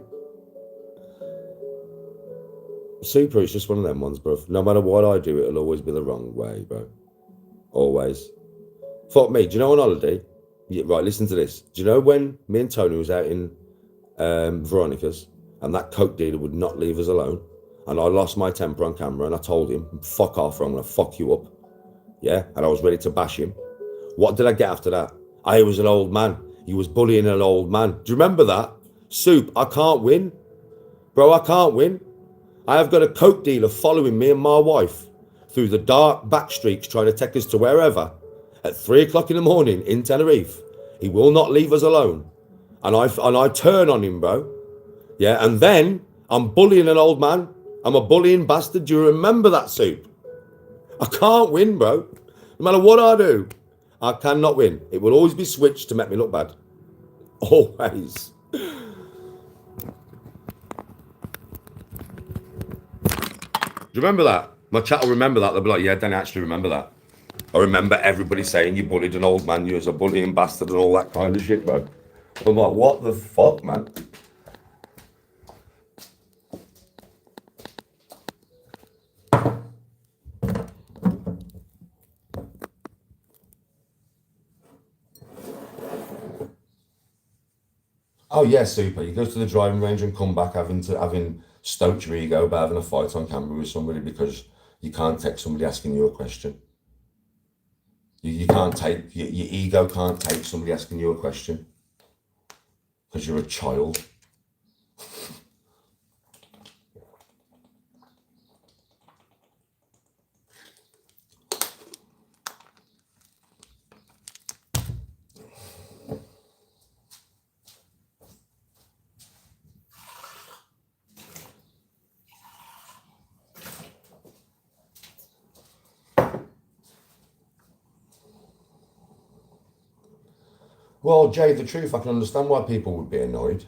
Super is just one of them ones, bro. No matter what I do, it'll always be the wrong way, bro. Always. Fuck me. Do you know on holiday? Yeah, right, listen to this. Do you know when me and Tony was out in Veronica's and that coke dealer would not leave us alone? And I lost my temper on camera and I told him, fuck off or I'm going to fuck you up. Yeah? And I was ready to bash him. What did I get after that? I was an old man. He was bullying an old man. Do you remember that? Soup, I can't win. Bro, I can't win. I have got a coke dealer following me and my wife through the dark back streets trying to take us to wherever at 3 o'clock in the morning in Tenerife. He will not leave us alone. And I turn on him, bro. Yeah, and then I'm bullying an old man. I'm a bullying bastard. Do you remember that, Soup? I can't win, bro. No matter what I do, I cannot win. It will always be switched to make me look bad. Always. Do you remember that? My chat will remember that. They'll be like, yeah, Danny, I actually remember that. I remember everybody saying you bullied an old man, you was a bullying bastard and all that kind of shit, bro. I'm like, what the fuck, man? Oh yeah, Super. You go to the driving range and come back having stoked your ego by having a fight on camera with somebody because you can't take somebody asking you a question. You can't take, your ego can't take somebody asking you a question because you're a child. Well, Jay, the truth, I can understand why people would be annoyed,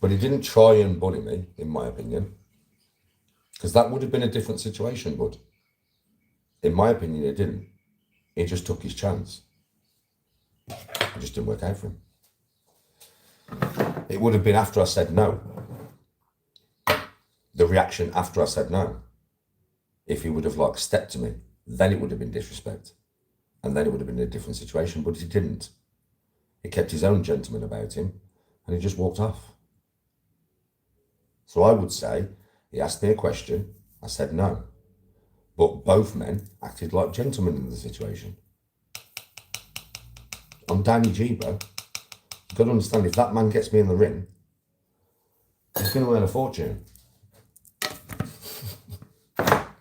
but he didn't try and bully me, in my opinion, because that would have been a different situation, bud. In my opinion, it didn't. He just took his chance. It just didn't work out for him. It would have been after I said no. The reaction after I said no. If he would have like stepped to me, then it would have been disrespect. And then it would have been a different situation, but he didn't. He kept his own gentleman about him and he just walked off. So I would say he asked me a question, I said no. But both men acted like gentlemen in the situation. I'm Danny G, bro. You've got to understand, if that man gets me in the ring, he's going to earn a fortune.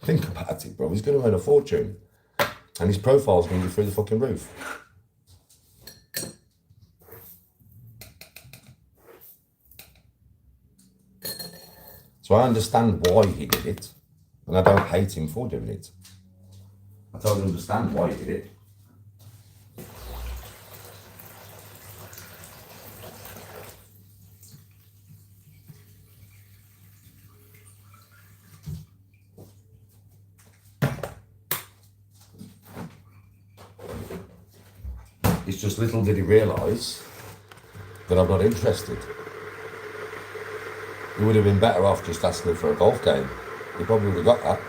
Think about it, bro. He's going to earn a fortune. And his profile's going to be through the fucking roof. So I understand why he did it, and I don't hate him for doing it. I totally understand why he did it. It's just little did he realise that I'm not interested. He would have been better off just asking for a golf game. He probably would have got that.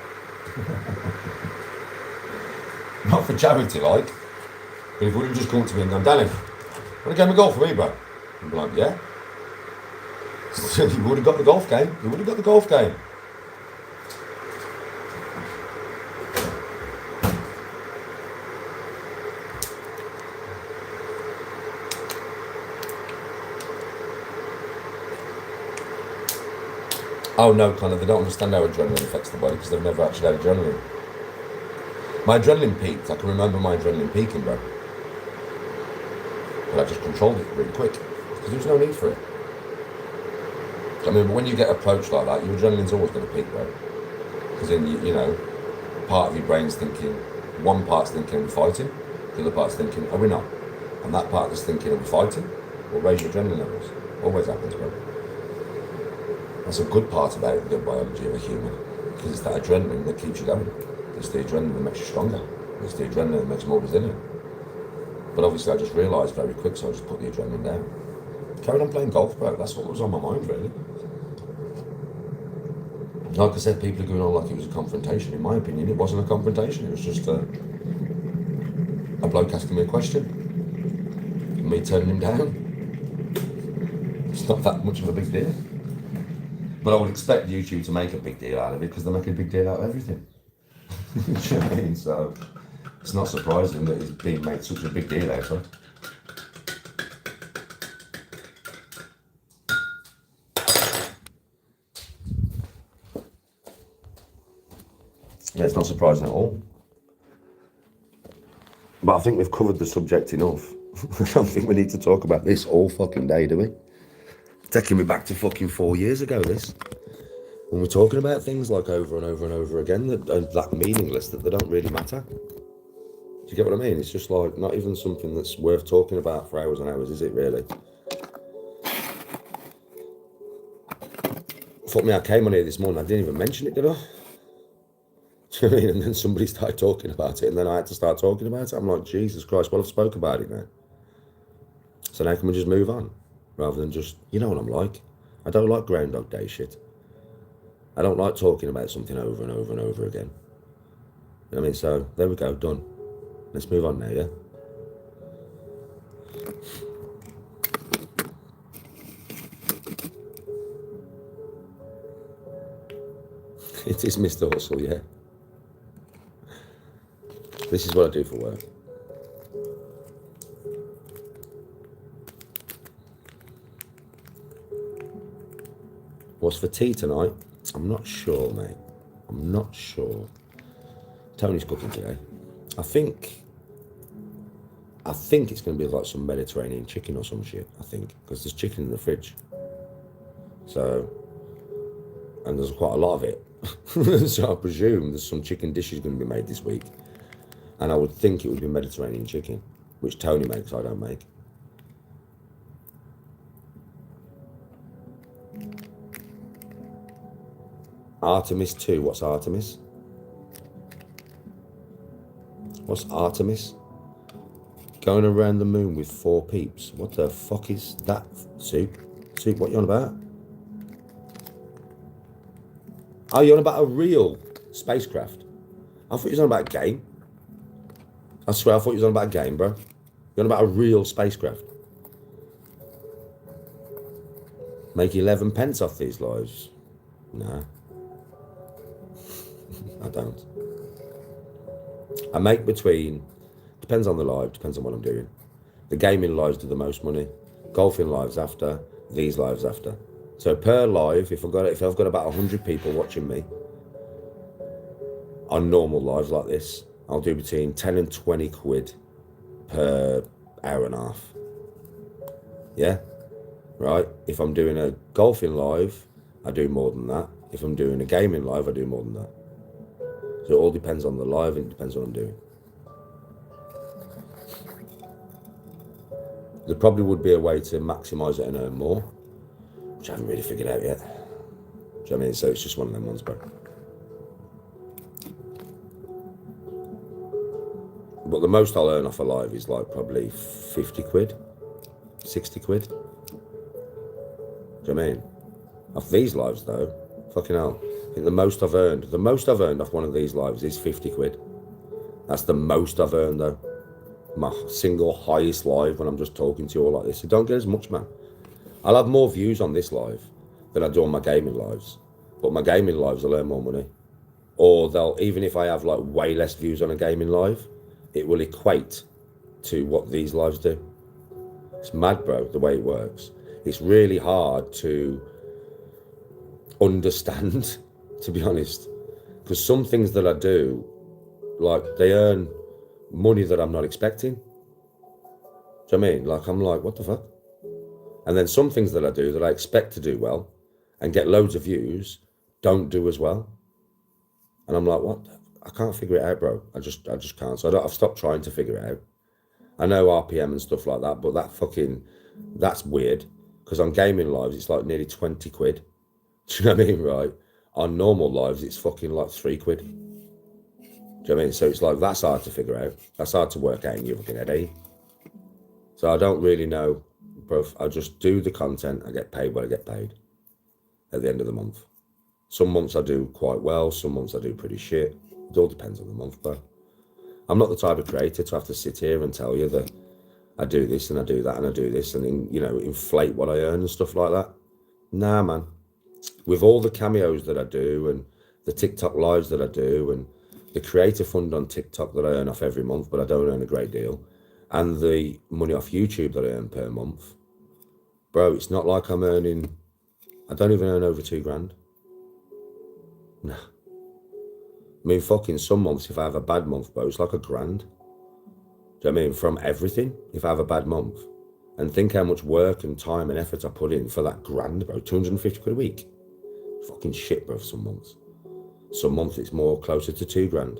Not for charity, like. But if he would have just come to me and gone, Danny, want a game of golf for me, bro? I'd be like, yeah. He would have got the golf game. He would have got the golf game. Oh no, Connor, they don't understand how adrenaline affects the body because they've never actually had adrenaline. My adrenaline peaked. I can remember my adrenaline peaking, bro. But I just controlled it really quick because there was no need for it. I mean, but when you get approached like that, your adrenaline's always going to peak, bro. Because then, you know, part of your brain's thinking, one part's thinking, are we fighting? The other part's thinking, are we not? And that part that's thinking, are we fighting? Will raise your adrenaline levels. Always happens, bro. That's a good part about the biology of a human, because it's that adrenaline that keeps you going. It's the adrenaline that makes you stronger. It's the adrenaline that makes you more resilient. But obviously I just realised very quick, so I just put the adrenaline down. Carried on playing golf, bro. That's what was on my mind, really. Like I said, people are going on like it was a confrontation. In my opinion, it wasn't a confrontation. It was just a bloke asking me a question, and me turning him down. It's not that much of a big deal. But I would expect YouTube to make a big deal out of it because they make a big deal out of everything. You know what I mean? So it's not surprising that it's being made such a big deal out of. Yeah, it's not surprising at all. But I think we've covered the subject enough. I don't think we need to talk about this all fucking day, do we? It's taking me back to fucking 4 years ago, this. When we're talking about things like over and over and over again that are that meaningless, that they don't really matter. Do you get what I mean? It's just like not even something that's worth talking about for hours and hours, is it really? Fuck me, I came on here this morning, I didn't even mention it, did I? Do you know what I mean? And then somebody started talking about it, and then I had to start talking about it. I'm like, Jesus Christ, well, I've spoke about it now. So now can we just move on? Rather than just, you know what I'm like. I don't like Groundhog Day shit. I don't like talking about something over and over and over again. You know what I mean? So there we go, done. Let's move on now, yeah? It is Mr. Hustle, yeah. This is what I do for work. What's for tea tonight? I'm not sure, mate. I'm not sure. Tony's cooking today. I think it's going to be like some Mediterranean chicken or some shit, I think, because there's chicken in the fridge. So, and there's quite a lot of it. So I presume there's some chicken dishes going to be made this week. And I would think it would be Mediterranean chicken, which Tony makes, I don't make. Artemis 2, what's Artemis? What's Artemis? Going around the moon with 4 peeps. What the fuck is that? Soup? Soup, what you on about? Oh, you're on about a real spacecraft? I thought you was on about a game. I swear, I thought you was on about a game, bro. You're on about a real spacecraft. Make 11 pence off these lives? No. I don't. I make between, depends on the live, depends on what I'm doing. The gaming lives do the most money. Golfing lives after, these lives after. So per live, if I've got about 100 people watching me on normal lives like this, I'll do between 10 and 20 quid per hour and a half. Yeah? Right? If I'm doing a golfing live, I do more than that. If I'm doing a gaming live, I do more than that. So it all depends on the live and it depends what I'm doing. There probably would be a way to maximise it and earn more, which I haven't really figured out yet. Do you know what I mean? So it's just one of them ones, bro. But the most I'll earn off a live is like probably 50 quid, 60 quid. Do you know what I mean? Off these lives though, fucking hell. I think the most I've earned off one of these lives is 50 quid. That's the most I've earned though. My single highest live when I'm just talking to you all like this. I don't get as much, man. I'll have more views on this live than I do on my gaming lives. But my gaming lives will earn more money. Or they'll, even if I have like way less views on a gaming live, it will equate to what these lives do. It's mad, bro, the way it works. It's really hard to understand, to be honest. Because some things that I do, like, they earn money that I'm not expecting. Do you know what I mean? Like, I'm like, what the fuck? And then some things that I do that I expect to do well and get loads of views don't do as well. And I'm like, what? I can't figure it out, bro. I just can't. So I've stopped trying to figure it out. I know RPM and stuff like that, but that's weird. Because on gaming lives, it's like nearly 20 quid. Do you know what I mean, right? On normal lives, it's fucking like 3 quid. Do you know what I mean? So it's like, that's hard to figure out. That's hard to work out in your fucking head, eh? So I don't really know, bro. I just do the content. I get paid what I get paid at the end of the month. Some months I do quite well, some months I do pretty shit. It all depends on the month, bro. I'm not the type of creator to have to sit here and tell you that I do this and I do that and I do this and then, you know, inflate what I earn and stuff like that. Nah, man. With all the cameos that I do and the TikTok lives that I do and the creator fund on TikTok that I earn off every month, but I don't earn a great deal, and the money off YouTube that I earn per month, bro, it's not like I'm earning, I don't even earn over $2,000. Nah. I mean, fucking some months, if I have a bad month, bro, it's like $1,000. Do you know what I mean? From everything, if I have a bad month. And think how much work and time and effort I put in for that $1,000, bro. 250 quid a week. Fucking shit, bro, some months. Some months it's more closer to $2,000.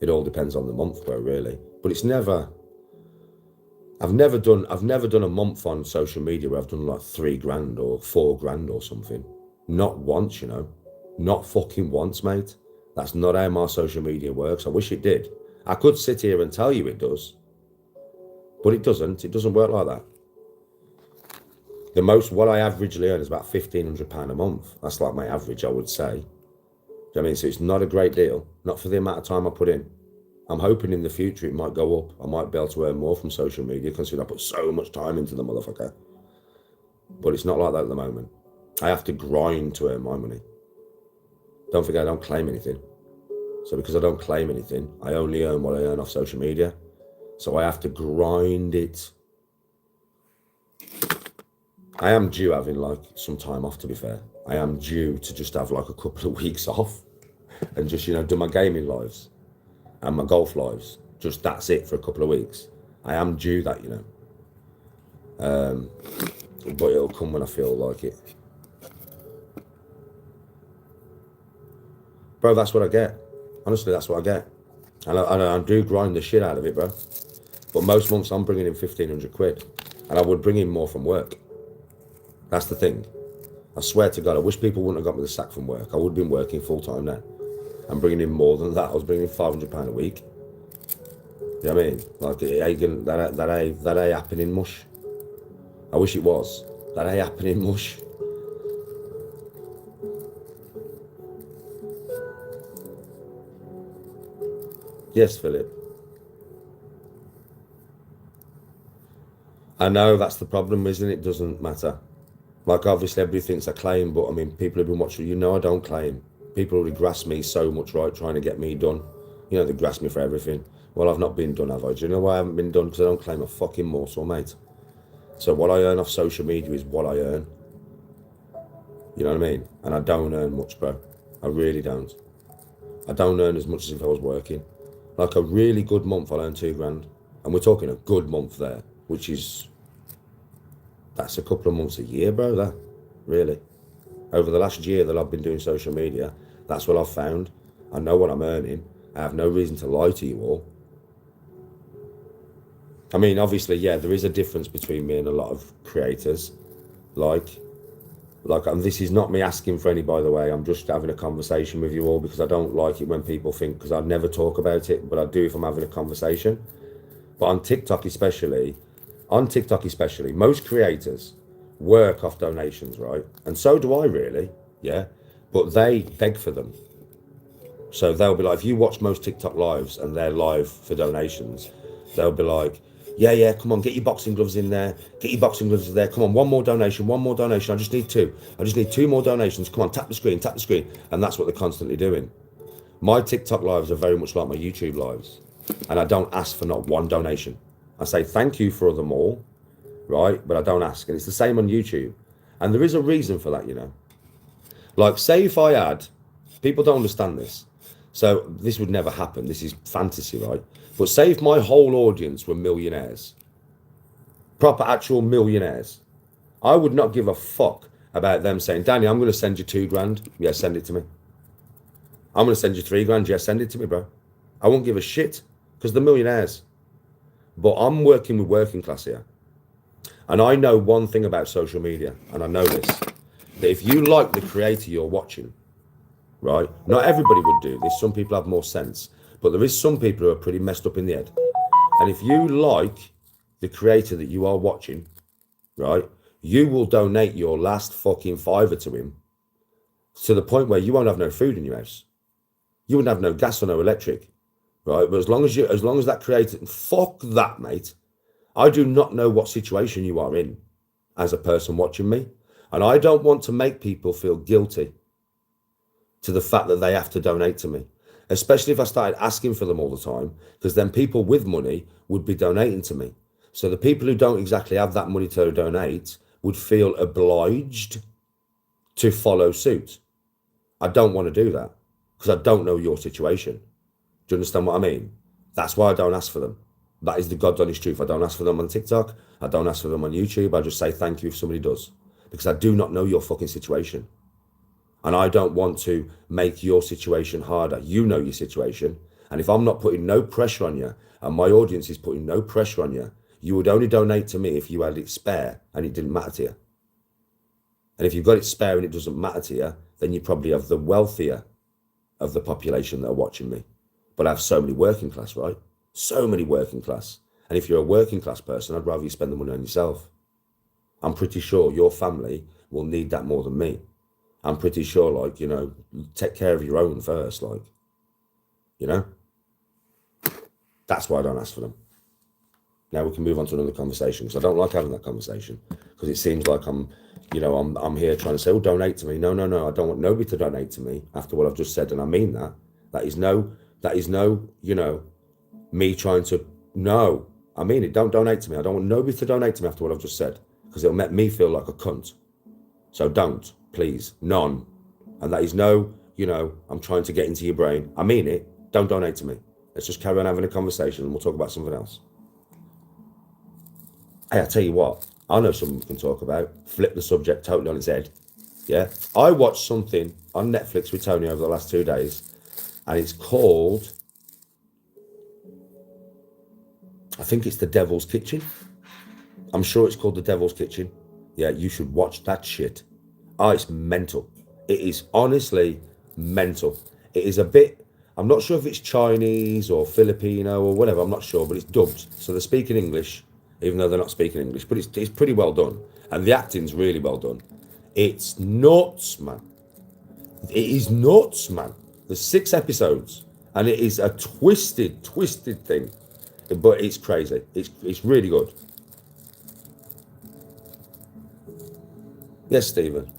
It all depends on the month, bro, really. But it's never, I've never done a month on social media where I've done like $3,000 or $4,000 or something. Not once, you know. Not fucking once, mate. That's not how my social media works. I wish it did. I could sit here and tell you it does, but it doesn't. It doesn't work like that. The most, what I averagely earn is about £1,500 a month. That's like my average, I would say. Do you know what I mean? So it's not a great deal, not for the amount of time I put in. I'm hoping in the future it might go up. I might be able to earn more from social media considering I put so much time into the motherfucker. But it's not like that at the moment. I have to grind to earn my money. Don't forget, I don't claim anything. So because I don't claim anything, I only earn what I earn off social media. So I have to grind it. I am due having like some time off, to be fair. I am due to just have like a couple of weeks off and just, you know, do my gaming lives and my golf lives. Just that's it for a couple of weeks. I am due that, you know. But it'll come when I feel like it. Bro, that's what I get. Honestly, that's what I get. And I do grind the shit out of it, bro. But most months I'm bringing in 1,500 quid. And I would bring in more from work. That's the thing. I swear to God, I wish people wouldn't have got me the sack from work. I would have been working full time now. I'm bringing in more than that. I was bringing in £500 a week. You know what I mean? Like, it ain't that ain't happening mush. I wish it was. That ain't happening mush. Yes, Philip. I know that's the problem, isn't it? It doesn't matter. Like, obviously, everybody thinks I claim, but I mean, people have been watching, you know, I don't claim. People already grasp me so much, right, trying to get me done. You know, they grasp me for everything. Well, I've not been done, have I? Do you know why I haven't been done? Because I don't claim a fucking morsel, mate. So what I earn off social media is what I earn. You know what I mean? And I don't earn much, bro. I really don't. I don't earn as much as if I was working. Like a really good month, I'll earn £2,000. And we're talking a good month there, which is, that's a couple of months a year, bro, that, really. Over the last year that I've been doing social media, that's what I've found. I know what I'm earning. I have no reason to lie to you all. I mean, obviously, yeah, there is a difference between me and a lot of creators. Like, and this is not me asking for any, by the way. I'm just having a conversation with you all because I don't like it when people think, because I never talk about it, but I do if I'm having a conversation. But on TikTok especially, most creators work off donations, right? And so do I, really, yeah? But they beg for them. So they'll be like, if you watch most TikTok lives and they're live for donations, they'll be like, yeah, come on, get your boxing gloves in there. Get your boxing gloves in there. Come on, one more donation. I just need two. I just need two more donations. Come on, tap the screen. And that's what they're constantly doing. My TikTok lives are very much like my YouTube lives. And I don't ask for not one donation. I say thank you for them all, right? But I don't ask. And it's the same on YouTube. And there is a reason for that, you know. Like, say if I had, people don't understand this. So this would never happen. This is fantasy, right? But say if my whole audience were millionaires, proper actual millionaires, I would not give a fuck about them saying, Danny, I'm going to send you £2,000. Yeah, send it to me. I'm going to send you £3,000. Yeah, send it to me, bro. I won't give a shit because they're millionaires. But I'm working with working class here. And I know one thing about social media, and I know this, that if you like the creator you're watching, right? Not everybody would do this. Some people have more sense. But there is some people who are pretty messed up in the head. And if you like the creator that you are watching, right, you will donate your last fucking fiver to him to the point where you won't have no food in your house. You wouldn't have no gas or no electric, right? But as long as that created, fuck that, mate. I do not know what situation you are in as a person watching me, and I don't want to make people feel guilty to the fact that they have to donate to me, especially if I started asking for them all the time, because then people with money would be donating to me. So the people who don't exactly have that money to donate would feel obliged to follow suit. I don't want to do that because I don't know your situation. Do you understand what I mean? That's why I don't ask for them. That is the God's honest truth. I don't ask for them on TikTok. I don't ask for them on YouTube. I just say thank you if somebody does, because I do not know your fucking situation. And I don't want to make your situation harder. You know your situation. And if I'm not putting no pressure on you, and my audience is putting no pressure on you, you would only donate to me if you had it spare and it didn't matter to you. And if you've got it spare and it doesn't matter to you, then you probably have the wealthier of the population that are watching me. But I have so many working class, right? So many working class. And if you're a working class person, I'd rather you spend the money on yourself. I'm pretty sure your family will need that more than me. I'm pretty sure, like, you know, take care of your own first, like, you know? That's why I don't ask for them. Now we can move on to another conversation, because I don't like having that conversation, because it seems like I'm here trying to say, oh, donate to me. No, I don't want nobody to donate to me after what I've just said, and I mean that. That is no, you know, me trying to, no, I mean it. Don't donate to me. I don't want nobody to donate to me after what I've just said, because it'll make me feel like a cunt. So don't, please, none. And that is no, you know, I'm trying to get into your brain. I mean it. Don't donate to me. Let's just carry on having a conversation and we'll talk about something else. Hey, I tell you what, I know something we can talk about. Flip the subject totally on its head. Yeah. I watched something on Netflix with Tony over the last 2 days, and it's called, I think it's The Devil's Kitchen. I'm sure it's called The Devil's Kitchen. Yeah, you should watch that shit. Oh, it's mental. It is honestly mental. It is a bit, I'm not sure if it's Chinese or Filipino or whatever, I'm not sure, but it's dubbed. So they're speaking English, even though they're not speaking English, but it's pretty well done. And the acting's really well done. It's nuts, man. It is nuts, man. There's 6 episodes, and it is a twisted thing. But it's crazy. It's really good. Yes, Stephen.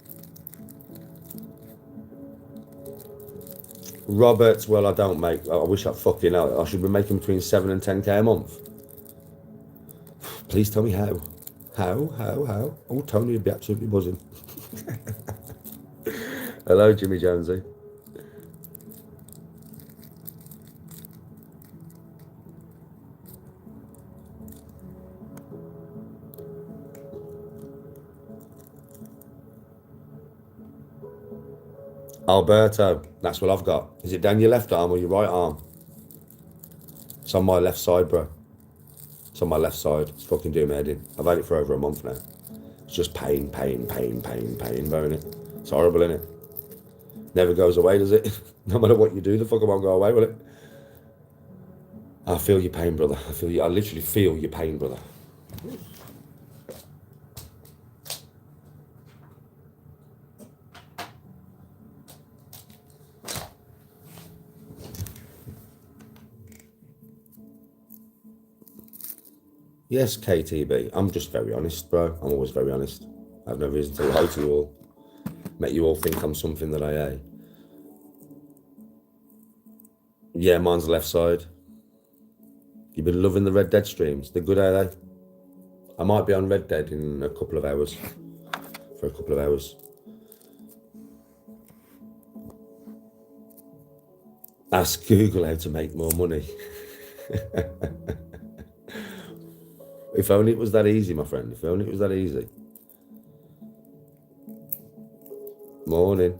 Robert, well, I don't make, I wish I fucking hell, I should be making between 7 and 10k a month. Please tell me how. How? Oh, Tony would be absolutely buzzing. Hello, Jimmy Jonesy. Alberto, that's what I've got. Is it down your left arm or your right arm? It's on my left side, bro. It's on my left side. It's fucking doing my head in. I've had it for over a month now. It's just pain, bro, innit? It's horrible, innit? Never goes away, does it? No matter what you do, the fuck it won't go away, will it? I feel your pain, brother. I literally feel your pain, brother. Yes, KTB. I'm just very honest, bro. I'm always very honest. I have no reason to lie to you all. Make you all think I'm something that I ain't. Yeah, mine's left side. You've been loving the Red Dead streams. They're good, are they? I might be on Red Dead in a couple of hours. For a couple of hours. Ask Google how to make more money. If only it was that easy, my friend. If only it was that easy. Morning.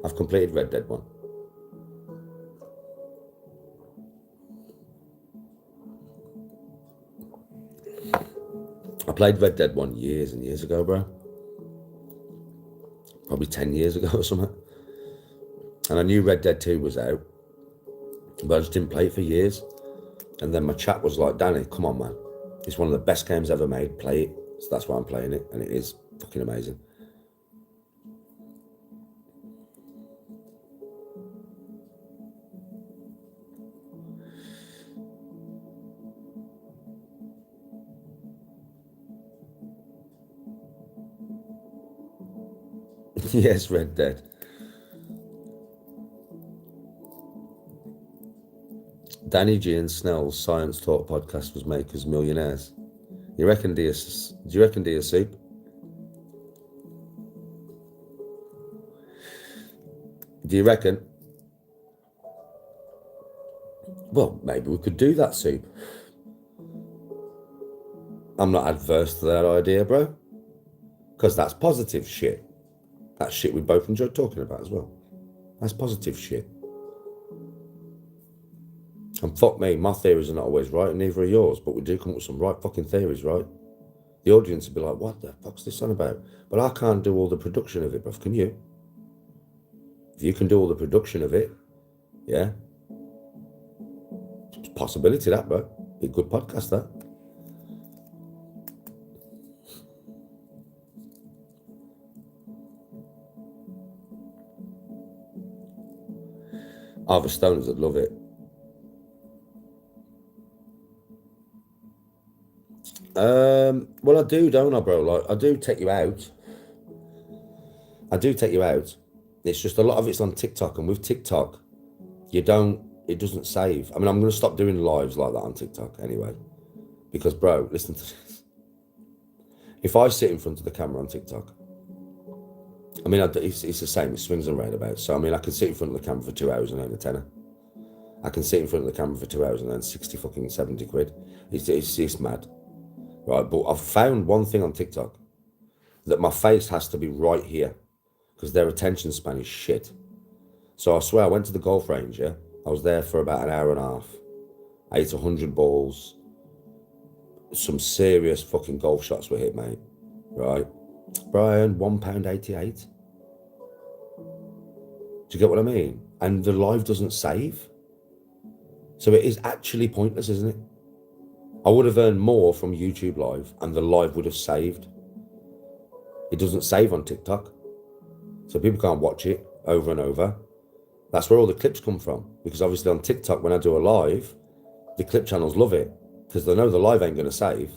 I've completed Red Dead 1. I played Red Dead 1 years and years ago, bro. Probably 10 years ago or something. And I knew Red Dead 2 was out. But I just didn't play it for years. And then my chat was like, Danny, come on, man. It's one of the best games ever made. Play it. So that's why I'm playing it. And it is fucking amazing. Yes, Red Dead. Danny G and Snell's Science Talk podcast was made because millionaires. You reckon, do you reckon, dear Soup? Do you reckon? Well, maybe we could do that, Soup. I'm not adverse to that idea, bro. Because that's positive shit. That's shit we both enjoyed talking about as well. That's positive shit. And fuck me, my theories are not always right, and neither are yours, but we do come up with some right fucking theories, right? The audience will be like, what the fuck's this on about? But I can't do all the production of it, bruv, can you? If you can do all the production of it, yeah? It's a possibility, that, bro. Be a good podcast, that. Other stoners that love it. Well, I do, don't I, bro? Like, I do take you out. It's just a lot of it's on TikTok, and with TikTok, it doesn't save. I mean, I'm going to stop doing lives like that on TikTok anyway. Because, bro, listen to this. If I sit in front of the camera on TikTok, I mean, it's the same, it swings and roundabouts. So, I mean, I can sit in front of the camera for 2 hours and earn a tenner. I can sit in front of the camera for 2 hours and earn 60 fucking 70 quid. It's mad. Right, but I've found one thing on TikTok, that my face has to be right here because their attention span is shit. So I swear, I went to the golf range, yeah? I was there for about an hour and a half. I ate 100 balls. Some serious fucking golf shots were hit, mate. Right? Bro, I earned £1.88. Do you get what I mean? And the live doesn't save. So it is actually pointless, isn't it? I would have earned more from YouTube Live and the live would have saved. It doesn't save on TikTok. So people can't watch it over and over. That's where all the clips come from. Because obviously on TikTok, when I do a live, the clip channels love it because they know the live ain't going to save.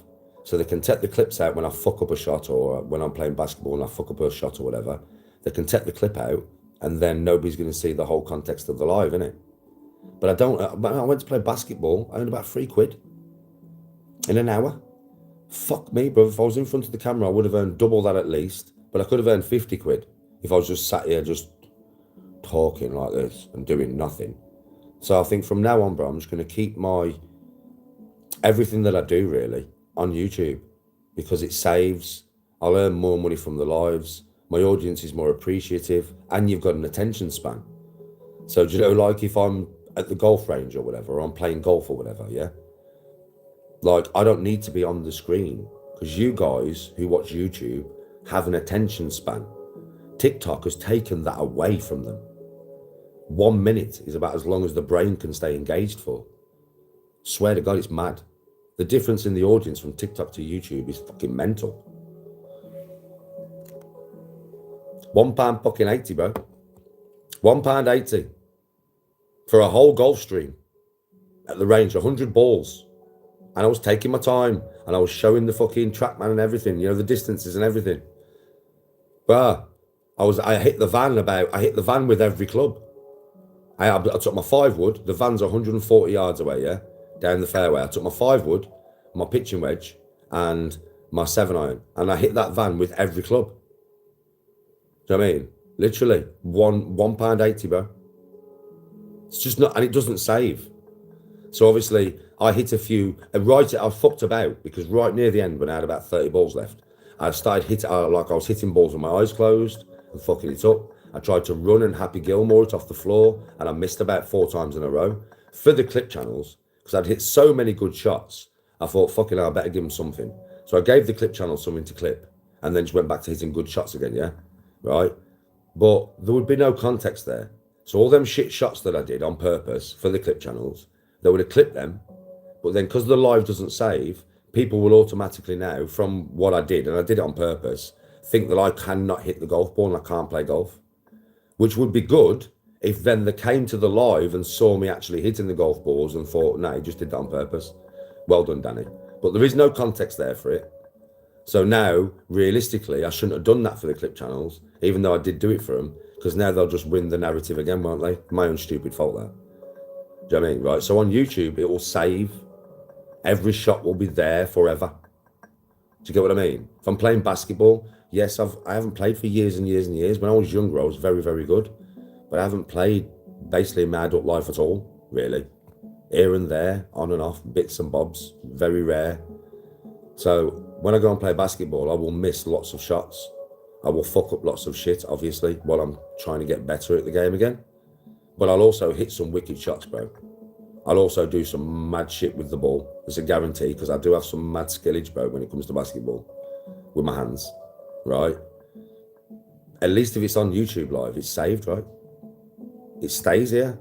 So they can take the clips out when I fuck up a shot or when I'm playing basketball and I fuck up a shot or whatever. They can take the clip out and then nobody's going to see the whole context of the live, innit? But I went to play basketball, I earned about £3 in an hour. Fuck me, bro. If I was in front of the camera, I would have earned double that at least. But I could have earned 50 quid if I was just sat here just talking like this and doing nothing. So I think from now on, bro, I'm just going to keep everything that I do really on YouTube because it saves. I'll earn more money from the lives. My audience is more appreciative and you've got an attention span. So do you know, like if I'm at the golf range or whatever, or I'm playing golf or whatever, yeah? Like, I don't need to be on the screen because you guys who watch YouTube have an attention span. TikTok has taken that away from them. 1 minute is about as long as the brain can stay engaged for. Swear to God, it's mad. The difference in the audience from TikTok to YouTube is fucking mental. £1 fucking 80, bro. £1.80 for a whole golf stream at the range, 100 balls. And I was taking my time and I was showing the fucking TrackMan and everything, you know, the distances and everything. But I hit the van with every club. I took my 5-wood, the van's 140 yards away, yeah, down the fairway. I took my 5-wood, my pitching wedge, and my 7-iron, and I hit that van with every club. Do you know what I mean? Literally, £1.80, bro. It's just not, and it doesn't save. So obviously, I hit a few, I fucked about, because right near the end, when I had about 30 balls left, I started hitting, like I was hitting balls with my eyes closed and fucking it up. I tried to run and Happy Gilmore it off the floor, and I missed about 4 times in a row. For the clip channels, because I'd hit so many good shots, I thought, fucking hell, I better give them something. So I gave the clip channel something to clip, and then just went back to hitting good shots again, yeah? Right? But there would be no context there. So all them shit shots that I did on purpose for the clip channels, they would have clipped them. But then because the live doesn't save, people will automatically now, from what I did, and I did it on purpose, think that I cannot hit the golf ball and I can't play golf. Which would be good if then they came to the live and saw me actually hitting the golf balls and thought, no, he just did that on purpose. Well done, Danny. But there is no context there for it. So now, realistically, I shouldn't have done that for the clip channels, even though I did do it for them, because now they'll just win the narrative again, won't they? My own stupid fault there. Do you know what I mean? Right, so on YouTube, it will save. Every shot will be there forever. Do you get what I mean? If I'm playing basketball, yes, I haven't played for years and years and years. When I was younger, I was very, very good. But I haven't played basically in my adult life at all, really. Here and there, on and off, bits and bobs, very rare. So when I go and play basketball, I will miss lots of shots. I will fuck up lots of shit, obviously, while I'm trying to get better at the game again. But I'll also hit some wicked shots, bro. I'll also do some mad shit with the ball. It's a guarantee, because I do have some mad skillage, bro, when it comes to basketball with my hands, right? At least if it's on YouTube live, it's saved, right? It stays here.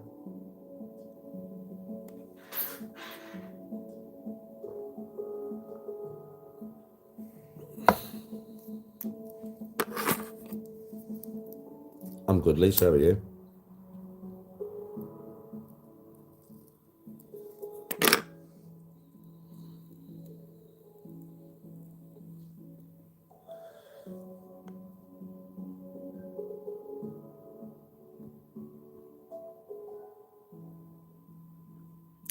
I'm good, Lisa, how are you?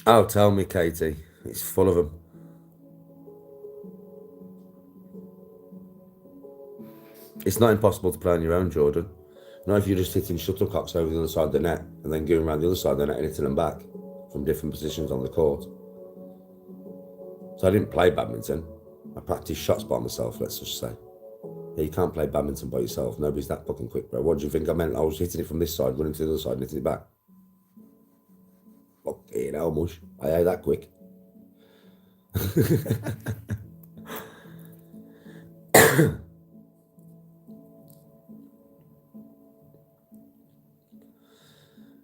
Oh, tell me, Katie. It's full of them. It's not impossible to play on your own, Jordan. Not if you're just hitting shuttlecocks over the other side of the net and then going around the other side of the net and hitting them back from different positions on the court. So I didn't play badminton. I practiced shots by myself, let's just say. Yeah, you can't play badminton by yourself. Nobody's that fucking quick, bro. What do you think I meant? I was hitting it from this side, running to the other side and hitting it back. Fucking hell, mush. I ain't that quick.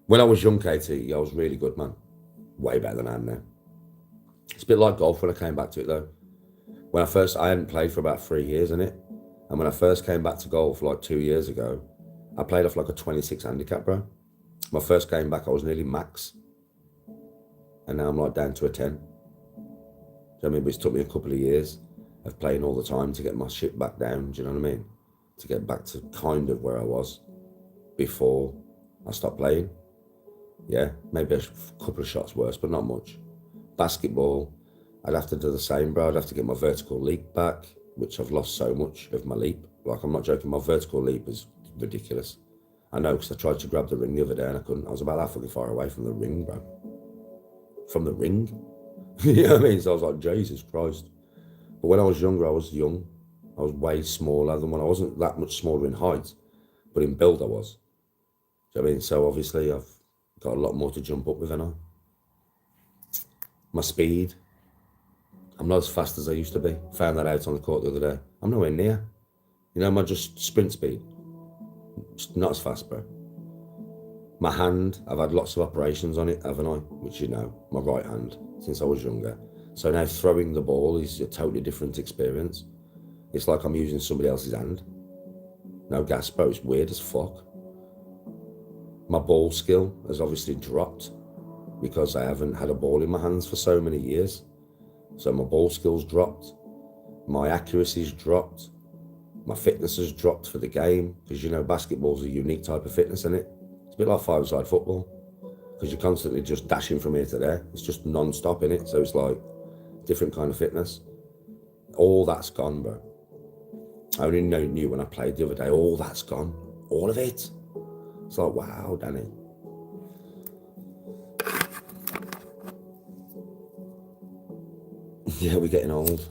When I was young, Katie, I was really good, man. Way better than I am now. It's a bit like golf when I came back to it, though. When I hadn't played for about 3 years in it. And when I first came back to golf like 2 years ago, I played off like a 26 handicap, bro. My first game back, I was nearly max. And now I'm like down to a 10. Do you know what I mean? But it's took me a couple of years of playing all the time to get my shit back down. Do you know what I mean? To get back to kind of where I was before I stopped playing. Yeah, maybe a couple of shots worse, but not much. Basketball, I'd have to do the same, bro. I'd have to get my vertical leap back, which I've lost so much of my leap. Like, I'm not joking, my vertical leap is ridiculous. I know, because I tried to grab the ring the other day and I couldn't. I was about that fucking far away from the ring, bro. From the ring? You know what I mean? So I was like, Jesus Christ. But when I was younger, I was young. I was way smaller than when I wasn't that much smaller in height, but in build I was. Do you know what I mean? So obviously I've got a lot more to jump up with, haven't I? My speed, I'm not as fast as I used to be. Found that out on the court the other day. I'm nowhere near. You know, my just sprint speed, just not as fast, bro. My hand, I've had lots of operations on it, haven't I? Which you know, my right hand, since I was younger. So now throwing the ball is a totally different experience. It's like I'm using somebody else's hand. No gas, bro, it's weird as fuck. My ball skill has obviously dropped because I haven't had a ball in my hands for so many years. So my ball skill's dropped. My accuracy's dropped. My fitness has dropped for the game because, you know, basketball's a unique type of fitness, isn't it? It's a bit like five-a-side football because you're constantly just dashing from here to there. It's just non-stop in it. So it's like different kind of fitness. All that's gone, bro. I only knew when I played the other day, all that's gone. All of it. It's like, wow, Danny. Yeah, we're getting old.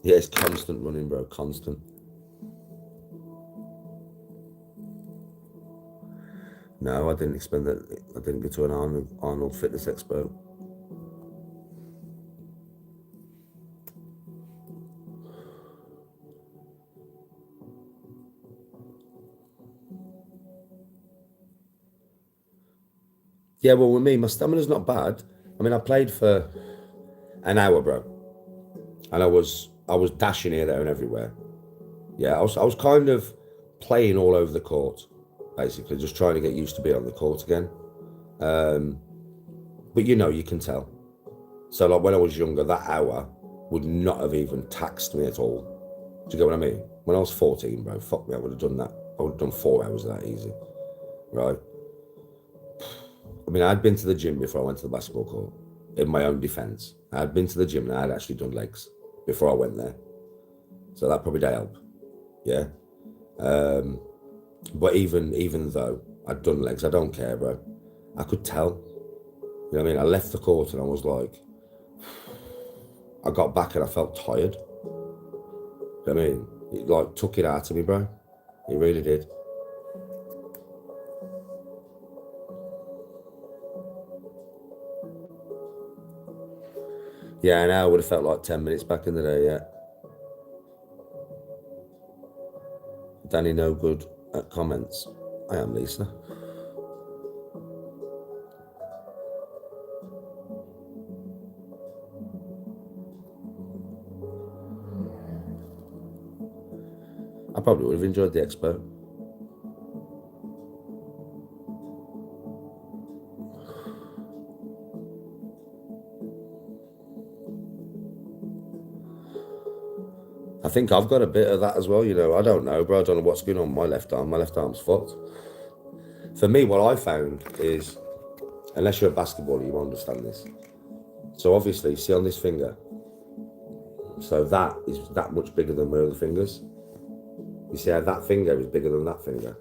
Yeah, it's constant running, bro, constant. No, I didn't expend that. I didn't go to an Arnold Fitness Expo. Yeah, well, with me, my stamina's not bad. I mean, I played for an hour, bro, and I was dashing here, there, and everywhere. Yeah, I was kind of playing all over the court, basically, just trying to get used to being on the court again. But you know, you can tell. So, like, when I was younger, that hour would not have even taxed me at all. Do you get what I mean? When I was 14, bro, fuck me, I would have done that. I would have done 4 hours of that easy, right? I mean, I'd been to the gym before I went to the basketball court, in my own defense. I'd been to the gym and I'd actually done legs before I went there. So that probably did help, yeah? But even though I'd done legs, I don't care, bro. I could tell. You know what I mean? I left the court and I was like, I got back and I felt tired. You know what I mean? It like took it out of me, bro. It really did. Yeah, an hour would have felt like 10 minutes back in the day, yeah. Danny, no good at comments. I am Lisa. I probably would have enjoyed the expo. I think I've got a bit of that as well, you know. I don't know, bro. I don't know what's going on with my left arm. My left arm's fucked. For me, what I found is, unless you're a basketballer, you won't understand this. So obviously, see on this finger, so that is that much bigger than my other fingers. You see how that finger is bigger than that finger?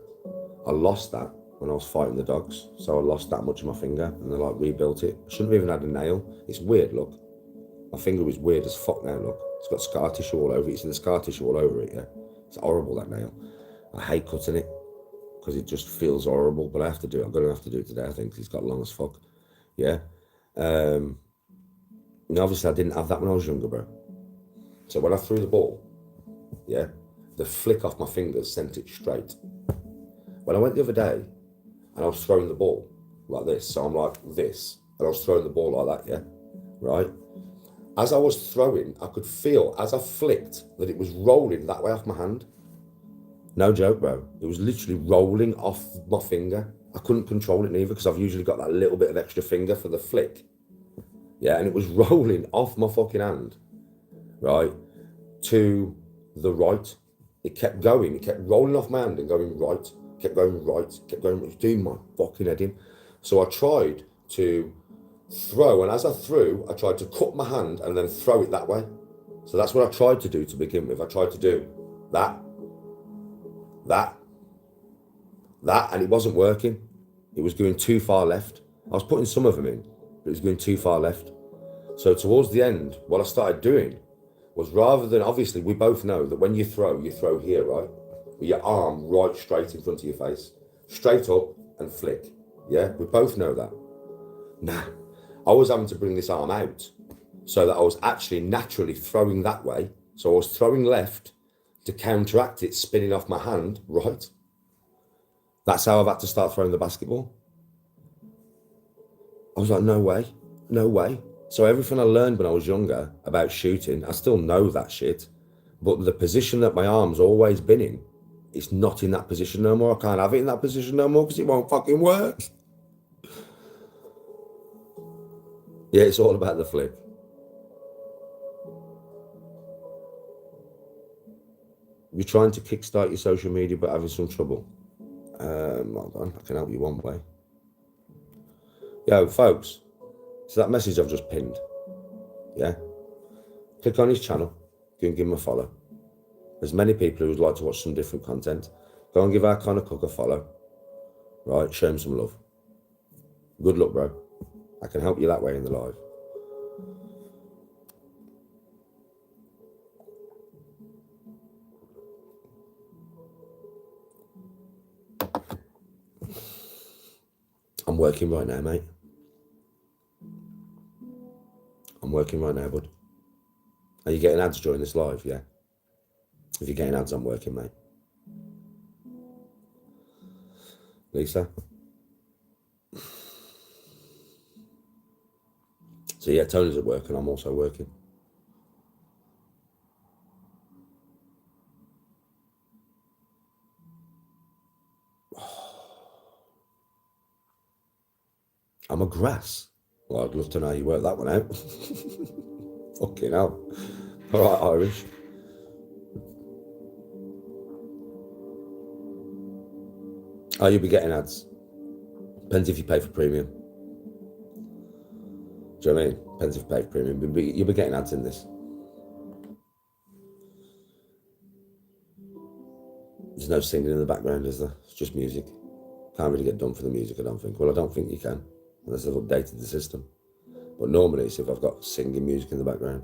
I lost that when I was fighting the dogs. So I lost that much of my finger and they like rebuilt it. I shouldn't have even had a nail. It's weird, look. My finger is weird as fuck now, look. It's got scar tissue all over it. You see the scar tissue all over it, yeah? It's horrible, that nail. I hate cutting it because it just feels horrible, but I have to do it. I'm going to have to do it today, I think, 'cause it's got long as fuck. Yeah? And obviously I didn't have that when I was younger, bro. So when I threw the ball, yeah, the flick off my fingers sent it straight. When I went the other day and I was throwing the ball like this, so I'm like this, and I was throwing the ball like that, yeah, right? As I was throwing, I could feel, as I flicked, that it was rolling that way off my hand. No joke, bro. It was literally rolling off my finger. I couldn't control it neither because I've usually got that little bit of extra finger for the flick. Yeah, and it was rolling off my fucking hand, right, to the right. It kept going. It kept rolling off my hand and going right. Kept going right. Kept going. It was doing my fucking head in. So I tried to throw, and as I threw, I tried to cut my hand and then throw it that way. So that's what I tried to do to begin with. I tried to do that, and it wasn't working. It was going too far left. I was putting some of them in, but it was going too far left. So towards the end, what I started doing was, rather than, obviously we both know that when you throw here, right? With your arm right straight in front of your face, straight up and flick. Yeah, we both know that. Nah, I was having to bring this arm out so that I was actually naturally throwing that way. So I was throwing left to counteract it spinning off my hand right. That's how I've had to start throwing the basketball. I was like, no way, no way. So everything I learned when I was younger about shooting, I still know that shit. But the position that my arm's always been in, it's not in that position no more. I can't have it in that position no more because it won't fucking work. Yeah, it's all about the flick. You're trying to kickstart your social media but having some trouble. Hold on, I can help you one way. Yo, folks, so that message I've just pinned, yeah? Click on his channel, go and give him a follow. There's many people who would like to watch some different content. Go and give our Connor Cook a follow, right? Show him some love. Good luck, bro. I can help you that way in the live. I'm working right now, mate. I'm working right now, bud. Are you getting ads during this live? Yeah. If you're getting ads, I'm working, mate. Lisa? So yeah, Tony's at work and I'm also working. I'm a grass. Well, I'd love to know how you work that one out. Fucking hell. All right, Irish. Oh, you'll be getting ads. Depends if you pay for premium. Do you know what I mean? Depends if you pay for premium. You'll be getting ads in this. There's no singing in the background, is there? It's just music. Can't really get done for the music, I don't think. Well, I don't think you can, unless they've updated the system. But normally it's if I've got singing music in the background.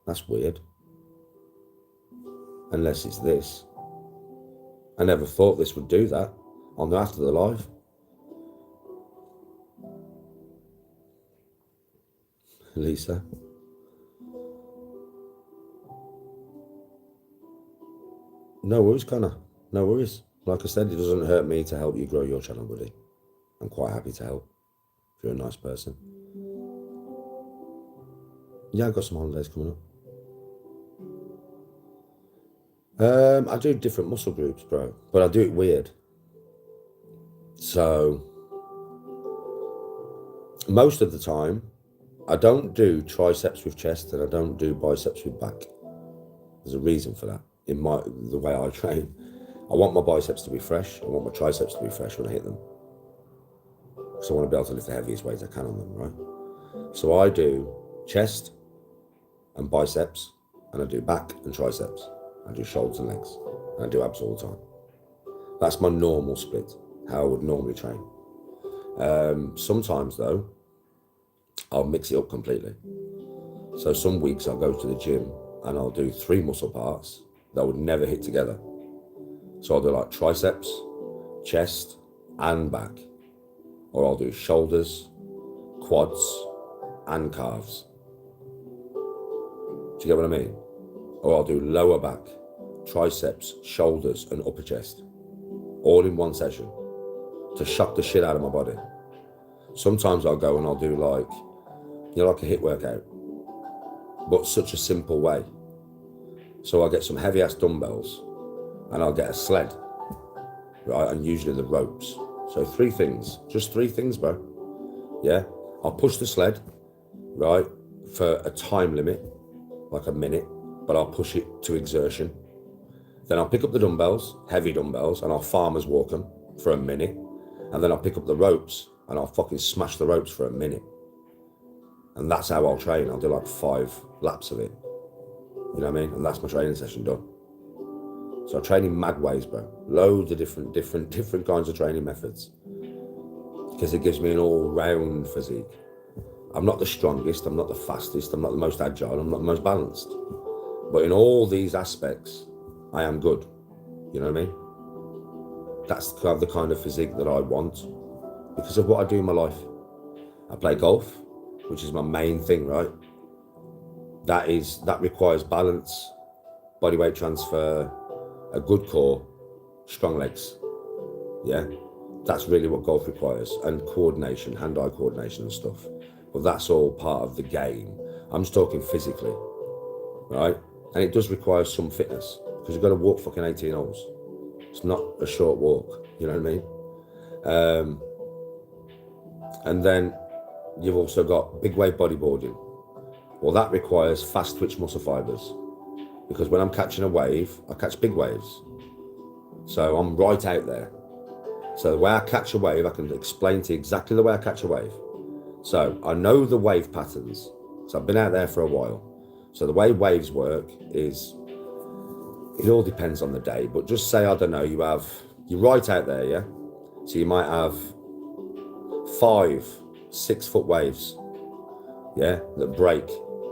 That's weird. Unless it's this. I never thought this would do that on the after the live. Lisa. No worries, Connor. No worries. Like I said, it doesn't hurt me to help you grow your channel, buddy. I'm quite happy to help if you're a nice person. Yeah, I've got some holidays coming up. I do different muscle groups, bro, but I do it weird. So most of the time, I don't do triceps with chest and I don't do biceps with back. There's a reason for that. In the way I train, I want my biceps to be fresh. I want my triceps to be fresh when I hit them. Because I want to be able to lift the heaviest weights I can on them, right? So I do chest and biceps, and I do back and triceps. I do shoulders and legs, and I do abs all the time. That's my normal split, how I would normally train. Sometimes though, I'll mix it up completely. So some weeks I'll go to the gym and I'll do 3 muscle parts that would never hit together. So I'll do like triceps, chest, and back. Or I'll do shoulders, quads, and calves. Do you get what I mean? Or I'll do lower back, triceps, shoulders, and upper chest, all in one session to shock the shit out of my body. Sometimes I'll go and I'll do like, you know, like a HIIT workout, but such a simple way. So I'll get some heavy ass dumbbells and I'll get a sled, right? And usually the ropes. So 3 things, just 3 things, bro. Yeah. I'll push the sled, right? For a time limit, like a minute, but I'll push it to exertion. Then I'll pick up the dumbbells, heavy dumbbells, and I'll farmer's walk them for a minute. And then I'll pick up the ropes and I'll fucking smash the ropes for a minute. And that's how I'll train. I'll do like 5 laps of it. You know what I mean? And that's my training session done. So I train in mad ways, bro. Loads of different kinds of training methods. Because it gives me an all-round physique. I'm not the strongest, I'm not the fastest, I'm not the most agile, I'm not the most balanced. But in all these aspects, I am good. You know what I mean? That's the kind of physique that I want because of what I do in my life. I play golf, which is my main thing, right? That requires balance, body weight transfer, a good core, strong legs. Yeah, that's really what golf requires, and coordination, hand-eye coordination and stuff. But that's all part of the game. I'm just talking physically, right? And it does require some fitness because you've got to walk fucking 18 holes. It's not a short walk, you know what I mean? And then you've also got big wave bodyboarding. Well, that requires fast twitch muscle fibers because when I'm catching a wave, I catch big waves. So I'm right out there. So the way I catch a wave, I can explain to you exactly the way I catch a wave. So I know the wave patterns. So I've been out there for a while. So the way waves work is, it all depends on the day, but just say, I don't know, you're right out there, yeah? So you might have 5 6-foot waves, yeah, that break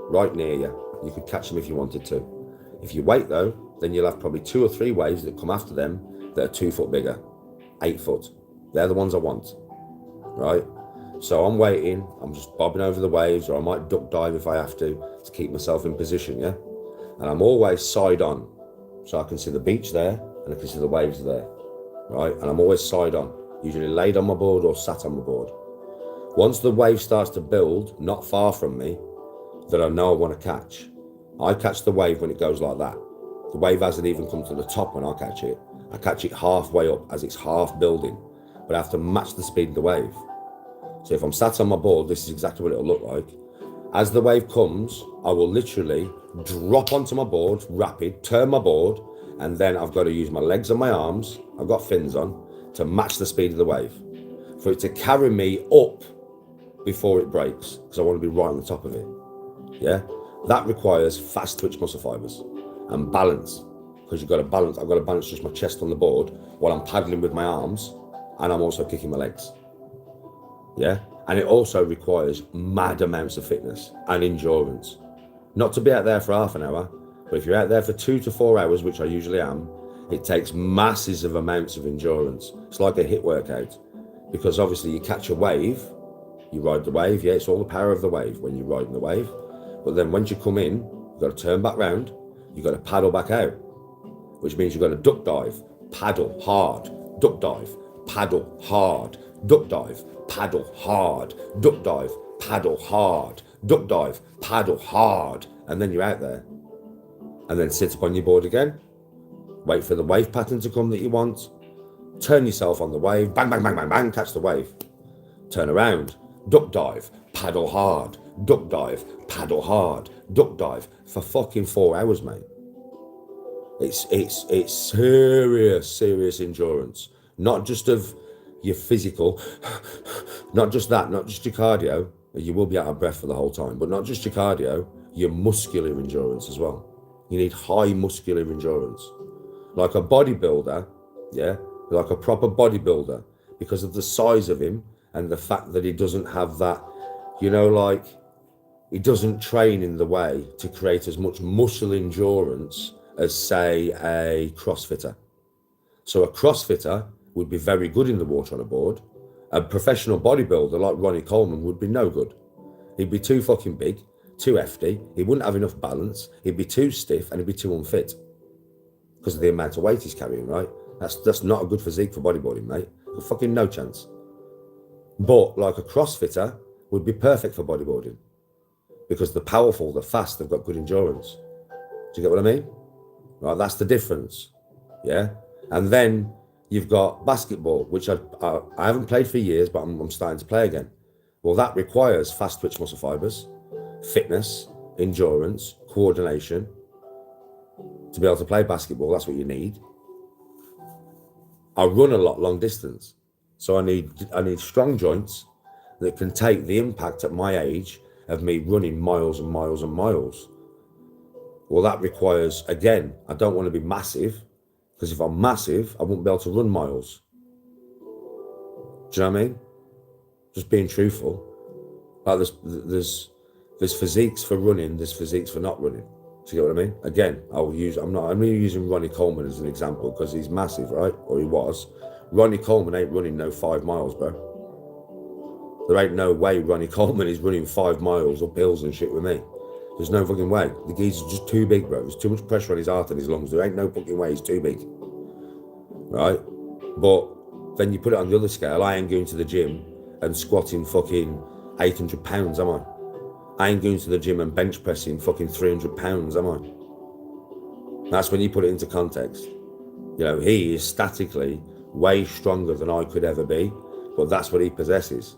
right near you. You could catch them if you wanted to. If you wait though, then you'll have probably 2 or 3 waves that come after them that are 2 foot bigger, 8 foot. They're the ones I want, right? So I'm waiting, I'm just bobbing over the waves, or I might duck dive if I have to keep myself in position, yeah? And I'm always side on, so I can see the beach there, and I can see the waves there. right? And I'm always side on, usually laid on my board or sat on my board. Once the wave starts to build, not far from me, that I know I want to catch, I catch the wave when it goes like that. The wave hasn't even come to the top when I catch it. I catch it halfway up as it's half building, but I have to match the speed of the wave. So if I'm sat on my board, this is exactly what it'll look like. As the wave comes, I will literally drop onto my board, rapid, turn my board, and then I've got to use my legs and my arms, I've got fins on, to match the speed of the wave. For it to carry me up before it breaks, because I want to be right on the top of it. Yeah? That requires fast twitch muscle fibers and balance, because you've got to balance. I've got to balance just my chest on the board while I'm paddling with my arms, and I'm also kicking my legs. Yeah? And it also requires mad amounts of fitness and endurance. Not to be out there for half an hour, but if you're out there for 2 to 4 hours, which I usually am, it takes masses of amounts of endurance. It's like a HIIT workout, because obviously you catch a wave, you ride the wave, yeah, it's all the power of the wave when you're riding the wave. But then once you come in, you've got to turn back round, you've got to paddle back out, which means you've got to duck dive, paddle hard, duck dive, paddle hard, duck dive, paddle hard, duck dive, paddle hard, duck dive, paddle hard, and then you're out there. And then sit upon your board again, wait for the wave pattern to come that you want, turn yourself on the wave, bang, bang, bang, bang, bang, catch the wave, turn around, duck dive, paddle hard, duck dive, paddle hard, duck dive, for fucking 4 hours, mate. It's serious endurance, not just of your physical, not just that, not just your cardio, you will be out of breath for the whole time, but not just your cardio, your muscular endurance as well. You need high muscular endurance. Like a bodybuilder, yeah, like a proper bodybuilder, because of the size of him and the fact that he doesn't have that, you know, like, he doesn't train in the way to create as much muscle endurance as, say, a CrossFitter. So a CrossFitter would be very good in the water on a board. A professional bodybuilder like Ronnie Coleman would be no good. He'd be too fucking big, too hefty, he wouldn't have enough balance, he'd be too stiff, and he'd be too unfit because of the amount of weight he's carrying, right? That's not a good physique for bodybuilding, mate. Fucking no chance. But like a CrossFitter would be perfect for bodybuilding, because the powerful, the fast, they've got good endurance. Do you get what I mean? Right, that's the difference, yeah? And then you've got basketball, which I haven't played for years, but I'm starting to play again. Well, that requires fast twitch muscle fibers, fitness, endurance, coordination. To be able to play basketball, that's what you need. I run a lot long distance, so I need strong joints that can take the impact at my age of me running miles and miles and miles. Well, that requires, again, I don't want to be massive, because if I'm massive, I won't be able to run miles. Do you know what I mean? Just being truthful. Like there's physiques for running, there's physiques for not running. Do you get what I mean? Again, I'm only using Ronnie Coleman as an example because he's massive, right? Or he was. Ronnie Coleman ain't running no 5 miles, bro. There ain't no way Ronnie Coleman is running 5 miles up hills and shit with me. There's no fucking way. The geezer's just too big, bro. There's too much pressure on his heart and his lungs. There ain't no fucking way he's too big. Right? But then you put it on the other scale, I ain't going to the gym and squatting fucking 800 pounds, am I? I ain't going to the gym and bench pressing fucking 300 pounds, am I? That's when you put it into context. You know, he is statically way stronger than I could ever be, but that's what he possesses.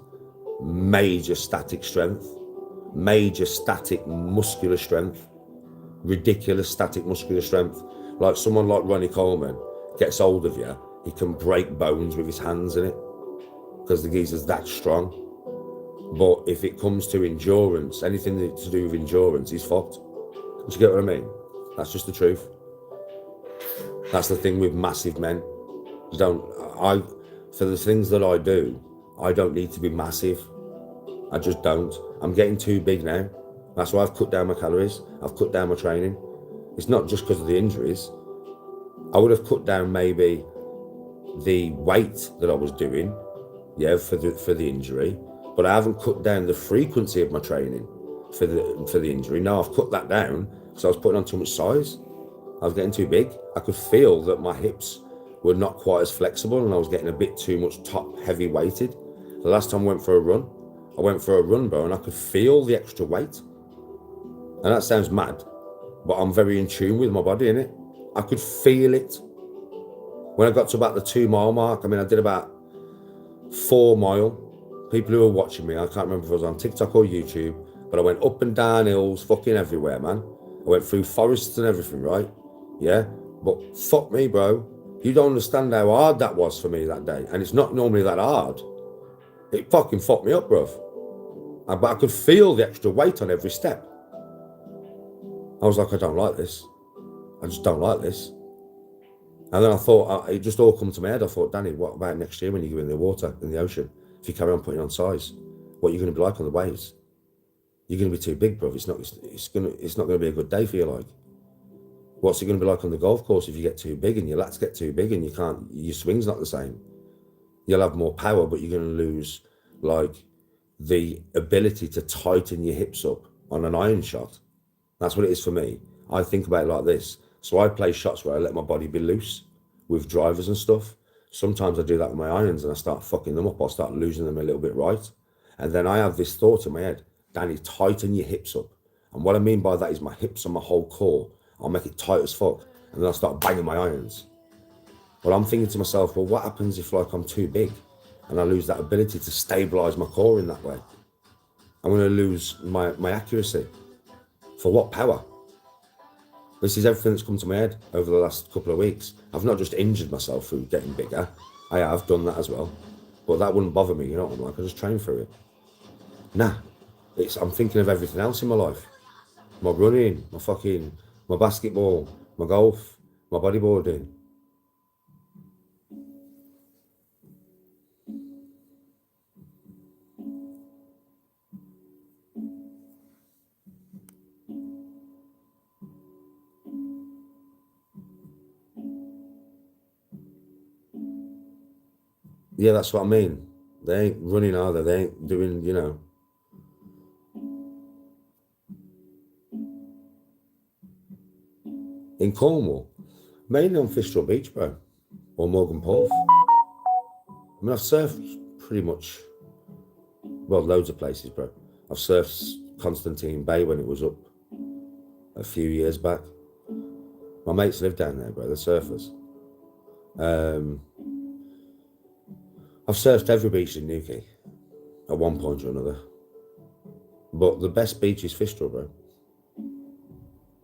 Major static strength, major static muscular strength, ridiculous static muscular strength. Like someone like Ronnie Coleman gets hold of you, he can break bones with his hands in it because the geezer's that strong. But if it comes to endurance, anything to do with endurance, he's fucked. Do you get what I mean? That's just the truth. That's the thing with massive men. For the things that I do, I don't need to be massive. I just don't. I'm getting too big now. That's why I've cut down my calories. I've cut down my training. It's not just because of the injuries. I would have cut down maybe the weight that I was doing, yeah, for the injury, but I haven't cut down the frequency of my training for the injury. No, I've cut that down because I was putting on too much size. I was getting too big. I could feel that my hips were not quite as flexible, and I was getting a bit too much top heavy weighted. The last time I went for a run, bro, and I could feel the extra weight. And that sounds mad, but I'm very in tune with my body, innit? I could feel it. When I got to about the 2 mile mark, I mean, I did about 4 mile. People who were watching me, I can't remember if it was on TikTok or YouTube, but I went up and down hills, fucking everywhere, man. I went through forests and everything, right? Yeah, but fuck me, bro. You don't understand how hard that was for me that day. And it's not normally that hard. It fucking fucked me up, bruv. But I could feel the extra weight on every step. I was like, I don't like this. I just don't like this. And then I thought, it just all come to my head. I thought, Danny, what about next year when you go in the water, in the ocean? If you carry on putting on size, what are you going to be like on the waves? You're going to be too big, bruv. It's not going to be a good day for you, like. What's it going to be like on the golf course if you get too big and your lats get too big and your swing's not the same? You'll have more power, but you're going to lose, like, the ability to tighten your hips up on an iron shot. That's what it is for me. I think about it like this. So I play shots where I let my body be loose with drivers and stuff. Sometimes I do that with my irons and I start fucking them up. I'll start losing them a little bit right. And then I have this thought in my head, Danny, tighten your hips up. And what I mean by that is my hips and my whole core. I'll make it tight as fuck. And then I'll start banging my irons. Well, I'm thinking to myself, well, what happens if, like, I'm too big and I lose that ability to stabilize my core in that way? I'm going to lose my accuracy. For what power? This is everything that's come to my head over the last couple of weeks. I've not just injured myself through getting bigger. I have done that as well. But that wouldn't bother me, you know what I'm like? I just train through it. Nah, I'm thinking of everything else in my life. My running, my basketball, my golf, my bodyboarding. Yeah, that's what I mean. They ain't running, are they? They ain't doing, you know. In Cornwall, mainly on Fistral Beach, bro, or Morgan Porth. I mean, I've surfed pretty much, well, loads of places, bro. I've surfed Constantine Bay when it was up a few years back. My mates live down there, bro. They're surfers. I've surfed every beach in Newquay at one point or another. But the best beach is Fistral, bro.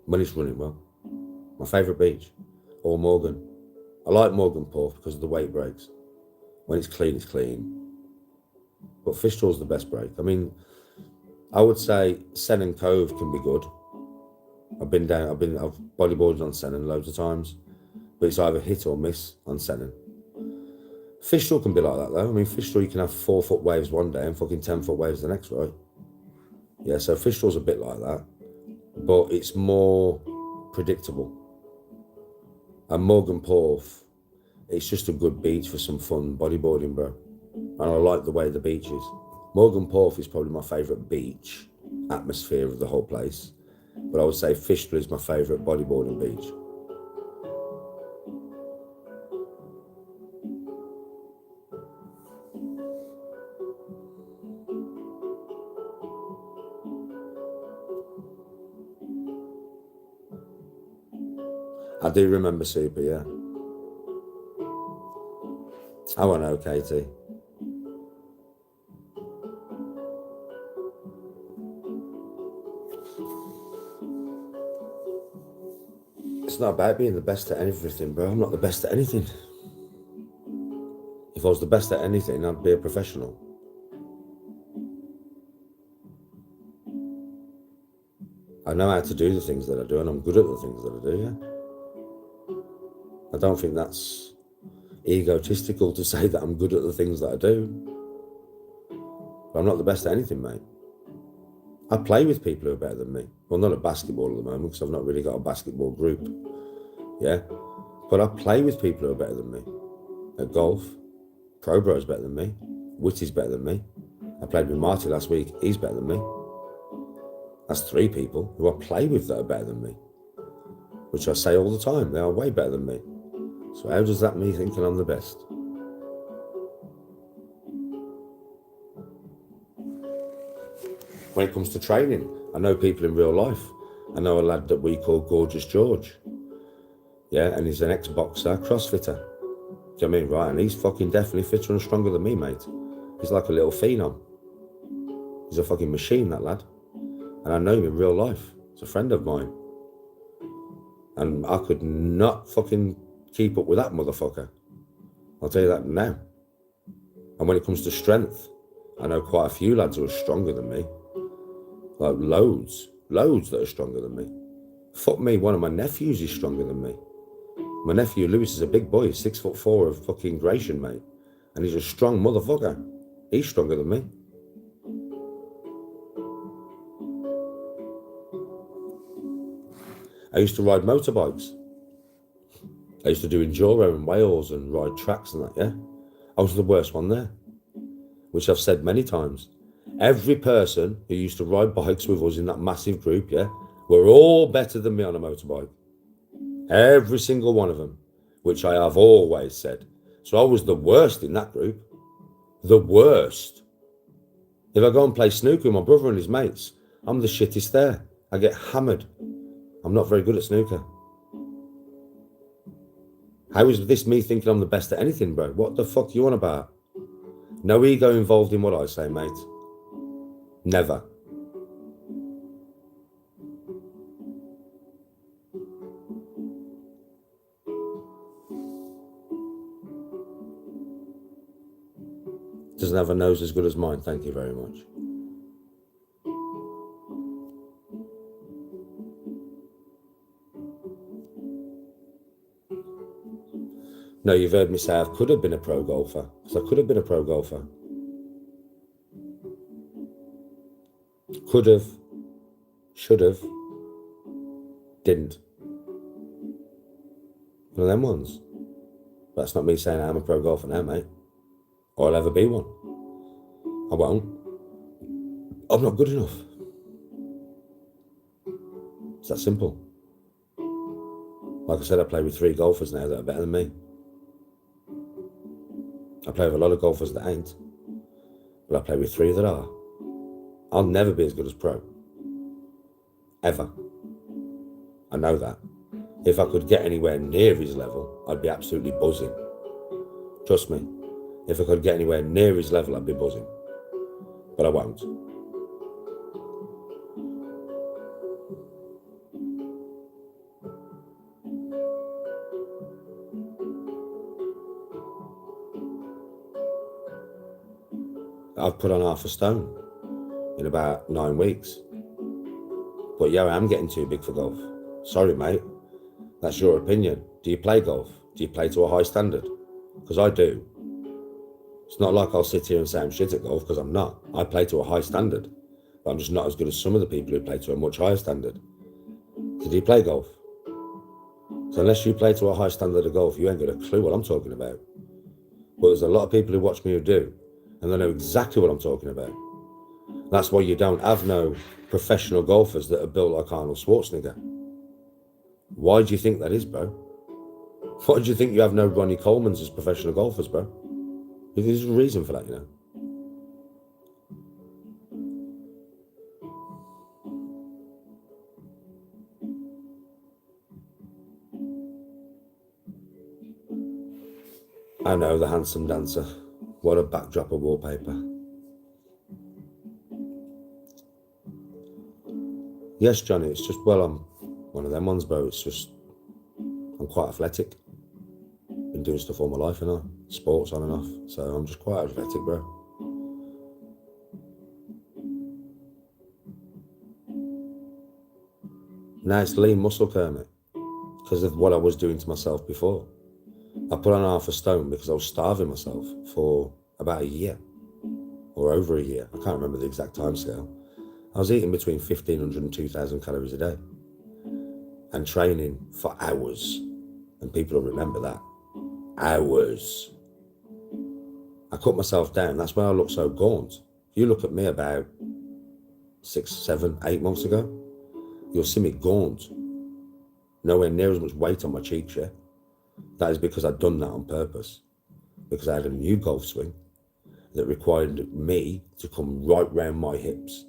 When it's running well. My favourite beach. Or Morgan. I like Morgan Porth because of the weight breaks. When it's clean, it's clean. But Fistral's the best break. I mean, I would say Sennen Cove can be good. I've bodyboarded on Sennen loads of times. But it's either hit or miss on Sennen. Fistral can be like that though. I mean, Fistral, you can have 4-foot waves one day and fucking 10-foot waves the next, right? Yeah, so Fistral's a bit like that. But it's more predictable. And Morgan Porth, it's just a good beach for some fun bodyboarding, bro. And I like the way the beach is. Morgan Porth is probably my favourite beach atmosphere of the whole place. But I would say Fistral is my favourite bodyboarding beach. I do remember Super, yeah. I won't know, Katie. It's not about being the best at everything, bro. I'm not the best at anything. If I was the best at anything, I'd be a professional. I know how to do the things that I do, and I'm good at the things that I do, yeah. I don't think that's egotistical to say that I'm good at the things that I do. But I'm not the best at anything, mate. I play with people who are better than me. Well, not at basketball at the moment, because I've not really got a basketball group. Yeah? But I play with people who are better than me. At golf, Pro Bro's better than me. Witty's better than me. I played with Marty last week. He's better than me. That's 3 people who I play with that are better than me. Which I say all the time. They are way better than me. So how does that mean thinking I'm the best? When it comes to training, I know people in real life. I know a lad that we call Gorgeous George. Yeah, and he's an ex-boxer, crossfitter. Do you know what I mean? Right, and he's fucking definitely fitter and stronger than me, mate. He's like a little phenom. He's a fucking machine, that lad. And I know him in real life. He's a friend of mine. And I could not fucking keep up with that motherfucker. I'll tell you that now. And when it comes to strength, I know quite a few lads who are stronger than me. Like loads that are stronger than me. Fuck me, one of my nephews is stronger than me. My nephew Lewis is a big boy, 6'4" of fucking Gratian, mate. And he's a strong motherfucker. He's stronger than me. I used to ride motorbikes. I used to do enduro in Wales and ride tracks and that, yeah? I was the worst one there, which I've said many times. Every person who used to ride bikes with us in that massive group, yeah, were all better than me on a motorbike. Every single one of them, which I have always said. So I was the worst in that group. The worst. If I go and play snooker with my brother and his mates, I'm the shittest there. I get hammered. I'm not very good at snooker. How is this me thinking I'm the best at anything, bro? What the fuck are you on about? No ego involved in what I say, mate. Never. Doesn't have a nose as good as mine, thank you very much. No, you've heard me say I could have been a pro golfer. Because I could have been a pro golfer. Could have, should have, didn't. One of them ones. But that's not me saying I'm a pro golfer now, mate. Or I'll ever be one. I won't. I'm not good enough. It's that simple. Like I said, I play with 3 golfers now that are better than me. I play with a lot of golfers that ain't. But I play with 3 that are. I'll never be as good as pro. Ever. I know that. If I could get anywhere near his level, I'd be absolutely buzzing. Trust me. If I could get anywhere near his level, I'd be buzzing. But I won't. I've put on 1/2 stone in about 9 weeks. But yeah, I am getting too big for golf. Sorry, mate. That's your opinion. Do you play golf? Do you play to a high standard? Because I do. It's not like I'll sit here and say I'm shit at golf, because I'm not. I play to a high standard. But I'm just not as good as some of the people who play to a much higher standard. So do you play golf? So unless you play to a high standard of golf, you ain't got a clue what I'm talking about. But there's a lot of people who watch me who do, and they know exactly what I'm talking about. That's why you don't have no professional golfers that are built like Arnold Schwarzenegger. Why do you think that is, bro? Why do you think you have no Ronnie Colemans as professional golfers, bro? There's a reason for that, you know. I know, the handsome dancer. What a backdrop of wallpaper. Yes, Johnny, it's just, well, I'm one of them ones, bro. It's just, I'm quite athletic. Been doing stuff all my life, you know, sports on and off. So I'm just quite athletic, bro. Now it's lean muscle, Kermit, because of what I was doing to myself before. I put on 1/2 stone because I was starving myself for about a year or over a year. I can't remember the exact time scale. I was eating between 1,500 and 2,000 calories a day and training for hours. And people will remember that. Hours. I cut myself down. That's why I look so gaunt. If you look at me about 6, 7, 8 months ago, you'll see me gaunt. Nowhere near as much weight on my cheeks, yeah? That is because I'd done that on purpose. Because I had a new golf swing that required me to come right round my hips.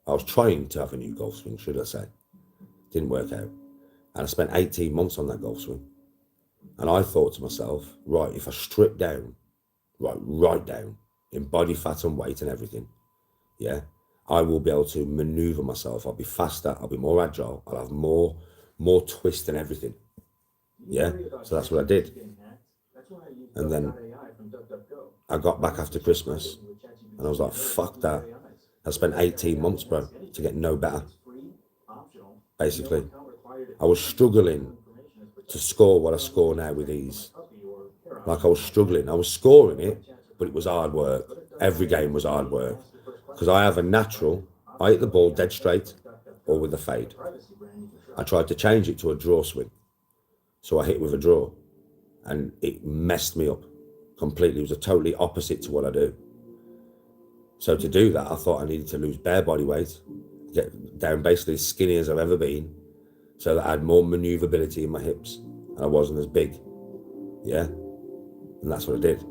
I was trying to have a new golf swing, should I say. Didn't work out. And I spent 18 months on that golf swing. And I thought to myself, right, if I strip down, right down, in body fat and weight and everything, yeah, I will be able to maneuver myself. I'll be faster, I'll be more agile, I'll have more twist and everything. Yeah, so that's what I did. And then I got back after Christmas and I was like, fuck that. I spent 18 months, bro, to get no better. Basically, I was struggling to score what I score now with ease. Like I was struggling. I was scoring it, but it was hard work. Every game was hard work. Because I have a natural, I hit the ball dead straight or with a fade. I tried to change it to a draw swing. So I hit with a draw and it messed me up completely. It was a totally opposite to what I do. So to do that, I thought I needed to lose bare body weight, get down basically as skinny as I've ever been, so that I had more maneuverability in my hips and I wasn't as big. Yeah. And that's what I did.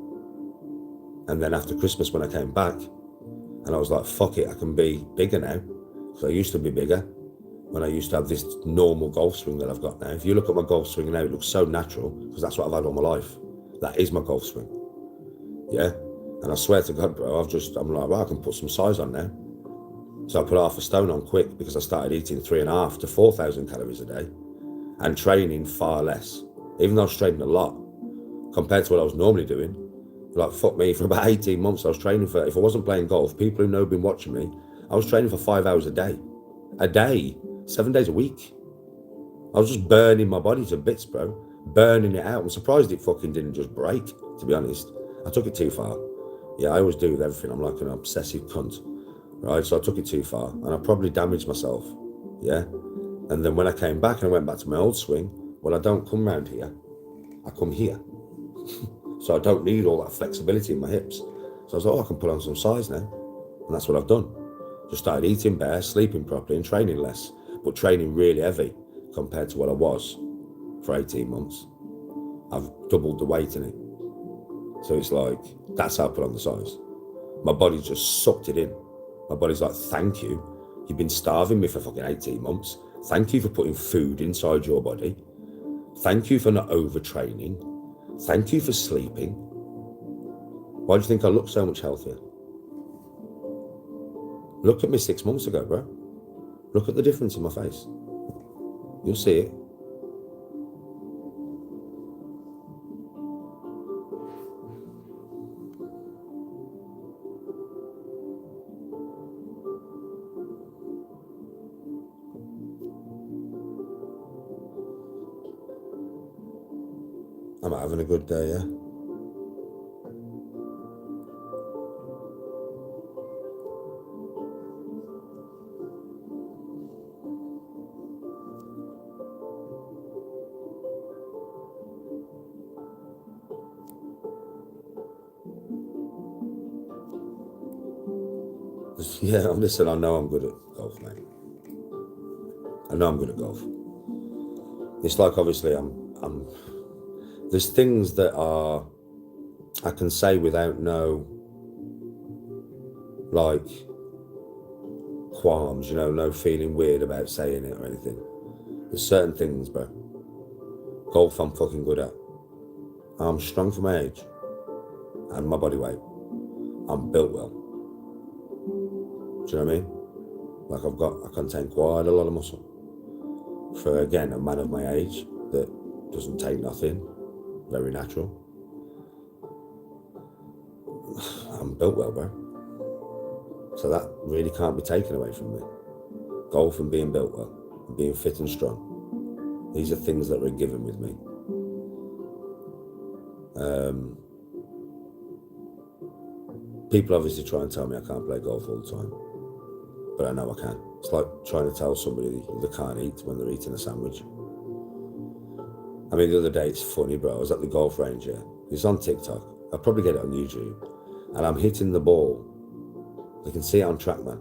And then after Christmas, when I came back, and I was like, fuck it, I can be bigger now. Because I used to be bigger when I used to have this normal golf swing that I've got now. If you look at my golf swing now, it looks so natural because that's what I've had all my life. That is my golf swing. Yeah. And I swear to God, bro, I'm like, well, I can put some size on now. So I put 1/2 stone on quick because I started eating 3,500 to 4,000 calories a day and training far less. Even though I was training a lot compared to what I was normally doing. Like, fuck me, for about 18 months, I was training for, if I wasn't playing golf, people who know have been watching me, I was training for 5 hours a day, 7 days a week. I was just burning my body to bits, bro, burning it out. I'm surprised it fucking didn't just break, to be honest. I took it too far. Yeah, I always do with everything. I'm like an obsessive cunt, right? So I took it too far and I probably damaged myself, yeah? And then when I came back and I went back to my old swing, well, I don't come round here, I come here. So I don't need all that flexibility in my hips. So I was like, oh, I can put on some size now. And that's what I've done. Just started eating better, sleeping properly and training less, but training really heavy compared to what I was for 18 months. I've doubled the weight in it. So it's like, that's how I put on the size. My body just sucked it in. My body's like, thank you. You've been starving me for fucking 18 months. Thank you for putting food inside your body. Thank you for not overtraining. Thank you for sleeping. Why do you think I look so much healthier? Look at me 6 months ago, bro. Look at the difference in my face. You'll see it. I'm having a good day, yeah? Yeah, listen, I know I'm good at golf, mate. I know I'm good at golf. It's like, obviously, there's things that I can say without no, like, qualms, no feeling weird about saying it or anything. There's certain things, bro. Golf I'm fucking good at. I'm strong for my age and my body weight. I'm built well. Do you know what I mean? Like I contain quite a lot of muscle. For, again, a man of my age that doesn't take nothing, very natural. I'm built well, bro. So that really can't be taken away from me. Golf and being built well, and being fit and strong. These are things that were given with me. People obviously try and tell me I can't play golf all the time, but I know I can. It's like trying to tell somebody they can't eat when they're eating a sandwich. I mean, the other day, it's funny, bro. I was at the golf range here. It's on TikTok. I'll probably get it on YouTube. And I'm hitting the ball. You can see it on TrackMan.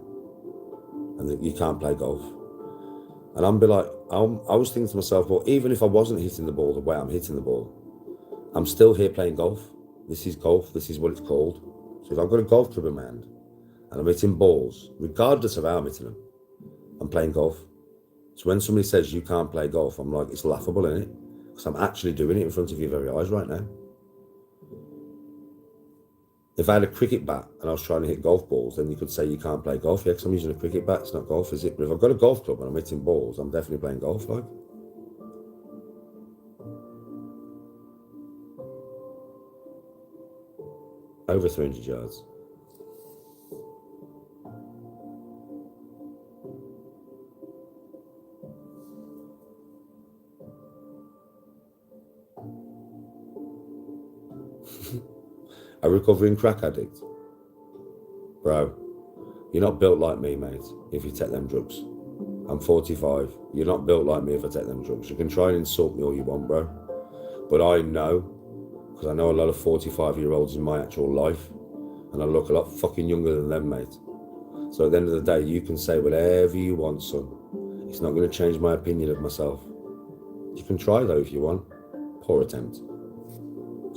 And you can't play golf. And I was thinking to myself, well, even if I wasn't hitting the ball the way I'm hitting the ball, I'm still here playing golf. This is golf. This is what it's called. So if I've got a golf club in my hand and I'm hitting balls, regardless of how I'm hitting them, I'm playing golf. So when somebody says you can't play golf, I'm like, it's laughable, isn't it? Because I'm actually doing it in front of your very eyes right now. If I had a cricket bat and I was trying to hit golf balls, then you could say you can't play golf. Yeah, because I'm using a cricket bat. It's not golf, is it? But if I've got a golf club and I'm hitting balls, I'm definitely playing golf, like. Over 300 yards. A recovering crack addict. Bro, you're not built like me, mate, if you take them drugs. I'm 45. You're not built like me if I take them drugs. You can try and insult me all you want, bro. But I know, because I know a lot of 45-year-olds in my actual life, and I look a lot fucking younger than them, mate. So at the end of the day, you can say whatever you want, son. It's not going to change my opinion of myself. You can try, though, if you want. Poor attempt.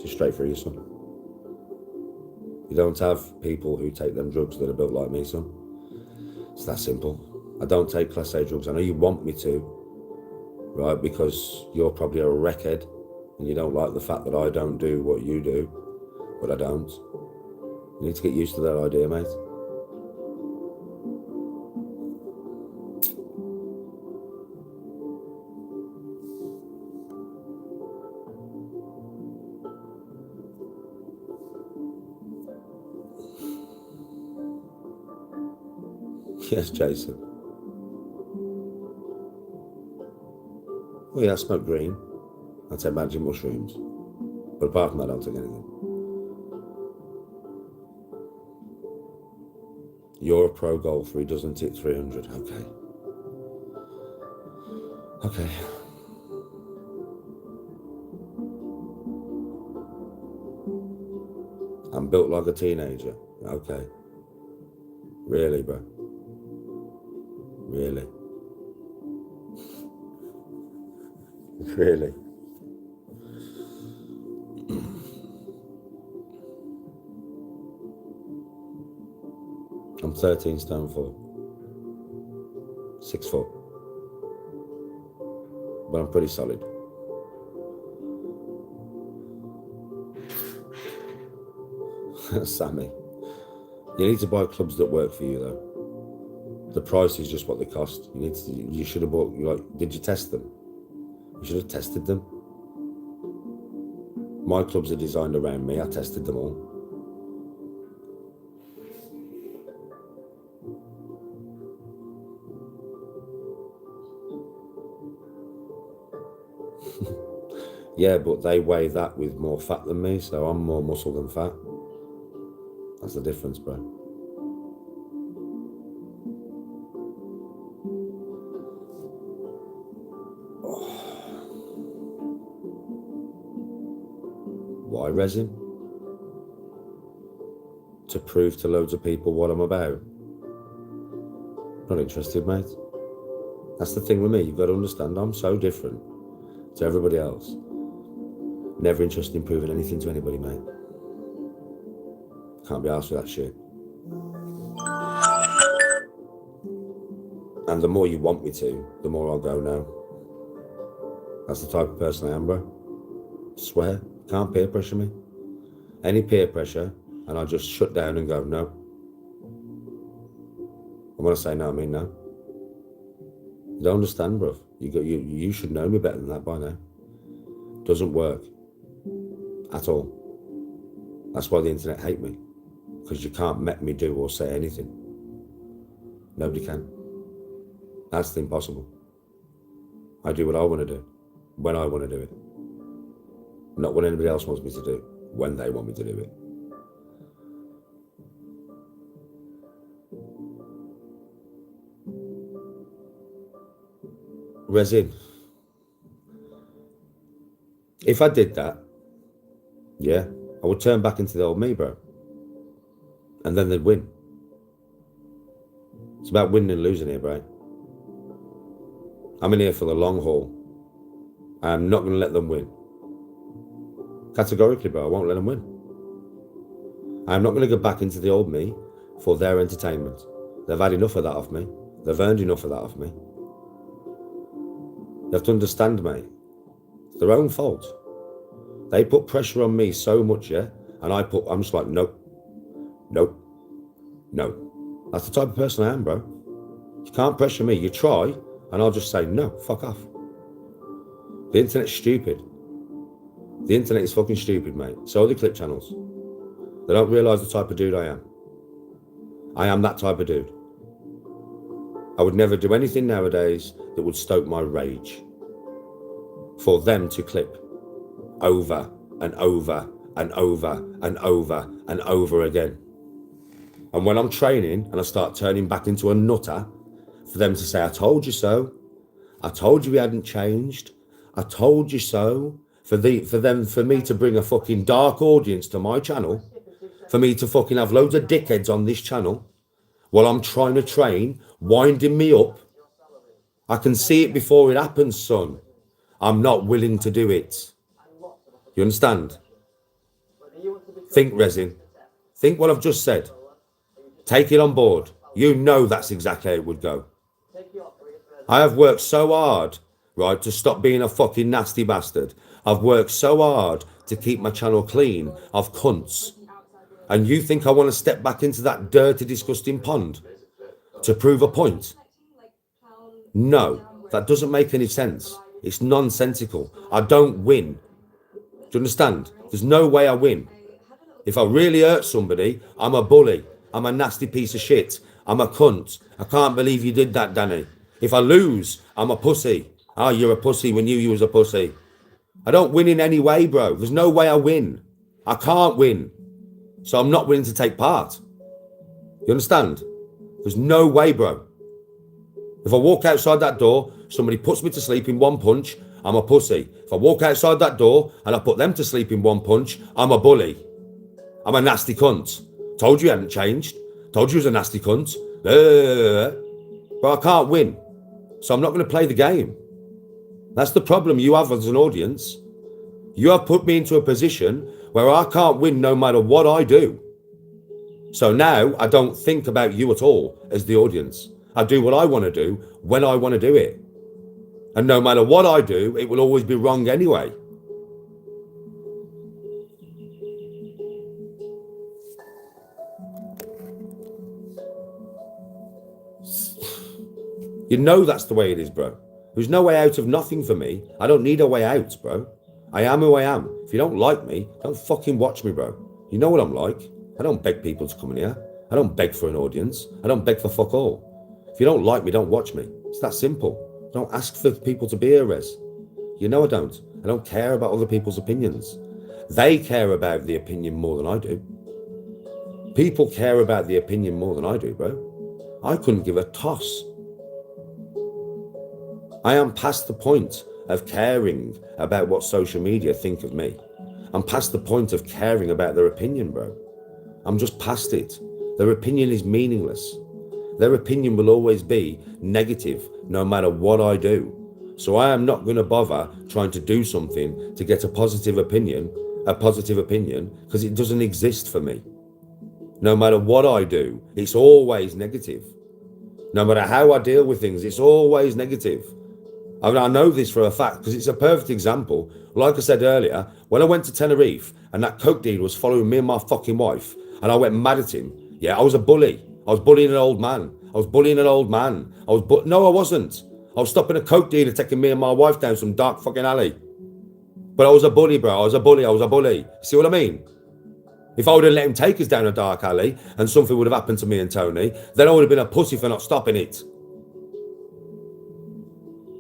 Just straight for you, son. You don't have people who take them drugs that are built like me, son. It's that simple. I don't take Class A drugs. I know you want me to, right? Because you're probably a wreckhead and you don't like the fact that I don't do what you do, but I don't. You need to get used to that idea, mate. Yes, Jason. Well, yeah, I smoke green. I take magic mushrooms. But apart from that, I don't take anything. You're a pro golfer, he doesn't hit 300. Okay. Okay. I'm built like a teenager. Okay. Really, bro? Really? Really? I'm 13 stone 4. 6 foot. But I'm pretty solid. Sammy. You need to buy clubs that work for you, though. The price is just what they cost. You should have bought, did you test them? You should have tested them. My clubs are designed around me. I tested them all. Yeah, but they weigh that with more fat than me, so I'm more muscle than fat. That's the difference, bro. Why resin? To prove to loads of people what I'm about. Not interested, mate. That's the thing with me. You've got to understand, I'm so different to everybody else. Never interested in proving anything to anybody, mate. Can't be arsed with that shit. And the more you want me to, the more I'll go no. That's the type of person I am, bro. Swear. Can't peer pressure me. Any peer pressure, and I'll just shut down and go no. And when I say no, I mean no. You don't understand, bruv. You should know me better than that by now. Doesn't work. At all. That's why the internet hate me. Because you can't make me do or say anything. Nobody can. That's the impossible. I do what I want to do. When I want to do it. Not what anybody else wants me to do. When they want me to do it. Resin. If I did that, yeah, I would turn back into the old me, bro. And then they'd win. It's about winning and losing here, bro. I'm in here for the long haul. I am not going to let them win. Categorically, bro, I won't let them win. I'm not going to go back into the old me for their entertainment. They've had enough of that of me. They've earned enough of that of me. You have to understand, mate. It's their own fault. They put pressure on me so much, yeah? And I'm just like, nope. Nope. No. That's the type of person I am, bro. You can't pressure me. You try, and I'll just say, no, fuck off. The internet's stupid. The internet is fucking stupid, mate. So are the clip channels. They don't realise the type of dude I am. I am that type of dude. I would never do anything nowadays that would stoke my rage. For them to clip over and over and over and over and over again. And when I'm training and I start turning back into a nutter, for them to say, I told you so. I told you we hadn't changed. I told you so. For me to bring a fucking dark audience to my channel, for me to fucking have loads of dickheads on this channel while I'm trying to train, winding me up. I can see it before it happens, son. I'm not willing to do it. You understand? Think, Resin. Think what I've just said. Take it on board. You know that's exactly how it would go. I have worked so hard, right, to stop being a fucking nasty bastard. I've worked so hard to keep my channel clean of cunts. And you think I want to step back into that dirty, disgusting pond to prove a point? No, that doesn't make any sense. It's nonsensical. I don't win. Do you understand? There's no way I win. If I really hurt somebody, I'm a bully. I'm a nasty piece of shit. I'm a cunt. I can't believe you did that, Danny. If I lose, I'm a pussy. Oh, you're a pussy when you was a pussy. I don't win in any way, bro. There's no way I win. I can't win. So I'm not willing to take part. You understand? There's no way, bro. If I walk outside that door, somebody puts me to sleep in one punch, I'm a pussy. If I walk outside that door and I put them to sleep in one punch, I'm a bully. I'm a nasty cunt. Told you hadn't changed. Told you was a nasty cunt. But I can't win. So I'm not going to play the game. That's the problem you have as an audience. You have put me into a position where I can't win no matter what I do. So now I don't think about you at all as the audience. I do what I want to do when I want to do it. And no matter what I do, it will always be wrong anyway. You know that's the way it is, bro. There's no way out of nothing for me. I don't need a way out, bro. I am who I am. If you don't like me, don't fucking watch me, bro. You know what I'm like. I don't beg people to come in here. I don't beg for an audience. I don't beg for fuck all. If you don't like me, don't watch me. It's that simple. Don't ask for people to be here, Res. You know I don't. I don't care about other people's opinions. They care about the opinion more than I do. People care about the opinion more than I do, bro. I couldn't give a toss. I am past the point of caring about what social media think of me. I'm past the point of caring about their opinion, bro. I'm just past it. Their opinion is meaningless. Their opinion will always be negative no matter what I do. So I am not going to bother trying to do something to get a positive opinion, because it doesn't exist for me. No matter what I do, it's always negative. No matter how I deal with things, it's always negative. I mean, I know this for a fact because it's a perfect example. Like I said earlier, when I went to Tenerife and that coke dealer was following me and my fucking wife and I went mad at him, yeah, I was a bully. I was bullying an old man. No, I wasn't. I was stopping a coke dealer taking me and my wife down some dark fucking alley. But I was a bully, bro. I was a bully. See what I mean? If I would have let him take us down a dark alley and something would have happened to me and Tony, then I would have been a pussy for not stopping it.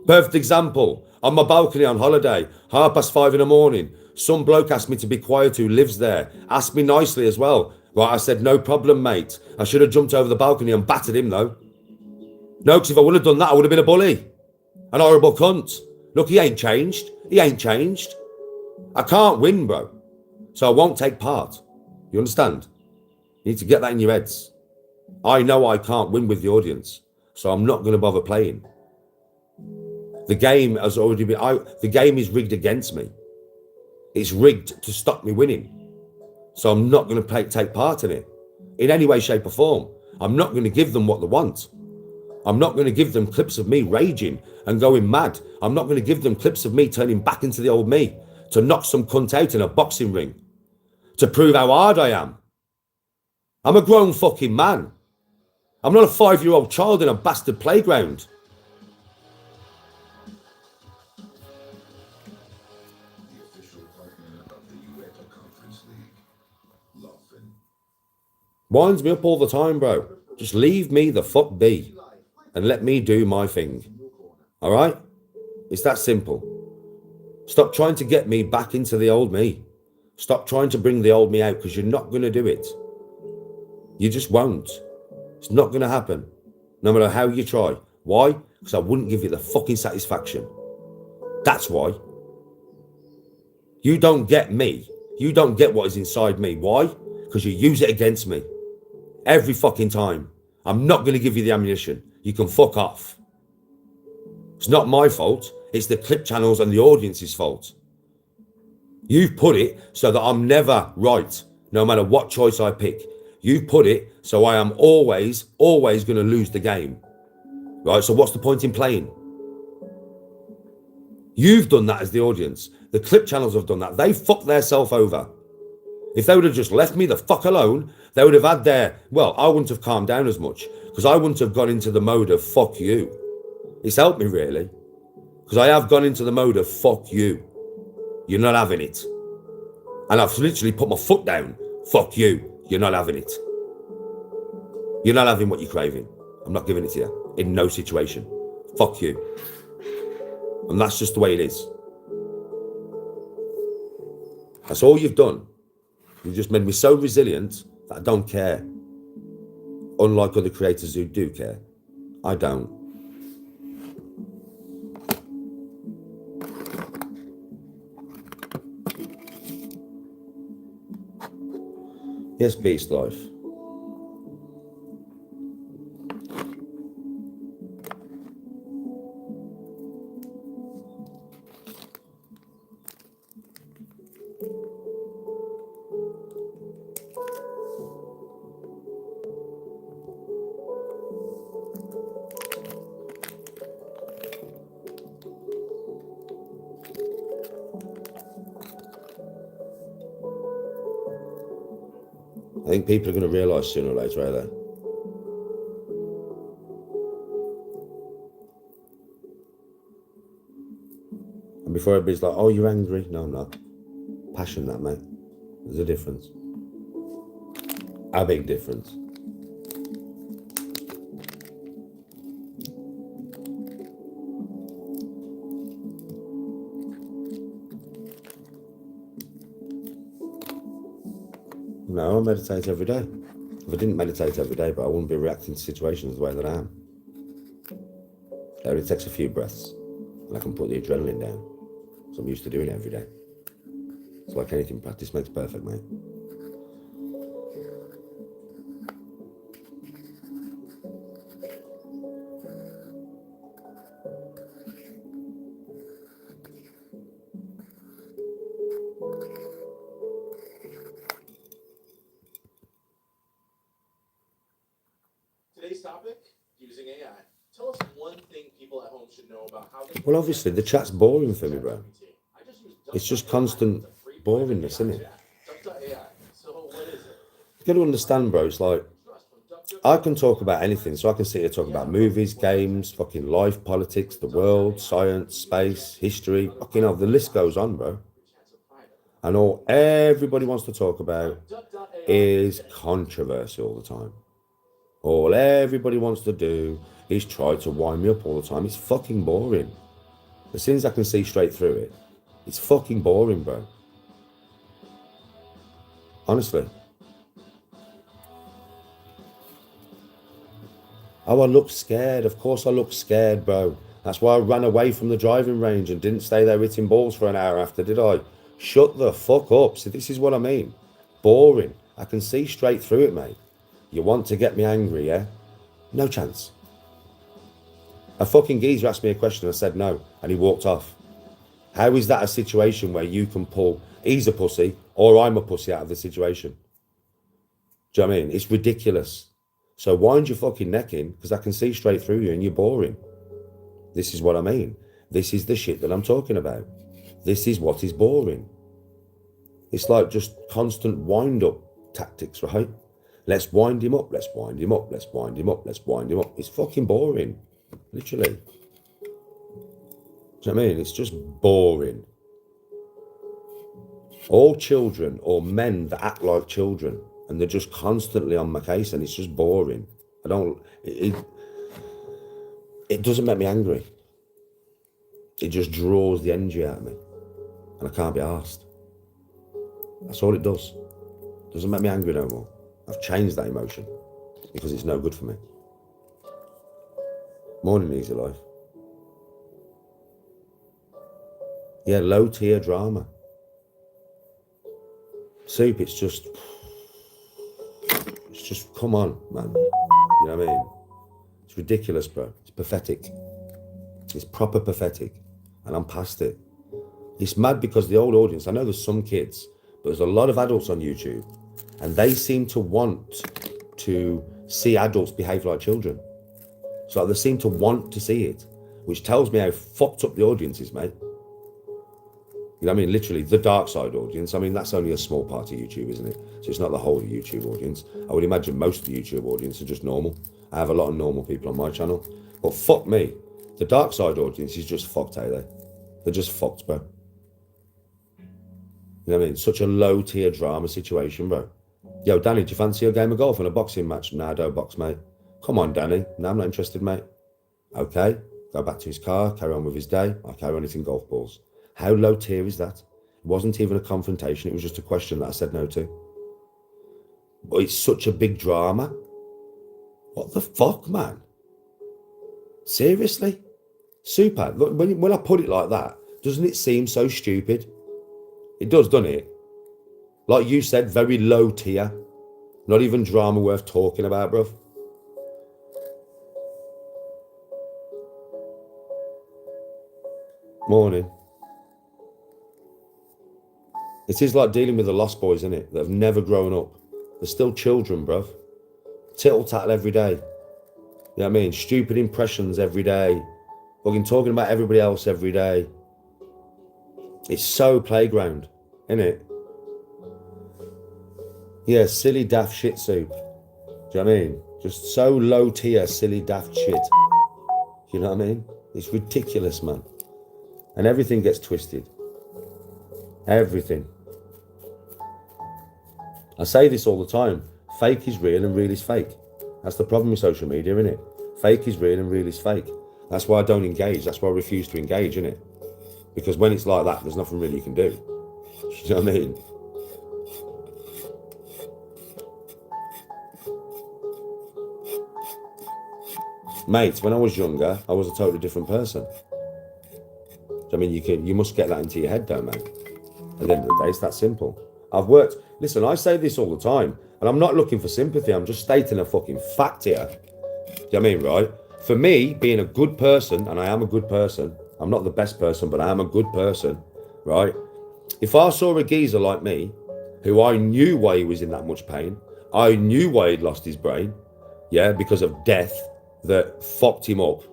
Perfect example. On my balcony on holiday, 5:30 in the morning, some bloke asked me to be quiet who lives there. Asked me nicely as well. Right, I said, no problem, mate. I should have jumped over the balcony and battered him, though. No, because if I would have done that, I would have been a bully. An horrible cunt. Look, he ain't changed. I can't win, bro. So I won't take part. You understand? You need to get that in your heads. I know I can't win with the audience, so I'm not going to bother playing. The game has already been... the game is rigged against me. It's rigged to stop me winning. So I'm not going to take part in it in any way, shape or form. I'm not going to give them what they want. I'm not going to give them clips of me raging and going mad. I'm not going to give them clips of me turning back into the old me to knock some cunt out in a boxing ring to prove how hard I am. I'm a grown fucking man. I'm not a 5-year-old child in a bastard playground. Winds me up all the time, bro. Just leave me the fuck be and let me do my thing. All right? It's that simple. Stop trying to get me back into the old me. Stop trying to bring the old me out because you're not going to do it. You just won't. It's not going to happen. No matter how you try. Why? Because I wouldn't give you the fucking satisfaction. That's why. You don't get me. You don't get what is inside me. Why? Because you use it against me. Every fucking time. I'm not going to give you the ammunition. You can fuck off. It's not my fault. It's the clip channels and the audience's fault. You've put it so that I'm never right, no matter what choice I pick. You've put it so I am always going to lose the game. Right? So what's the point in playing? You've done that as the audience. The clip channels have done that. They fucked theirself over. If they would have just left me the fuck alone, they would have had their, well, I wouldn't have calmed down as much because I wouldn't have gone into the mode of fuck you. It's helped me really because I have gone into the mode of fuck you. You're not having it. And I've literally put my foot down. Fuck you. You're not having it. You're not having what you're craving. I'm not giving it to you in no situation. Fuck you. And that's just the way it is. That's all you've done. You've just made me so resilient that I don't care. Unlike other creators who do care. I don't. Yes, Beast Life. I think people are going to realise sooner or later, are they? And before everybody's like, oh, you're angry. No, I'm not. Passion, that, mate. There's a difference. A big difference. No, I meditate every day. If I didn't meditate every day, but I wouldn't be reacting to situations the way that I am. It only takes a few breaths, and I can put the adrenaline down. So I'm used to doing it every day. It's like anything, practice makes perfect, mate. Today's topic, using AI. Tell us one thing people at home should know about how they... Well, obviously, the chat's boring for me, bro. It's just constant boringness, isn't it? So what is it? You got to understand, bro, it's like, I can talk about anything. So I can sit here talking about movies, games, fucking life, politics, the world, science, space, history. Fucking hell, the list goes on, bro. And all everybody wants to talk about is controversy all the time. All everybody wants to do is try to wind me up all the time. It's fucking boring. As soon as I can see straight through it, it's fucking boring, bro. Honestly. Oh, I look scared. Of course I look scared, bro. That's why I ran away from the driving range and didn't stay there hitting balls for an hour after, did I? Shut the fuck up. See, this is what I mean. Boring. I can see straight through it, mate. You want to get me angry, yeah? No chance. A fucking geezer asked me a question, I said no, and he walked off. How is that a situation where you can pull, he's a pussy or I'm a pussy out of the situation? Do you know what I mean? It's ridiculous. So wind your fucking neck in, because I can see straight through you and you're boring. This is what I mean. This is the shit that I'm talking about. This is what is boring. It's like just constant wind-up tactics, right? Let's wind him up, let's wind him up, let's wind him up, let's wind him up. It's fucking boring, literally. Do you know what I mean? It's just boring. All children or men that act like children, and they're just constantly on my case, and it's just boring. It doesn't make me angry. It just draws the energy out of me, and I can't be arsed. That's all it does. It doesn't make me angry no more. I've changed that emotion because it's no good for me. Morning, easy life. Yeah, low tier drama. Soup, it's just, come on, man. You know what I mean? It's ridiculous, bro. It's pathetic. It's proper pathetic. And I'm past it. It's mad because the old audience, I know there's some kids, but there's a lot of adults on YouTube, and they seem to want to see adults behave like children. So they seem to want to see it, which tells me how fucked up the audience is, mate. You know what I mean? Literally, the dark side audience. I mean, that's only a small part of YouTube, isn't it? So it's not the whole YouTube audience. I would imagine most of the YouTube audience are just normal. I have a lot of normal people on my channel. But fuck me. The dark side audience is just fucked, eh? They're just fucked, bro. You know what I mean? Such a low tier drama situation, bro. Yo, Danny, do you fancy a game of golf and a boxing match? Nah, I don't box, mate. Come on, Danny. No, I'm not interested, mate. Okay. Go back to his car, carry on with his day. I'll carry on eating golf balls. How low tier is that? It wasn't even a confrontation. It was just a question that I said no to. But it's such a big drama. What the fuck, man? Seriously? Super. Look, when I put it like that, doesn't it seem so stupid? It does, doesn't it? Like you said, very low tier. Not even drama worth talking about, bruv. Morning. It is like dealing with the lost boys, isn't it? That have never grown up. They're still children, bruv. Tittle-tattle every day. You know what I mean? Stupid impressions every day. Fucking talking about everybody else every day. It's so playground, isn't it? Yeah, silly daft shit soup. Do you know what I mean? Just so low tier, silly daft shit. You know what I mean? It's ridiculous, man. And everything gets twisted. Everything. I say this all the time. Fake is real and real is fake. That's the problem with social media, isn't it? Fake is real and real is fake. That's why I don't engage. That's why I refuse to engage, innit? Because when it's like that, there's nothing really you can do. You know what I mean? Mate, when I was younger, I was a totally different person. I mean, you must get that into your head, though, mate. At the end of the day, it's that simple. I've worked. Listen, I say this all the time, and I'm not looking for sympathy. I'm just stating a fucking fact here. Do you know what I mean, right? For me, being a good person, and I am a good person. I'm not the best person, but I am a good person, right? If I saw a geezer like me, who I knew why he was in that much pain, I knew why he'd lost his brain, yeah, because of death that fucked him up,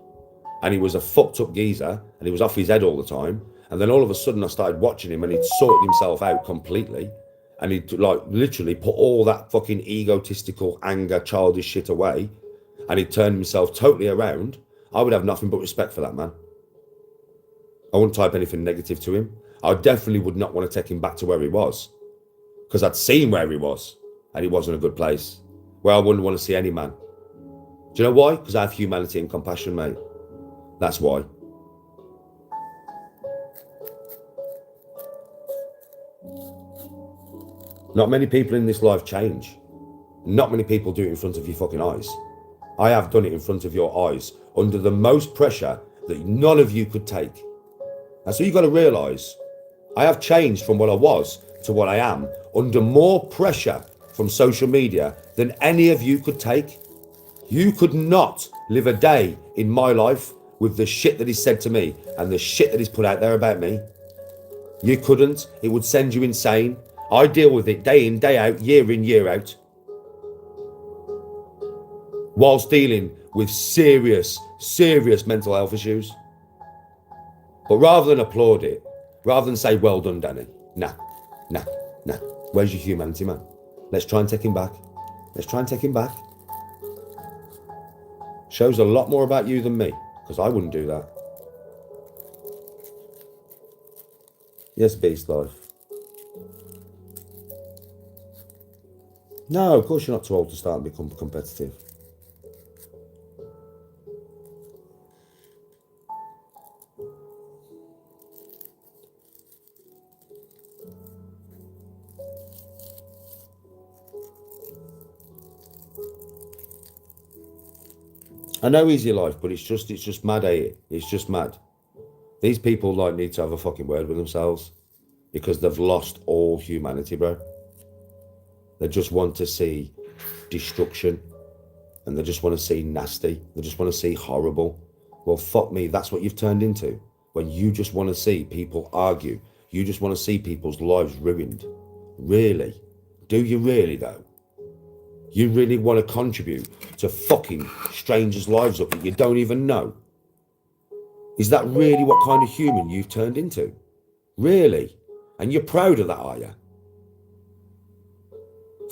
and he was a fucked up geezer, and he was off his head all the time, and then all of a sudden I started watching him, and he'd sorted himself out completely, and he'd like literally put all that fucking egotistical anger, childish shit away, and he'd turned himself totally around. I would have nothing but respect for that man. I wouldn't type anything negative to him. I definitely would not want to take him back to where he was, because I'd seen where he was, and he wasn't a good place, where I wouldn't want to see any man. Do you know why? Because I have humanity and compassion, mate. That's why. Not many people in this life change. Not many people do it in front of your fucking eyes. I have done it in front of your eyes, under the most pressure that none of you could take. And so you've got to realise, I have changed from what I was to what I am, under more pressure from social media than any of you could take. You could not live a day in my life with the shit that is said to me and the shit that is put out there about me. You couldn't. It would send you insane. I deal with it day in, day out, year in, year out. Whilst dealing with serious, serious mental health issues. But rather than applaud it, rather than say, well done, Danny, nah. Where's your humanity, man? Let's try and take him back. Let's try and take him back. Shows a lot more about you than me, because I wouldn't do that. Yes, Beast Life. No, of course you're not too old to start and become competitive. I know easy life, but it's just mad, eh? It's just mad. These people like need to have a fucking word with themselves because they've lost all humanity, bro. They just want to see destruction and they just want to see nasty. They just want to see horrible. Well, fuck me, that's what you've turned into. When you just want to see people argue, you just want to see people's lives ruined. Really? Do you really, though? You really want to contribute to fucking strangers' lives up that you don't even know? Is that really what kind of human you've turned into? Really? And you're proud of that, are you?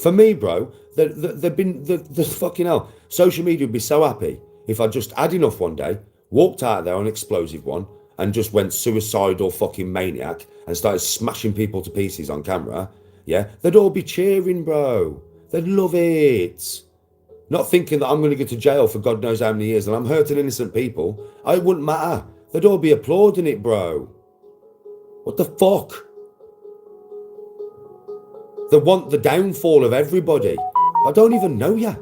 For me, bro, the fucking hell. Social media would be so happy if I just had enough one day, walked out there on an explosive one, and just went suicidal fucking maniac and started smashing people to pieces on camera. Yeah, they'd all be cheering, bro. They'd love it. Not thinking that I'm going to go to jail for God knows how many years and I'm hurting innocent people. It wouldn't matter. They'd all be applauding it, bro. What the fuck? They want the downfall of everybody. I don't even know you.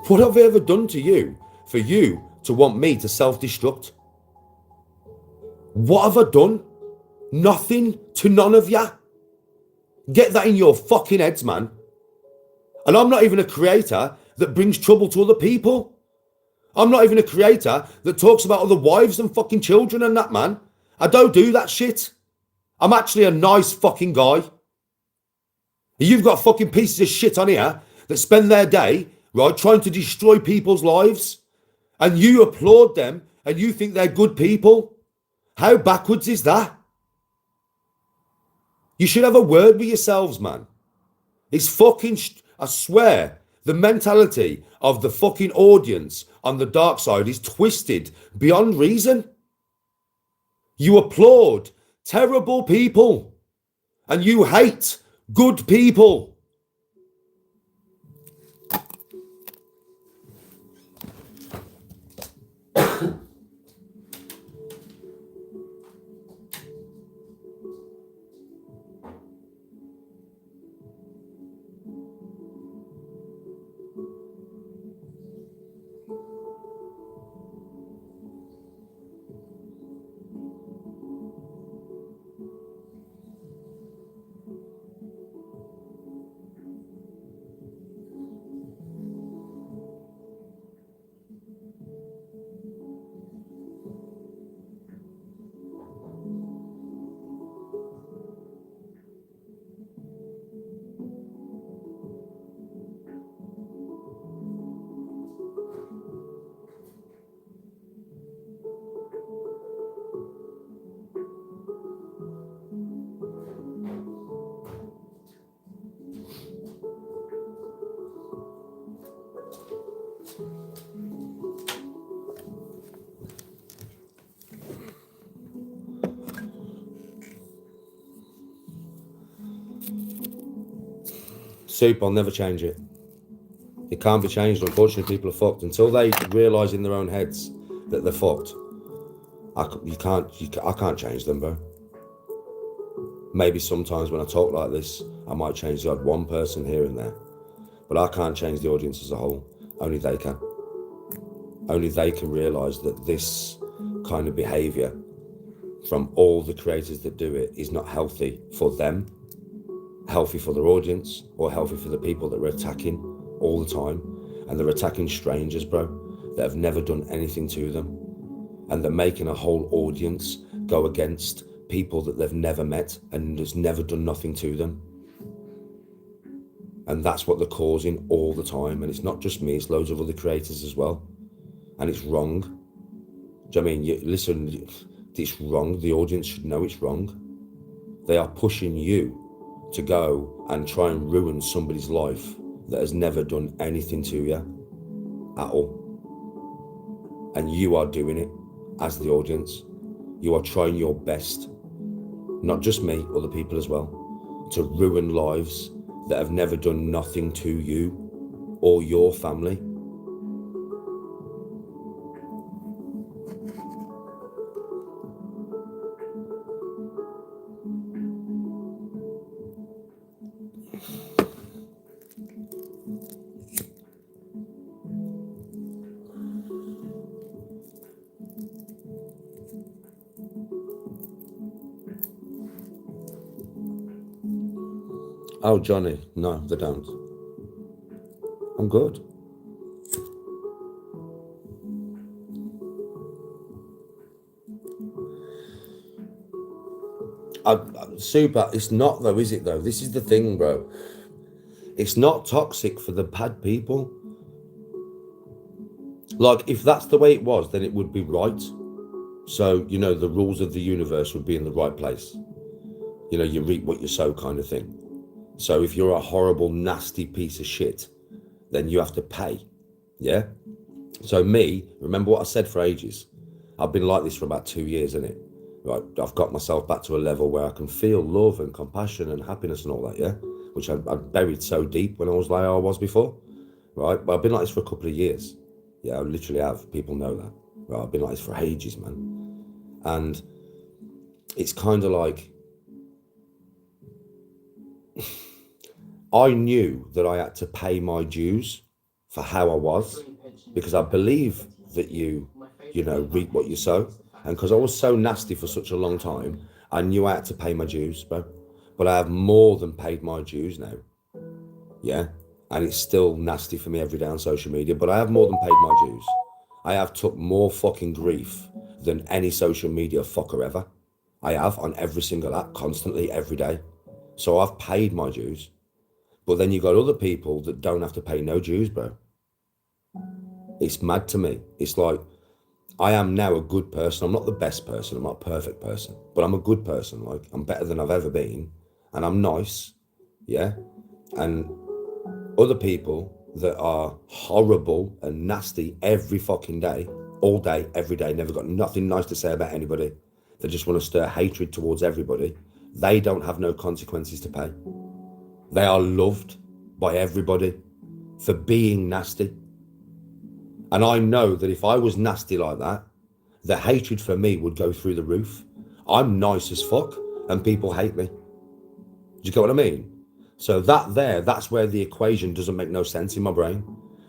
What have I ever done to you for you to want me to self-destruct? What have I done? Nothing to none of you. Get that in your fucking heads, man. And I'm not even a creator that brings trouble to other people. I'm not even a creator that talks about other wives and fucking children and that, man. I don't do that shit. I'm actually a nice fucking guy. You've got fucking pieces of shit on here that spend their day, right, trying to destroy people's lives. And you applaud them and you think they're good people. How backwards is that? You should have a word with yourselves, man. It's fucking, I swear, the mentality of the fucking audience on the dark side is twisted beyond reason. You applaud terrible people and you hate good people. Soup, I'll never change it. It can't be changed. Unfortunately, people are fucked. Until they realise in their own heads that they're fucked, I can't change them, bro. Maybe sometimes when I talk like this, I might change the odd one person here and there. But I can't change the audience as a whole. Only they can. Only they can realise that this kind of behaviour from all the creators that do it is not healthy for them, healthy for their audience, or healthy for the people that we're attacking all the time. And they're attacking strangers, bro, that have never done anything to them. And they're making a whole audience go against people that they've never met and has never done nothing to them. And that's what they're causing all the time. And it's not just me, it's loads of other creators as well. And it's wrong. Do you know what I mean? Listen, it's wrong. The audience should know it's wrong. They are pushing you to go and try and ruin somebody's life that has never done anything to you at all. And you are doing it as the audience. You are trying your best, not just me, other people as well, to ruin lives that have never done nothing to you or your family. Oh, Johnny, no, they don't. I'm good. Super, it's not though, is it though? This is the thing, bro. It's not toxic for the bad people. Like, if that's the way it was, then it would be right. So, you know, the rules of the universe would be in the right place. You know, you reap what you sow kind of thing. So if you're a horrible, nasty piece of shit, then you have to pay, yeah? So me, remember what I said for ages? I've been like this for about 2 years, innit? Right, I've got myself back to a level where I can feel love and compassion and happiness and all that, yeah? Which I buried so deep when I was like I was before, right? But I've been like this for a couple of years. Yeah, I literally have. People know that. Right, I've been like this for ages, man. And it's kind of like, I knew that I had to pay my dues for how I was, because I believe that you know, reap what you sow. And because I was so nasty for such a long time, I knew I had to pay my dues, bro. But I have more than paid my dues now. Yeah. And it's still nasty for me every day on social media, but I have more than paid my dues. I have took more fucking grief than any social media fucker ever. I have, on every single app, constantly, every day. So I've paid my dues. But then you got other people that don't have to pay no dues, bro. It's mad to me. It's like, I am now a good person. I'm not the best person. I'm not a perfect person, but I'm a good person. Like, I'm better than I've ever been, and I'm nice, yeah? And other people that are horrible and nasty every fucking day, all day, every day, never got nothing nice to say about anybody. They just want to stir hatred towards everybody. They don't have no consequences to pay. They are loved by everybody for being nasty. And I know that if I was nasty like that, the hatred for me would go through the roof. I'm nice as fuck and people hate me. Do you get what I mean? So that's where the equation doesn't make no sense in my brain,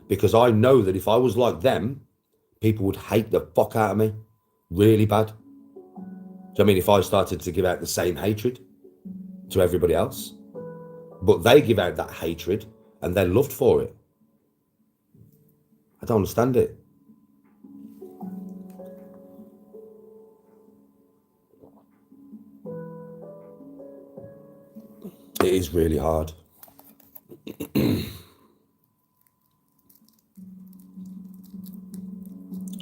because I know that if I was like them, people would hate the fuck out of me really bad. Do you know what I mean? If I started to give out the same hatred to everybody else, but they give out that hatred and they're loved for it. I don't understand it. It is really hard.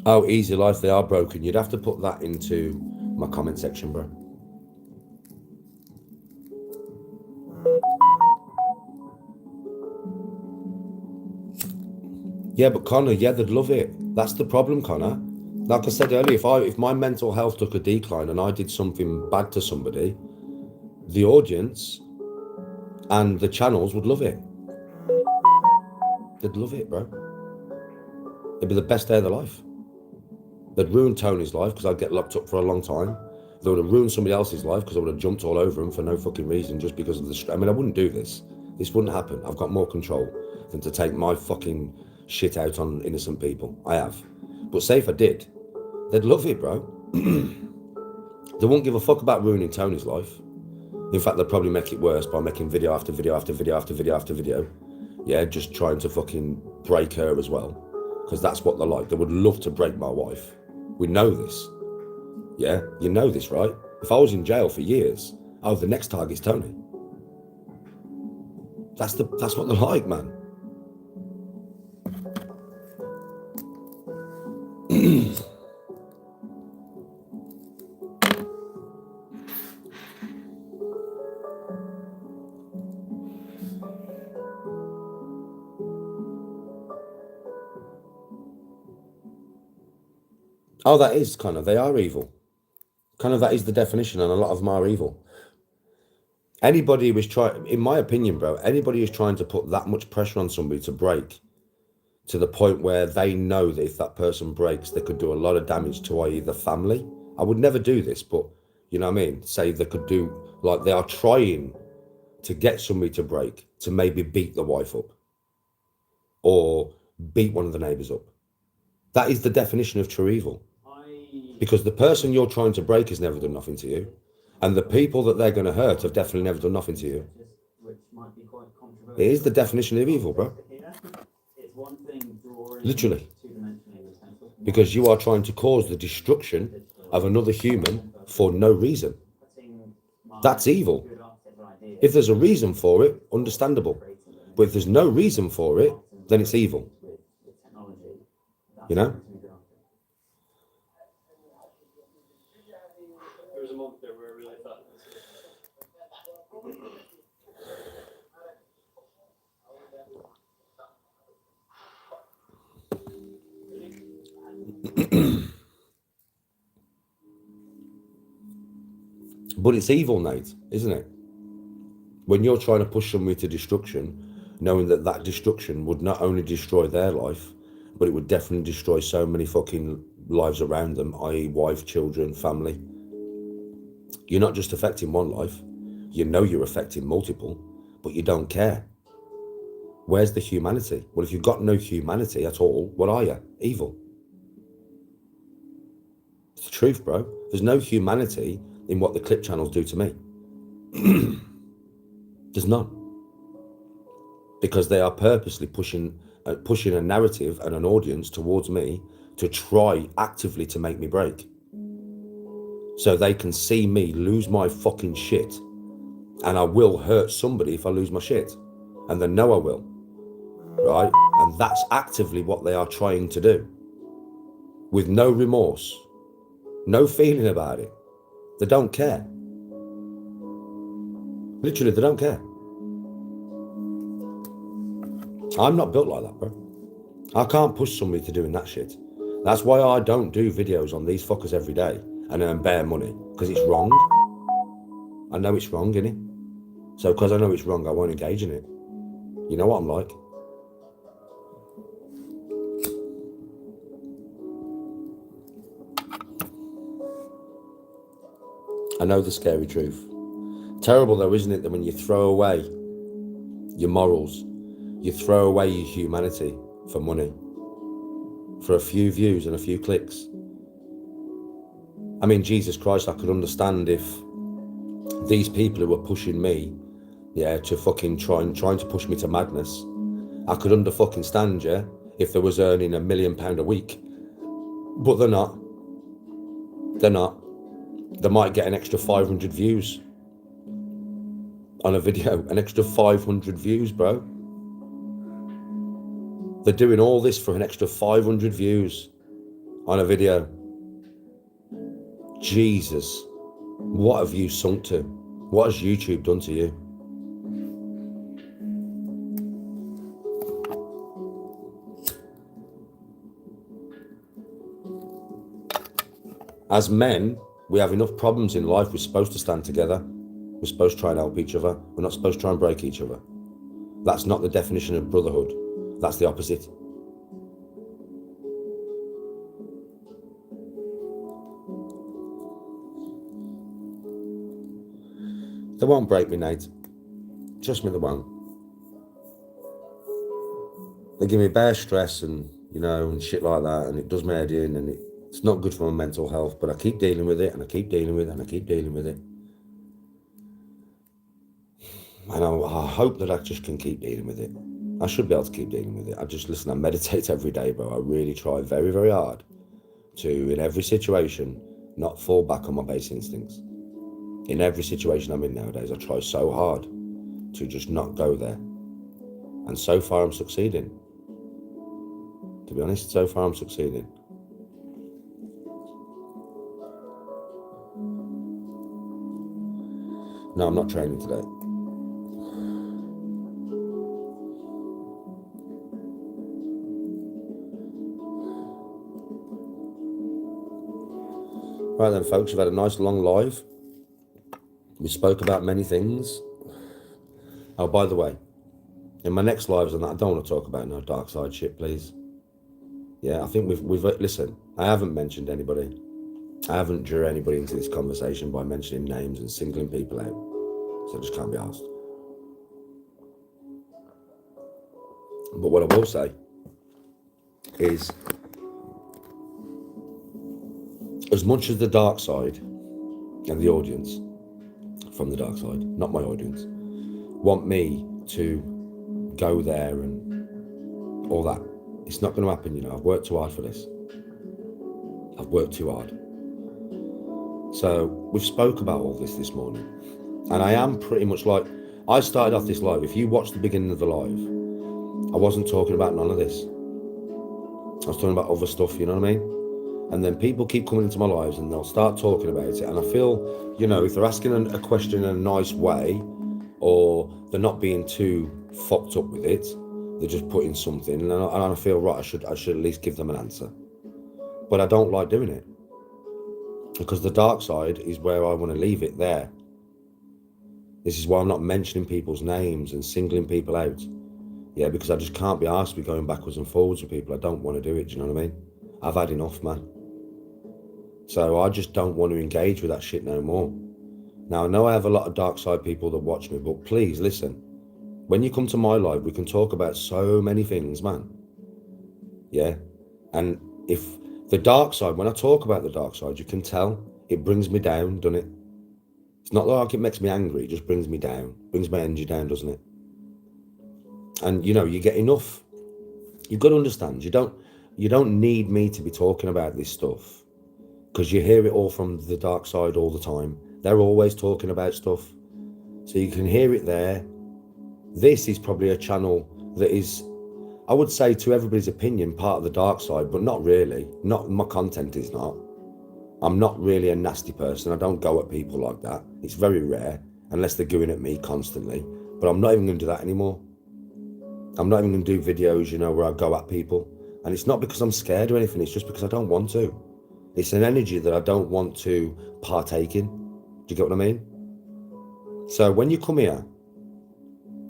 Oh, easy life, they are broken. You'd have to put that into my comment section, bro. Yeah, but Connor, yeah, they'd love it. That's the problem, Connor. Like I said earlier, if my mental health took a decline and I did something bad to somebody, the audience and the channels would love it. They'd love it, bro. It'd be the best day of their life. They'd ruin Tony's life because I'd get locked up for a long time. They would have ruined somebody else's life because I would have jumped all over him for no fucking reason, just because of the... I mean, I wouldn't do this. This wouldn't happen. I've got more control than to take my fucking shit out on innocent people. I have. But say if I did, they'd love it, bro. They won't give a fuck about ruining Tony's life. In fact, they'd probably make it worse by making video after video after video after video after video. Yeah, just trying to fucking break her as well. Because that's what they're like. They would love to break my wife. We know this. Yeah, you know this, right? If I was in jail for years, oh, the next target's Tony. That's what they're like, man. Oh, that is kind of, they are evil. Kind of, that is the definition, and a lot of them are evil. Anybody who is trying, in my opinion, bro, anybody who's trying to put that much pressure on somebody to break to the point where they know that if that person breaks, they could do a lot of damage to, i.e. the family. I would never do this, but you know what I mean? Say they could do, like they are trying to get somebody to break, to maybe beat the wife up or beat one of the neighbours up. That is the definition of true evil. Because the person you're trying to break has never done nothing to you. And the people that they're going to hurt have definitely never done nothing to you. It is the definition of evil, bro. Literally. Because you are trying to cause the destruction of another human for no reason. That's evil. If there's a reason for it, understandable. But if there's no reason for it, then it's evil. You know? There was a moment there where I really thought But it's evil, Nate, isn't it? When you're trying to push somebody to destruction, knowing that that destruction would not only destroy their life, but it would definitely destroy so many fucking lives around them, i.e. wife, children, family. You're not just affecting one life. You know you're affecting multiple, but you don't care. Where's the humanity? Well, if you've got no humanity at all, what are you? Evil. It's the truth, bro. There's no humanity in what the clip channels do to me. There's none. Because they are purposely pushing a narrative and an audience towards me to try actively to make me break. So they can see me lose my fucking shit, and I will hurt somebody if I lose my shit. And they know I will, right? And that's actively what they are trying to do. With no remorse, no feeling about it. They don't care. Literally, they don't care. I'm not built like that, bro. I can't push somebody to doing that shit. That's why I don't do videos on these fuckers every day and earn bare money, because it's wrong. I know it's wrong, innit? So because I know it's wrong, I won't engage in it. You know what I'm like? I know the scary truth. Terrible though, isn't it, that when you throw away your morals, you throw away your humanity for money, for a few views and a few clicks. I mean, Jesus Christ, I could understand if these people who were pushing me, to fucking trying to push me to madness, I could understand, if they was earning £1 million a week. But they're not. They're not. They might get an extra 500 views on a video, an extra 500 views, bro. They're doing all this for an extra 500 views on a video. Jesus, what have you sunk to? What has YouTube done to you? As men, we have enough problems in life. We're supposed to stand together. We're supposed to try and help each other. We're not supposed to try and break each other. That's not the definition of brotherhood. That's the opposite. They won't break me, Nate. Trust me, they won't. They give me bare stress and, and shit like that, and it does my head in, and it's not good for my mental health, but I keep dealing with it, and I keep dealing with it, and I keep dealing with it. And I hope that I just can keep dealing with it. I should be able to keep dealing with it. I meditate every day, bro. I really try very, very hard to, in every situation, not fall back on my base instincts. In every situation I'm in nowadays, I try so hard to just not go there. And so far I'm succeeding. To be honest, so far I'm succeeding. No, I'm not training today. Right then, folks, we've had a nice long live. We spoke about many things. Oh, by the way, in my next lives and that, I don't want to talk about no dark side shit, please. Yeah, I think we've listen, I haven't mentioned anybody. I haven't drew anybody into this conversation by mentioning names and singling people out. So I just can't be asked. But what I will say is, as much as the dark side and the audience from the dark side, not my audience, want me to go there and all that, it's not going to happen, you know. I've worked too hard for this. I've worked too hard. So we've spoke about all this morning, and I am pretty much like, I started off this live. If you watch the beginning of the live, I wasn't talking about none of this. I was talking about other stuff, you know what I mean? And then people keep coming into my lives and they'll start talking about it. And I feel, you know, if they're asking a question in a nice way, or they're not being too fucked up with it, they're just putting something, and I feel, right, I should at least give them an answer. But I don't like doing it, because the dark side is where I want to leave it there. This is why I'm not mentioning people's names and singling people out. Yeah, because I just can't be asked to be going backwards and forwards with people. I don't want to do it, do you know what I mean? I've had enough, man. So I just don't want to engage with that shit no more. Now, I know I have a lot of dark side people that watch me, but please listen. When you come to my live, we can talk about so many things, man. Yeah? And if the dark side, when I talk about the dark side, you can tell it brings me down, doesn't it? It's not like it makes me angry, it just brings me down, brings my energy down, doesn't it? And, you know, you get enough. You've got to understand, you don't need me to be talking about this stuff, because you hear it all from the dark side all the time. They're always talking about stuff. So you can hear it there. This is probably a channel that is, I would say, to everybody's opinion, part of the dark side, but not really. Not my content is not. I'm not really a nasty person. I don't go at people like that. It's very rare, unless they're going at me constantly. But I'm not even going to do that anymore. I'm not even going to do videos, you know, where I go at people. And it's not because I'm scared or anything. It's just because I don't want to. It's an energy that I don't want to partake in. Do you get what I mean? So when you come here,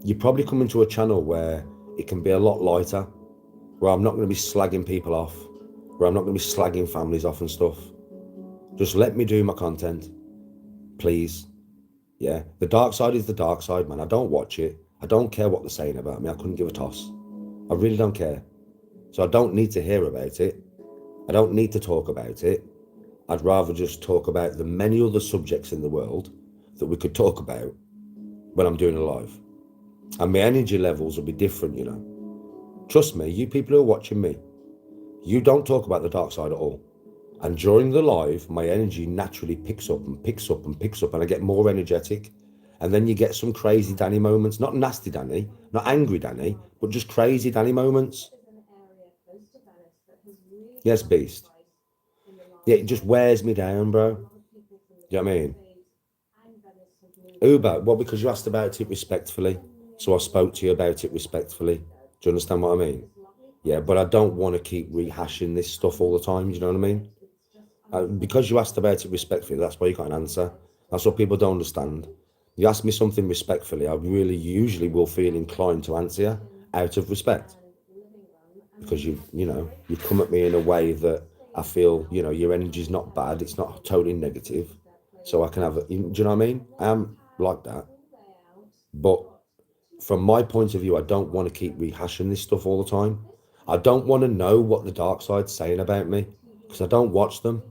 you probably come into a channel where it can be a lot lighter, where I'm not going to be slagging people off, where I'm not going to be slagging families off and stuff. Just let me do my content, please. Yeah, the dark side is the dark side, man. I don't watch it. I don't care what they're saying about me. I couldn't give a toss. I really don't care. So I don't need to hear about it. I don't need to talk about it. I'd rather just talk about the many other subjects in the world that we could talk about when I'm doing a live. And my energy levels will be different, you know. Trust me, you people who are watching me, you don't talk about the dark side at all. And during the live, my energy naturally picks up and picks up and picks up, and I get more energetic. And then you get some crazy Danny moments, not nasty Danny, not angry Danny, but just crazy Danny moments. Yes, beast. Yeah, it just wears me down, bro. Do you know what I mean? Uber, well, because you asked about it respectfully, so I spoke to you about it respectfully. Do you understand what I mean? Yeah, but I don't want to keep rehashing this stuff all the time, do you know what I mean? Because you asked about it respectfully, that's why you got an answer. That's what people don't understand. You ask me something respectfully, I really usually will feel inclined to answer you out of respect. Because you come at me in a way that I feel, you know, your energy's not bad, it's not totally negative. So I can have, do you know what I mean? I am like that. But from my point of view, I don't want to keep rehashing this stuff all the time. I don't want to know what the dark side's saying about me, because I don't watch them.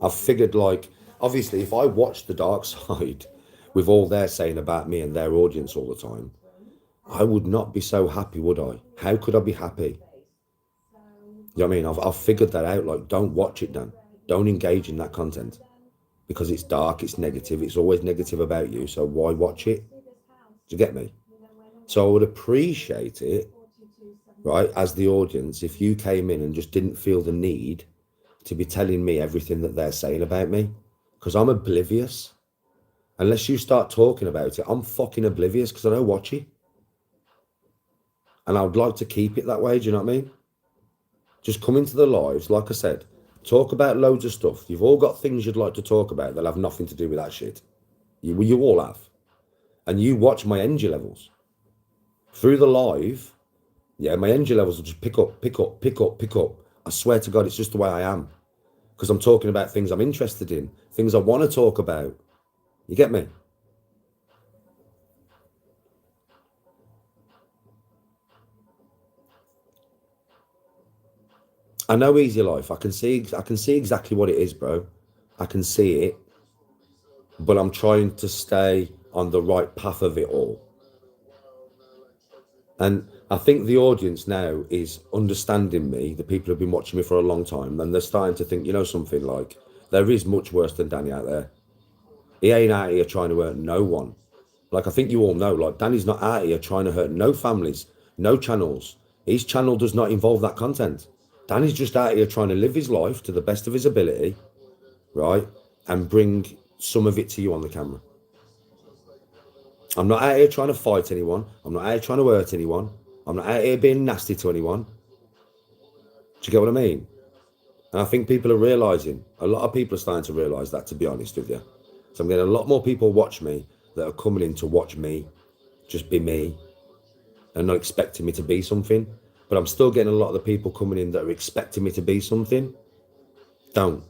I've figured, like, obviously, if I watched the dark side with all they're saying about me and their audience all the time, I would not be so happy, would I? How could I be happy? You know what I mean? I've figured that out. Like, don't watch it then. Don't engage in that content. because it's dark, it's negative, it's always negative about you, so why watch it? Do you get me? So I would appreciate it, right, as the audience, if you came in and just didn't feel the need to be telling me everything that they're saying about me, because I'm oblivious. Unless you start talking about it, I'm fucking oblivious because I don't watch it. And I would like to keep it that way, do you know what I mean? Just come into the lives, like I said, talk about loads of stuff. You've all got things you'd like to talk about that have nothing to do with that shit. You all have. And you watch my energy levels. Through the live, yeah, my energy levels will just pick up, pick up, pick up, pick up. I swear to God, it's just the way I am. Because I'm talking about things I'm interested in, things I want to talk about. You get me? I know Easy Life. I can see exactly what it is, bro. I can see it. But I'm trying to stay on the right path of it all. And I think the audience now is understanding me, the people who've been watching me for a long time, and they're starting to think, you know, something like, there is much worse than Danny out there. He ain't out here trying to hurt no one. Like, I think you all know, like, Danny's not out here trying to hurt no families, no channels. His channel does not involve that content. Danny's just out here trying to live his life to the best of his ability, right? And bring some of it to you on the camera. I'm not out here trying to fight anyone. I'm not out here trying to hurt anyone. I'm not out here being nasty to anyone. Do you get what I mean? And I think people are realising, a lot of people are starting to realise that, to be honest with you. So I'm getting a lot more people watch me that are coming in to watch me, just be me, and not expecting me to be something. But I'm still getting a lot of the people coming in that are expecting me to be something. Don't.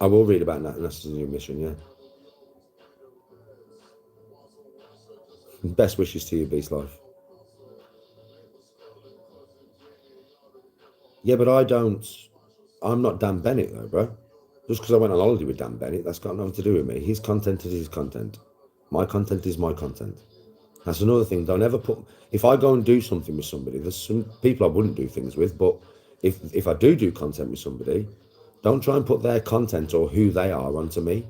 I will read about that, and that's a new mission, yeah. Best wishes to you, Beast Life. Yeah, but I'm not Dan Bennett though, bro. Just because I went on holiday with Dan Bennett, that's got nothing to do with me. His content is his content. My content is my content. That's another thing. Don't ever put, if I go and do something with somebody, there's some people I wouldn't do things with, but if I do content with somebody, don't try and put their content or who they are onto me.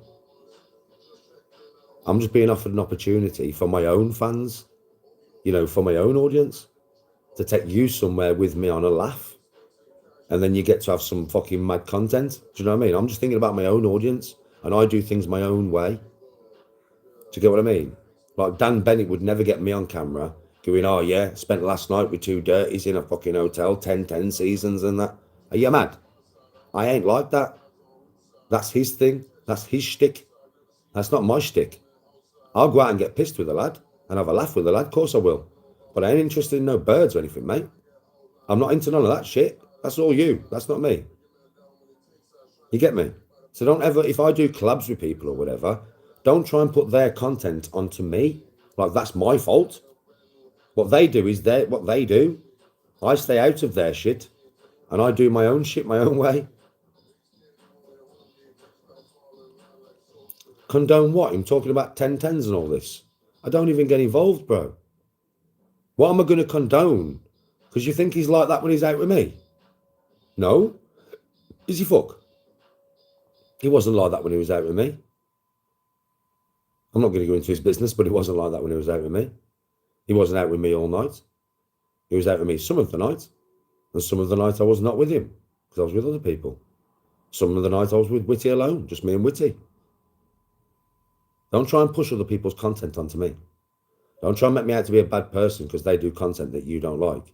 I'm just being offered an opportunity for my own fans, you know, for my own audience, to take you somewhere with me on a laugh. And then you get to have some fucking mad content. Do you know what I mean? I'm just thinking about my own audience, and I do things my own way. Do you get what I mean? Like, Dan Bennett would never get me on camera going, oh yeah, spent last night with two dirties in a fucking hotel, 10 seasons and that. Are you mad? I ain't like that. That's his thing. That's his shtick. That's not my shtick. I'll go out and get pissed with a lad and have a laugh with a lad. Of course I will. But I ain't interested in no birds or anything, mate. I'm not into none of that shit. That's all you. That's not me. You get me? So don't ever, if I do collabs with people or whatever, don't try and put their content onto me. Like, that's my fault. What they do is what they do. I stay out of their shit and I do my own shit my own way. Condone what? I'm talking about 10 and all this. I don't even get involved, bro. What am I going to condone? Because you think he's like that when he's out with me? No. Is he fuck? He wasn't like that when he was out with me. I'm not going to go into his business, but he wasn't like that when he was out with me. He wasn't out with me all night. He was out with me some of the night. And some of the night I was not with him, because I was with other people. Some of the night I was with Witty alone, just me and Witty. Don't try and push other people's content onto me. Don't try and make me out to be a bad person because they do content that you don't like.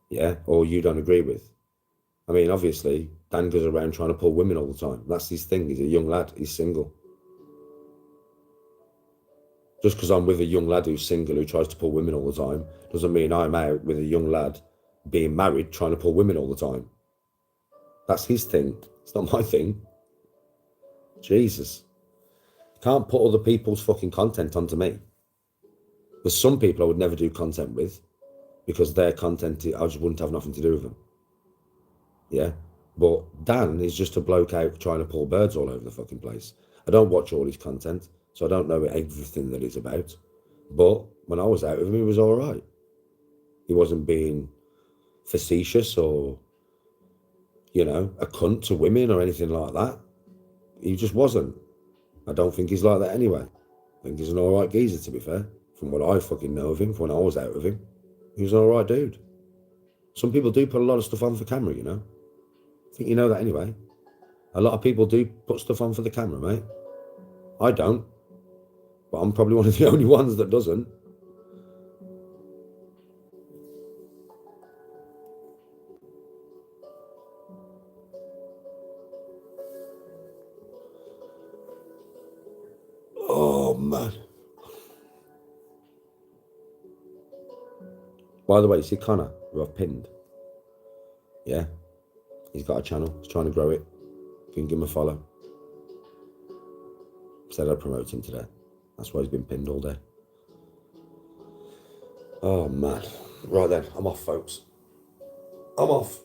Yeah, or you don't agree with. I mean, obviously, Dan goes around trying to pull women all the time. That's his thing. He's a young lad. He's single. Just because I'm with a young lad who's single who tries to pull women all the time doesn't mean I'm out with a young lad being married trying to pull women all the time. That's his thing. It's not my thing. Jesus. You can't put other people's fucking content onto me. There's some people I would never do content with because their content, I just wouldn't have nothing to do with them. Yeah. But Dan is just a bloke out trying to pull birds all over the fucking place. I don't watch all his content, so I don't know everything that he's about. But when I was out with him, he was all right. He wasn't being facetious or, you know, a cunt to women or anything like that. He just wasn't. I don't think he's like that anyway. I think he's an all right geezer, to be fair. From what I fucking know of him, from when I was out with him, he was an all right dude. Some people do put a lot of stuff on for camera, you know. I think you know that anyway. A lot of people do put stuff on for the camera, mate. I don't. But I'm probably one of the only ones that doesn't. Oh, man. By the way, you see Connor, who I've pinned? Yeah. He's got a channel. He's trying to grow it. You can give him a follow. Said I'd promote him today. That's why he's been pinned all day. Oh, man. Right then, I'm off, folks. I'm off.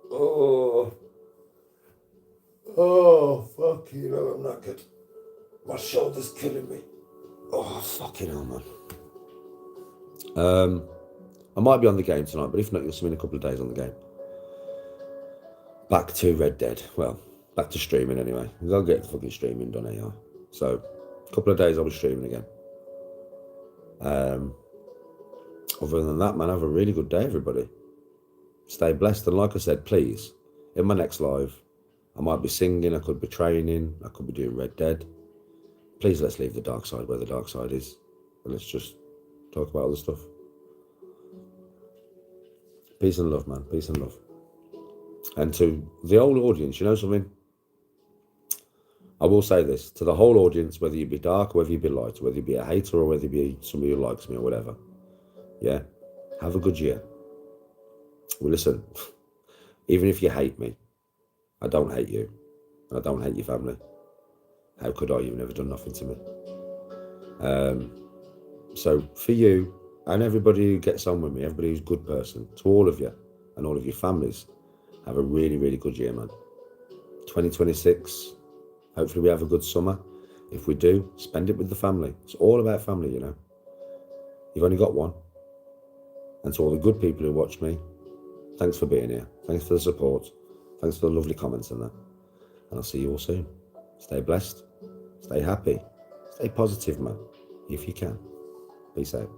Oh, fucking hell, I'm knackered. My shoulder's killing me. Oh, fucking hell, man. I might be on the game tonight, but if not, you'll see me in a couple of days on the game. Back to Red Dead. Well, back to streaming anyway. I'll get the fucking streaming done AI. So, a couple of days I'll be streaming again. Other than that, man, have a really good day, everybody. Stay blessed, and like I said, please, in my next live, I might be singing, I could be training, I could be doing Red Dead. Please, let's leave the dark side where the dark side is, and let's just talk about other stuff. Peace and love, man. Peace and love. And to the whole audience, you know something? I will say this, to the whole audience, whether you be dark or whether you be light, whether you be a hater or whether you be somebody who likes me or whatever, yeah, have a good year. Well, listen, even if you hate me, I don't hate you, and I don't hate your family. How could I? You've never done nothing to me. So for you and everybody who gets on with me, everybody who's a good person, to all of you and all of your families, have a really, really good year, man. 2026, hopefully we have a good summer. If we do, spend it with the family. It's all about family, you know. You've only got one. And to all the good people who watch me, thanks for being here. Thanks for the support. Thanks for the lovely comments and that. And I'll see you all soon. Stay blessed. Stay happy. Stay positive, man. If you can. Peace out.